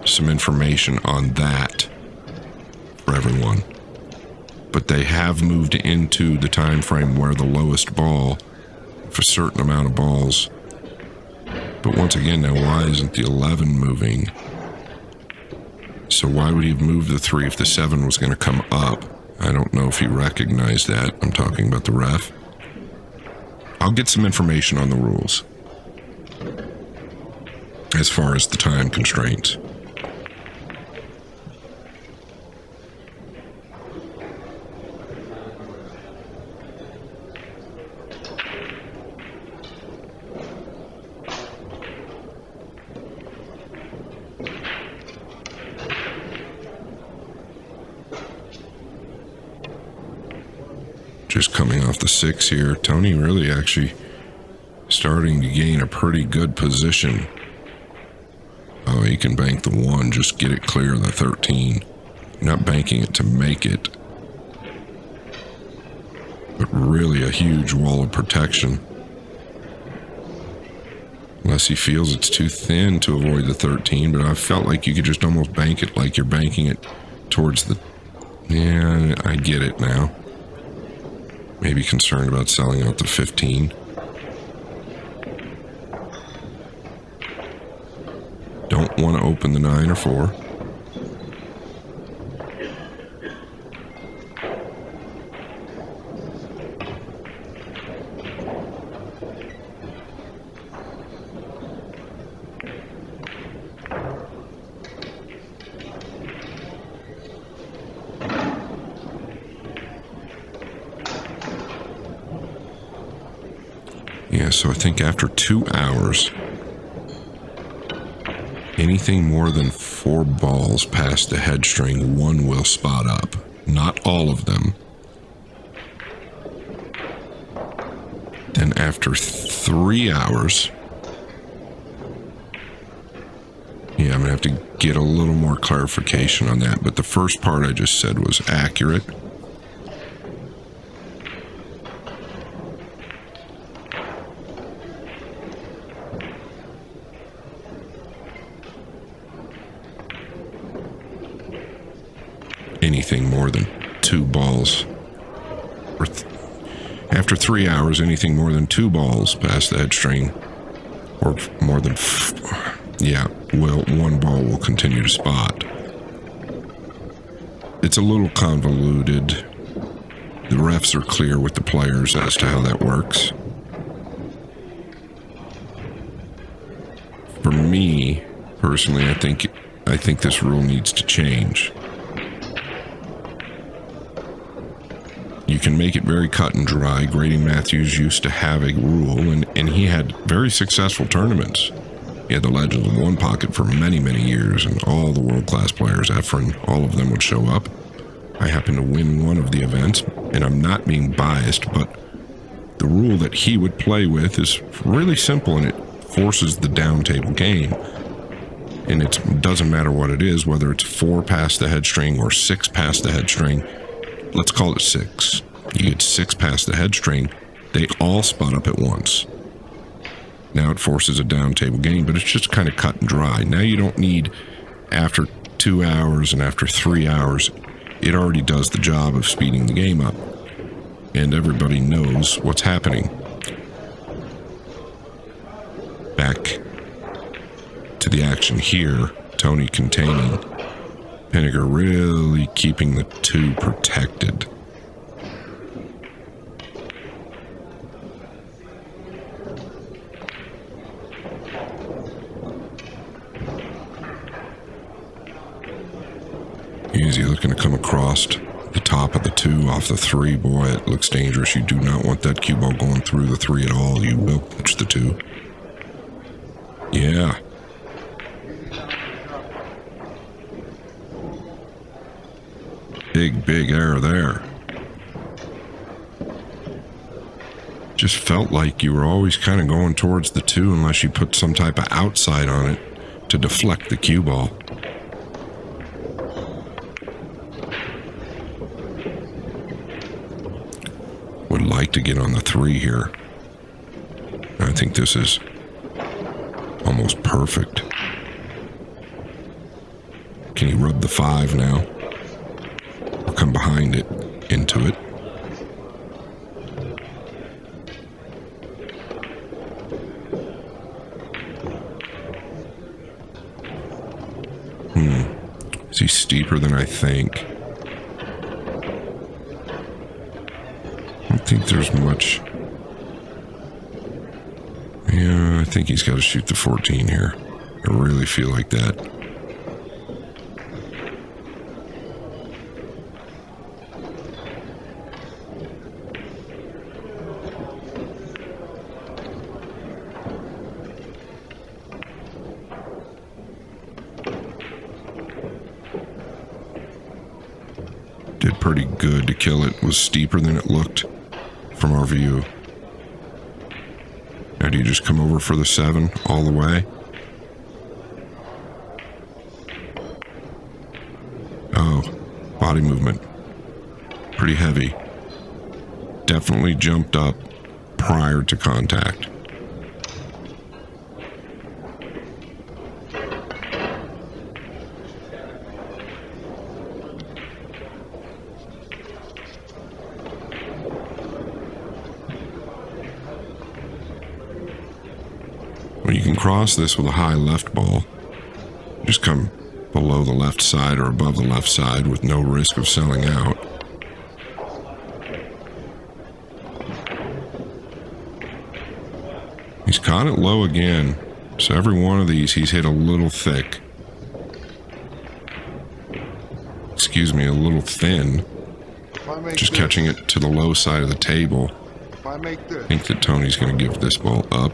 some information on that for everyone. But they have moved into the time frame where the lowest ball, for a certain amount of balls. But once again, now why isn't the 11 moving? So why would he have moved the 3 if the 7 was going to come up? I don't know if he recognized that. I'm talking about the ref. I'll get some information on the rules as far as the time constraints. Just coming off the 6 here, Tony really actually starting to gain a pretty good position. Oh, he can bank the 1, just get it clear of the 13. Not banking it to make it. but really a huge wall of protection. Unless he feels it's too thin to avoid the 13, but I felt like you could just almost bank it like you're banking it towards the... Yeah, I get it now. Maybe concerned about selling out the 15. Don't want to open the 9 or 4. Yeah, so I think after 2 hours, anything more than 4 balls past the head string, one will spot up. Not all of them. Then after 3 hours, yeah, I'm going to have to get a little more clarification on that, but the first part I just said was accurate. Anything more than 2 balls, or after 3 hours, anything more than 2 balls past the head string, or more than, one ball will continue to spot. It's a little convoluted. The refs are clear with the players as to how that works. For me, personally, I think this rule needs to change. You can make it very cut and dry. Grady Matthews used to have a rule, and he had very successful tournaments. He had the Legends of One Pocket for many, many years, and all the world-class players, Efren, all of them would show up. I happened to win one of the events, and I'm not being biased, but the rule that he would play with is really simple, and it forces the down table game. And it doesn't matter what it is, whether it's 4 past the head string or 6 past the head string. Let's call it 6. You get 6 past the head string, they all spot up at once. Now it forces a down table game, but it's just kind of cut and dry. Now you don't need, after 2 hours and after 3 hours, it already does the job of speeding the game up. And everybody knows what's happening. Back to the action here, Tony containing. Pinegar really keeping the 2 protected. Easy looking to come across the top of the 2 off the 3. Boy, it looks dangerous. You do not want that cue ball going through the 3 at all. You will catch the 2. Yeah. Big error there. Just felt like you were always kind of going towards the 2 unless you put some type of outside on it to deflect the cue ball. Would like to get on the 3 here. I think this is almost perfect. Can you rub the 5 now? Or come behind it, into it? Is he steeper than I think? I don't think there's much. Yeah, I think he's got to shoot the 14 here. I really feel like that. Did pretty good to kill it. Was steeper than it looked from our view. Now do you just come over for the 7 all the way? Oh, body movement. Pretty heavy. Definitely jumped up prior to contact. Well, you can cross this with a high left ball. Just come below the left side or above the left side with no risk of selling out. He's caught it low again, so every one of these he's hit a little thick. Excuse me, a little thin. Just catching it to the low side of the table. I think that Tony's going to give this ball up.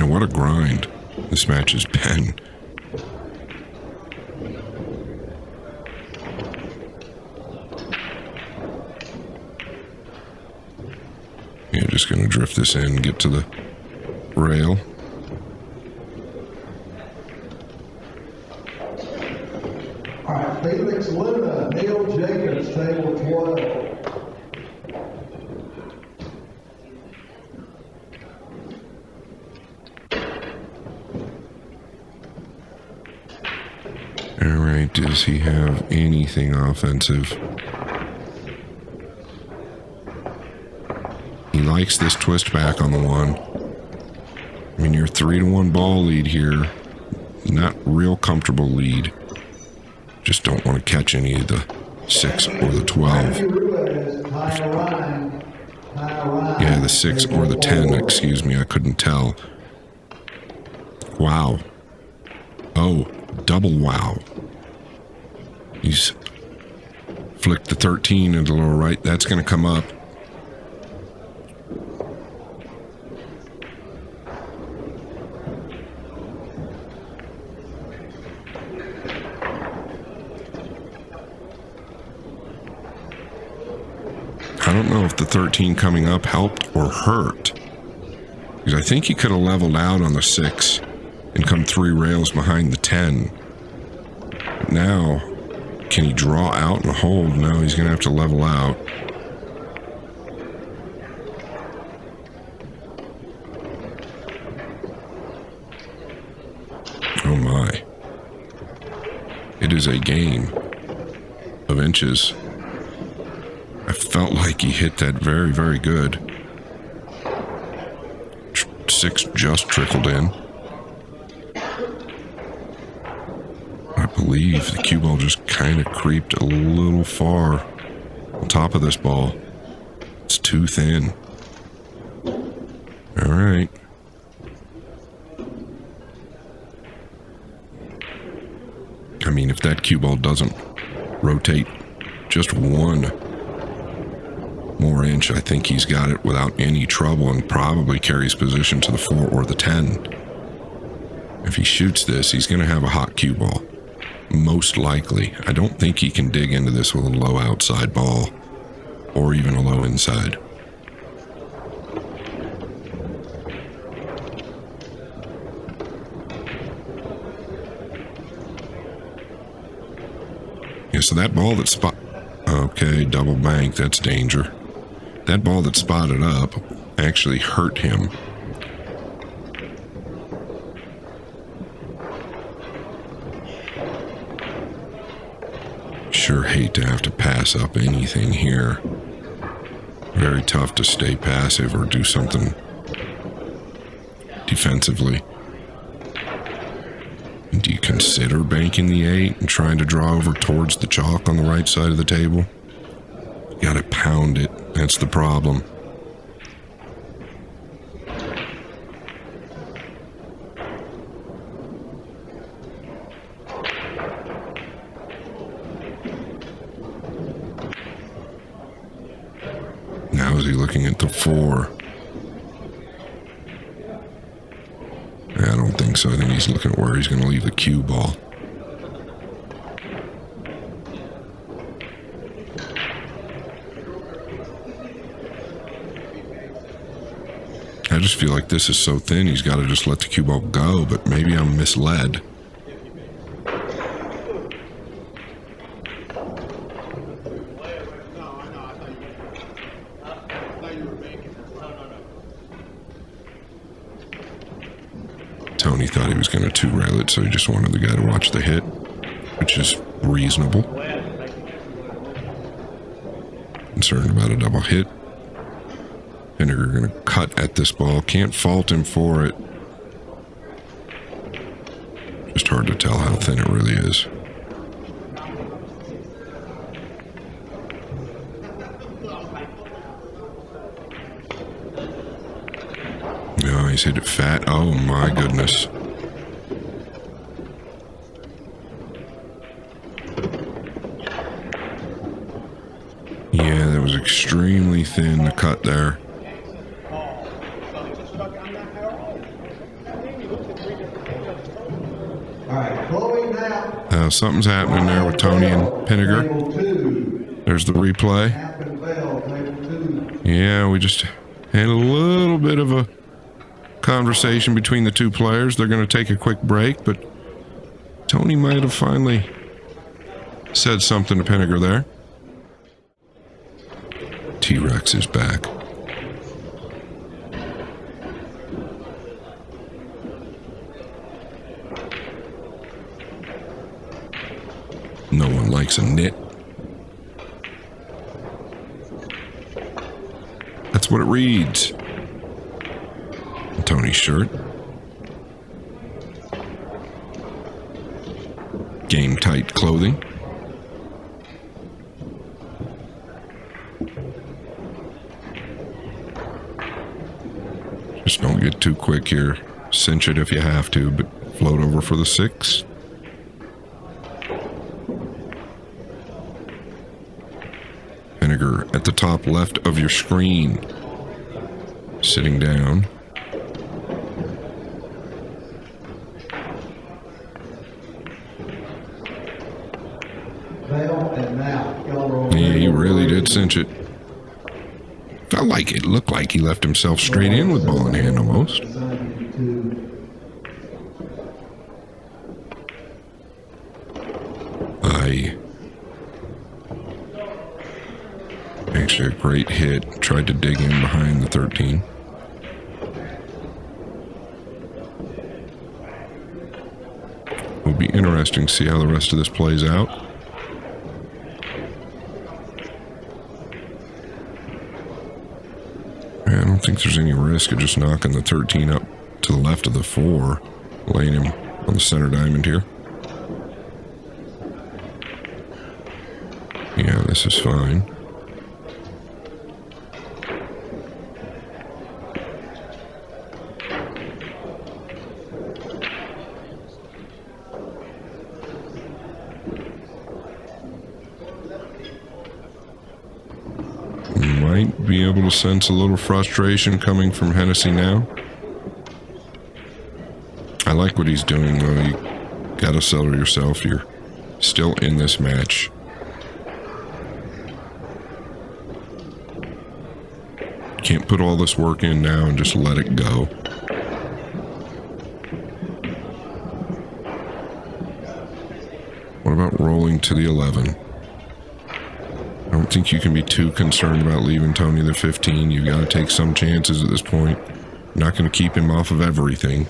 And what a grind this match has been. Yeah, just going to drift this in, get to the rail. All right, Felix Luna, Neil Jacobs, table 12. All right, does he have anything offensive? He likes this twist back on the one. I mean, you're 3-1 ball lead here. Not real comfortable lead. Just don't want to catch any of the 6 or the 12. Yeah, the 6 or the 10, excuse me, I couldn't tell. Wow. Oh, double wow. He's flicked the 13 into the lower right. That's going to come up. I don't know if the 13 coming up helped or hurt. Because I think he could have leveled out on the 6 and come 3 rails behind the 10. But now, can he draw out and hold? No, he's going to have to level out. Oh my. It is a game of inches. I felt like he hit that very, very good. 6 just trickled in. I believe the cue ball just kind of creeped a little far on top of this ball. It's too thin. All right. I mean, if that cue ball doesn't rotate just 1 more inch, I think he's got it without any trouble and probably carries position to the 4 or the 10. If he shoots this, he's going to have a hot cue ball. Most likely. I don't think he can dig into this with a low outside ball or even a low inside. Yeah, so that ball that okay, double bank, that's danger. That ball that spotted up actually hurt him. Sure hate to have to pass up anything here. Very tough to stay passive or do something defensively. Do you consider banking the 8 and trying to draw over towards the chalk on the right side of the table? You gotta pound it. That's the problem. Now is he looking at the 4? I don't think so. I think he's looking at where he's going to leave the cue ball. just feel like this is so thin, he's got to just let the cue ball go, but maybe I'm misled. Tony thought he was going to two-rail it, so he just wanted the guy to watch the hit, which is reasonable. Concerned about a double hit. Pinegar going to cut at this ball. Can't fault him for it. Just hard to tell how thin it really is. No, he's hit it fat. Oh my goodness. Yeah, that was extremely thin, the cut there. All right, Chloe now. Something's happening there with Tony and Pinegar. Table 2. There's the replay. Happen bell, table 2. Yeah, we just had a little bit of a conversation between the two players. They're going to take a quick break, but Tony might have finally said something to Pinegar there. T-Rex is back. No one likes a nit. That's what it reads. Tony's shirt. Game tight clothing. Just don't get too quick here. Cinch it if you have to, but float over for the 6. Pinegar at the top left of your screen. Sitting down. Bell and now. Yeah, he really did cinch it. Felt like it looked like he left himself straight in with ball in hand almost. Actually a great hit. Tried to dig in behind the 13. Will be interesting to see how the rest of this plays out. I don't think there's any risk of just knocking the 13 up to the left of the 4, laying him on the center diamond here. Yeah, this is fine. Might be able to sense a little frustration coming from Hennessy now. I like what he's doing, though. You gotta settle yourself. You're still in this match. Can't put all this work in now and just let it go. What about rolling to the 11? I don't think you can be too concerned about leaving Tony the 15. You've got to take some chances at this point. Not going to keep him off of everything.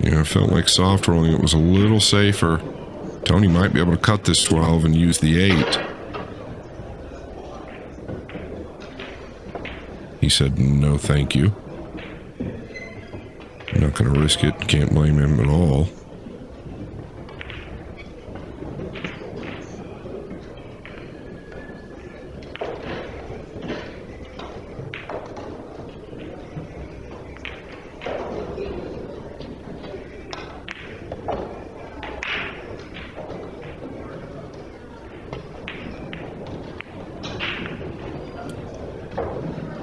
Yeah, I felt like soft rolling it was a little safer. Tony might be able to cut this 12 and use the 8. He said no thank you. I'm not going to risk it. Can't blame him at all.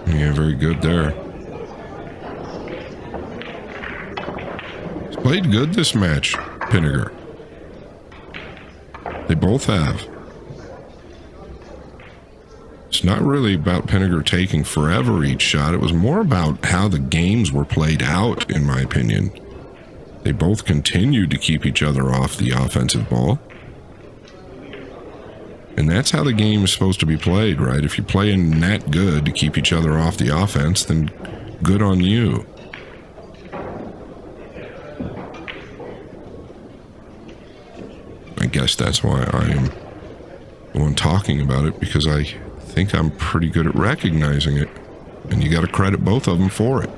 Yeah, very good there. Played good this match, Pinegar. They both have. It's not really about Pinegar taking forever each shot. It was more about how the games were played out, in my opinion. They both continued to keep each other off the offensive ball. And that's how the game is supposed to be played, right? If you're playing that good to keep each other off the offense, then good on you. I guess that's why I am the one talking about it, because I think I'm pretty good at recognizing it. And you got to credit both of them for it.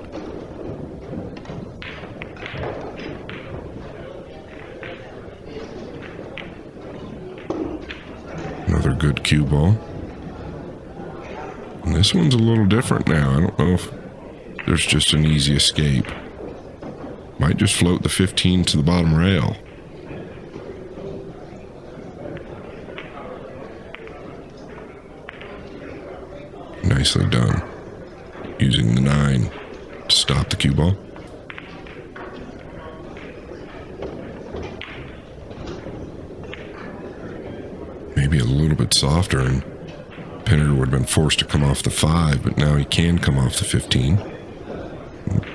Another good cue ball. And this one's a little different now. I don't know if there's just an easy escape. Might just float the 15 to the bottom rail. Nicely done. Using the 9 to stop the cue ball. Maybe a little bit softer, and Pinegar would have been forced to come off the 5, but now he can come off the 15.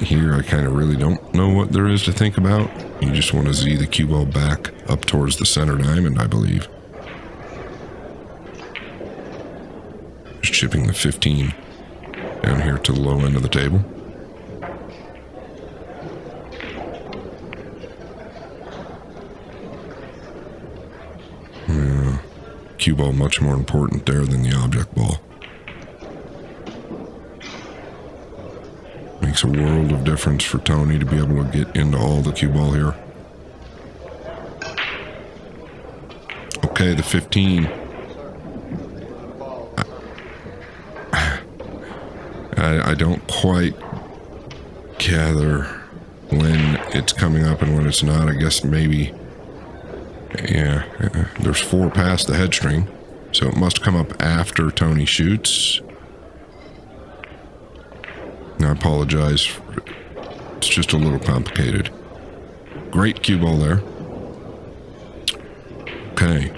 Here, I kind of really don't know what there is to think about. You just want to Z the cue ball back up towards the center diamond, I believe. Just chipping the 15 down here to the low end of the table. Yeah, cue ball much more important there than the object ball. Makes a world of difference for Tony to be able to get into all the cue ball here. Okay, the 15. I don't quite gather when it's coming up and when it's not. I guess maybe, yeah, there's 4 past the head string, so it must come up after Tony shoots. I apologize. It's just a little complicated. Great cue ball there. Okay.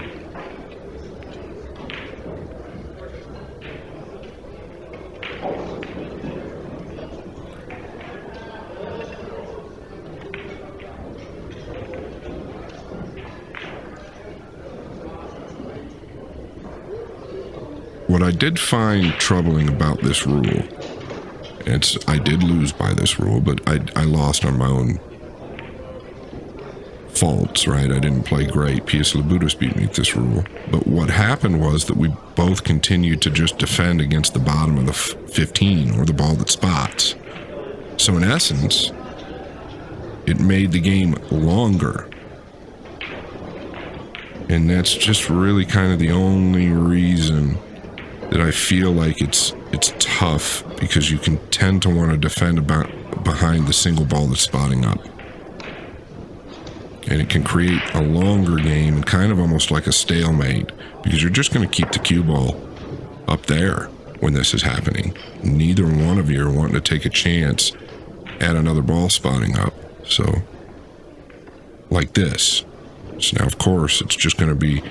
What I did find troubling about this rule, I did lose by this rule, but I lost on my own faults, right? I didn't play great. Pius Labutus beat me at this rule. But what happened was that we both continued to just defend against the bottom of the 15, or the ball that spots. So in essence, it made the game longer. And that's just really kind of the only reason that I feel like it's tough, because you can tend to want to defend behind the single ball that's spotting up. And it can create a longer game and kind of almost like a stalemate, because you're just going to keep the cue ball up there when this is happening. Neither one of you are wanting to take a chance at another ball spotting up. So, like this. So now, of course, it's just going to be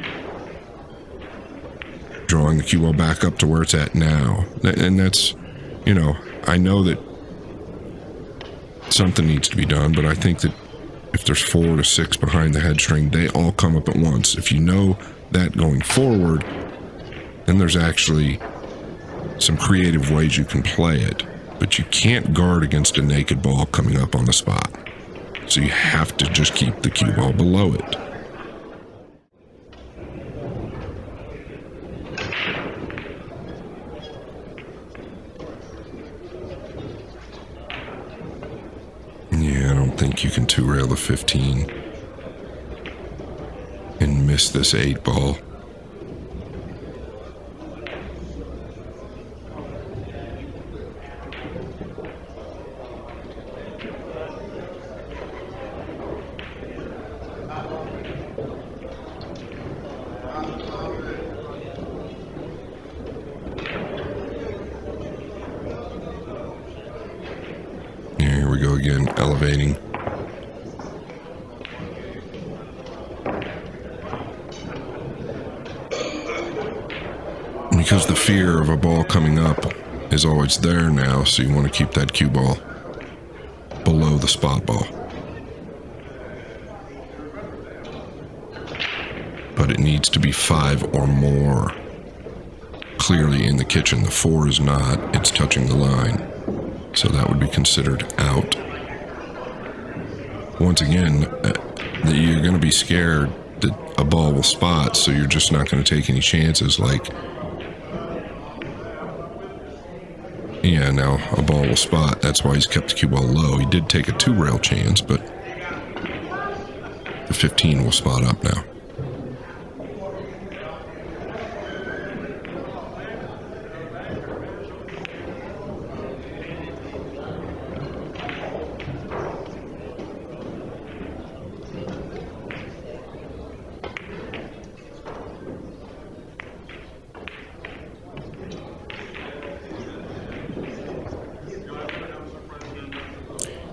drawing the cue ball back up to where it's at now. And that's, I know that something needs to be done, but I think that if there's 4 to 6 behind the head string, they all come up at once. If you know that going forward, then there's actually some creative ways you can play it. But you can't guard against a naked ball coming up on the spot. So you have to just keep the cue ball below it. Yeah, I don't think you can 2-rail the 15 and miss this 8 ball. Here we go again, elevating. because the fear of a ball coming up is always there now, so you want to keep that cue ball below the spot ball. But it needs to be 5 or more. Clearly in the kitchen, the 4 is not. It's touching the line. So that would be considered out. Once again, you're going to be scared that a ball will spot, so you're just not going to take any chances like, yeah, now a ball will spot. That's why he's kept the cue ball low. He did take a 2-rail chance, but the 15 will spot up now.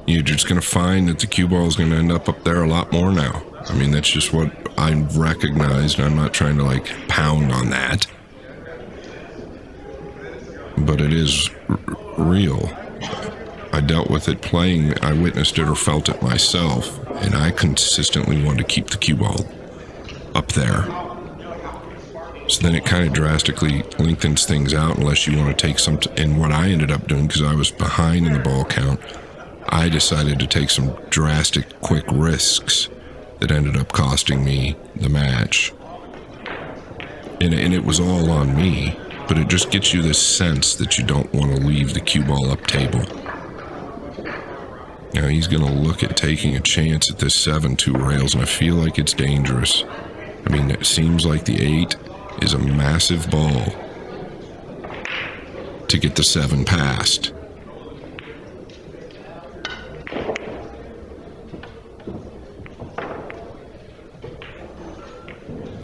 You're just going to find that the cue ball is going to end up there a lot more now. I mean, that's just what I recognized. I'm not trying to, like, pound on that. But it is real. I dealt with it playing. I witnessed it or felt it myself. And I consistently wanted to keep the cue ball up there. So then it kind of drastically lengthens things out unless you want to take some... And what I ended up doing, because I was behind in the ball count, I decided to take some drastic, quick risks that ended up costing me the match. And it was all on me, but it just gets you this sense that you don't want to leave the cue ball up table. Now he's going to look at taking a chance at this 7 2 rails, and I feel like it's dangerous. I mean, it seems like the 8 is a massive ball to get the 7 past.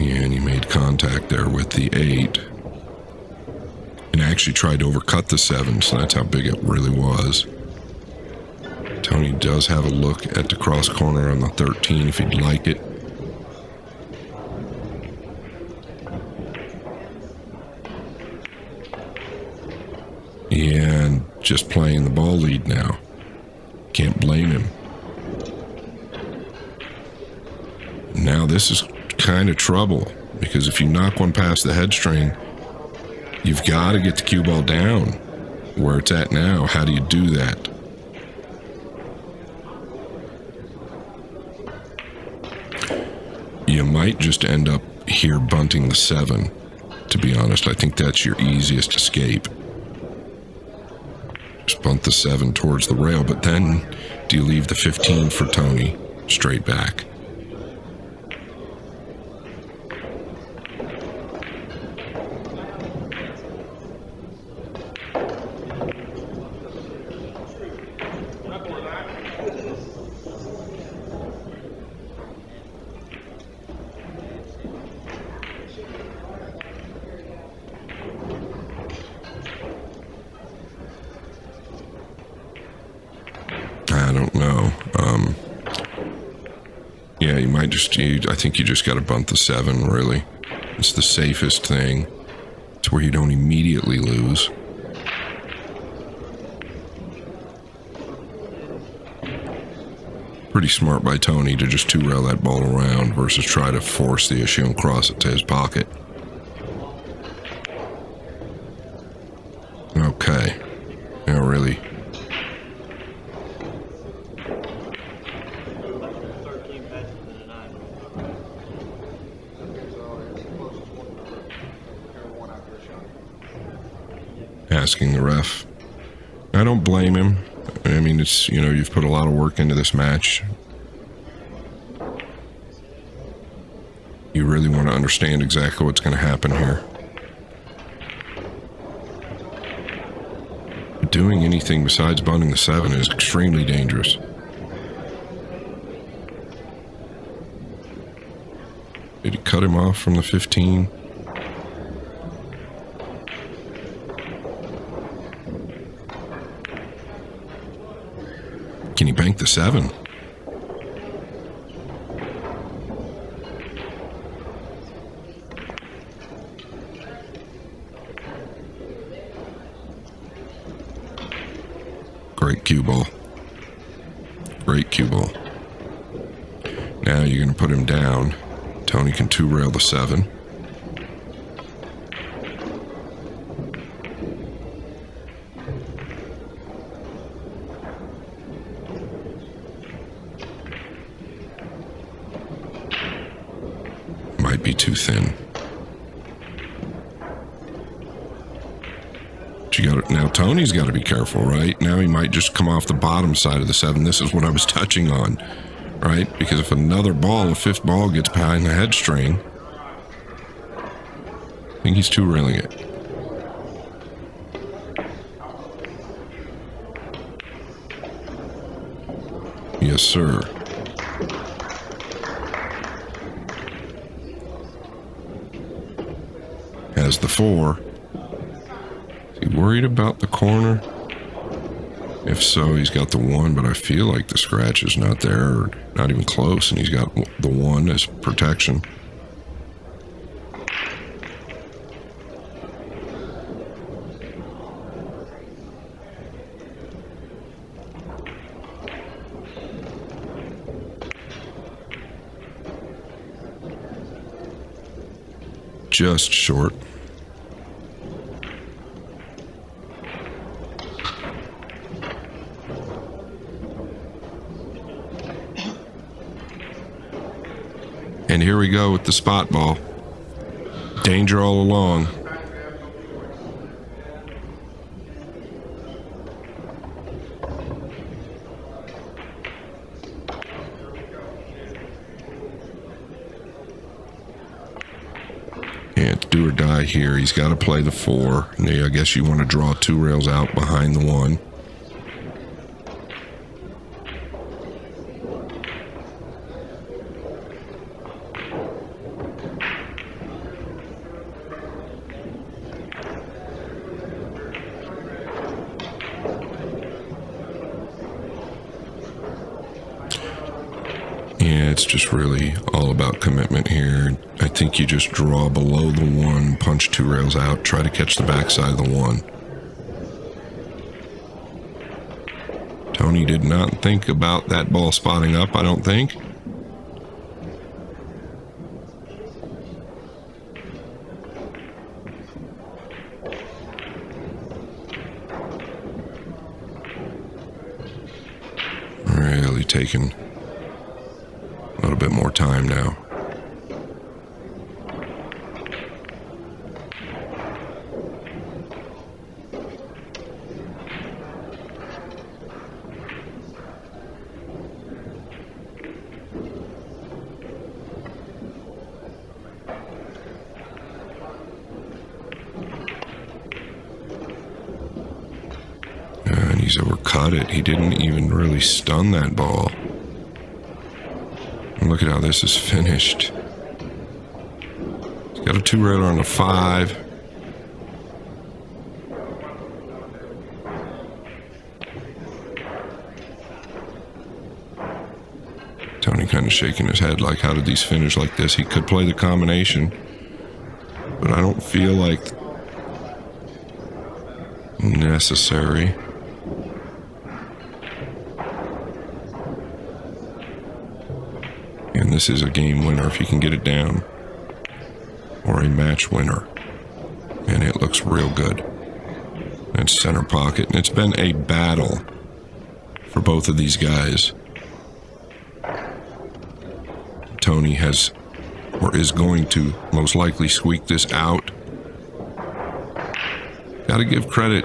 And he made contact there with the 8 and actually tried to overcut the 7, so that's how big it really was. Tony does have a look at the cross corner on the 13 if he'd like it. And just playing the ball lead now. Can't blame him. Now this is kind of trouble, because if you knock one past the head string, you've got to get the cue ball down where it's at now. How do you do that? You might just end up here bunting the 7, to be honest. I think that's your easiest escape. Just bunt the 7 towards the rail, but then do you leave the 15 for Tony straight back? I don't know. Yeah, you might just... I think you just got to bunt the 7, really. It's the safest thing. It's where you don't immediately lose. Pretty smart by Tony to just 2-rail that ball around versus try to force the issue and cross it to his pocket. Okay. Yeah, really... Asking the ref. I don't blame him. I mean, it's, you know, you've put a lot of work into this match. You really want to understand exactly what's going to happen here. Doing anything besides bunting the 7 is extremely dangerous. Did he cut him off from the 15? Can he bank the 7? Great cue ball. Great cue ball. Now you're going to put him down. Tony can two-rail the 7. Might be too thin. But you got now Tony's got to be careful, right? Now he might just come off the bottom side of the 7. This is what I was touching on, right? Because if another ball, a 5th ball, gets behind the head string, I think he's two-railing it. Yes, sir. Has the 4. Is he worried about the corner? If so, he's got the 1, but I feel like the scratch is not there, or not even close, and he's got the 1 as protection. Just short. And here we go with the spot ball. Danger all along. And do or die here. He's got to play the 4. And I guess you want to draw 2 rails out behind the 1. Yeah, it's just really all about commitment here. I think you just draw below the 1, punch 2 rails out, try to catch the backside of the 1. Tony did not think about that ball spotting up, I don't think. Really taking a little bit more time now. And he's overcut it. He didn't even really stun that ball. And look at how this is finished. He's got a 2 rail on a 5. Tony kind of shaking his head like, how did these finish like this? He could play the combination, but I don't feel like necessary. And this is a game winner if you can get it down, or a match winner. And it looks real good. That's center pocket, and it's been a battle for both of these guys. Tony has, or is going to, most likely squeak this out. Gotta give credit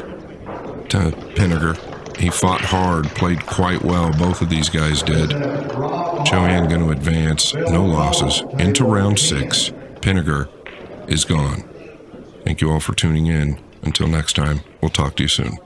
to Pinegar. He fought hard, played quite well. Both of these guys did. Chohan going to advance, no losses, into round 6. Pinegar is gone. Thank you all for tuning in. Until next time, we'll talk to you soon.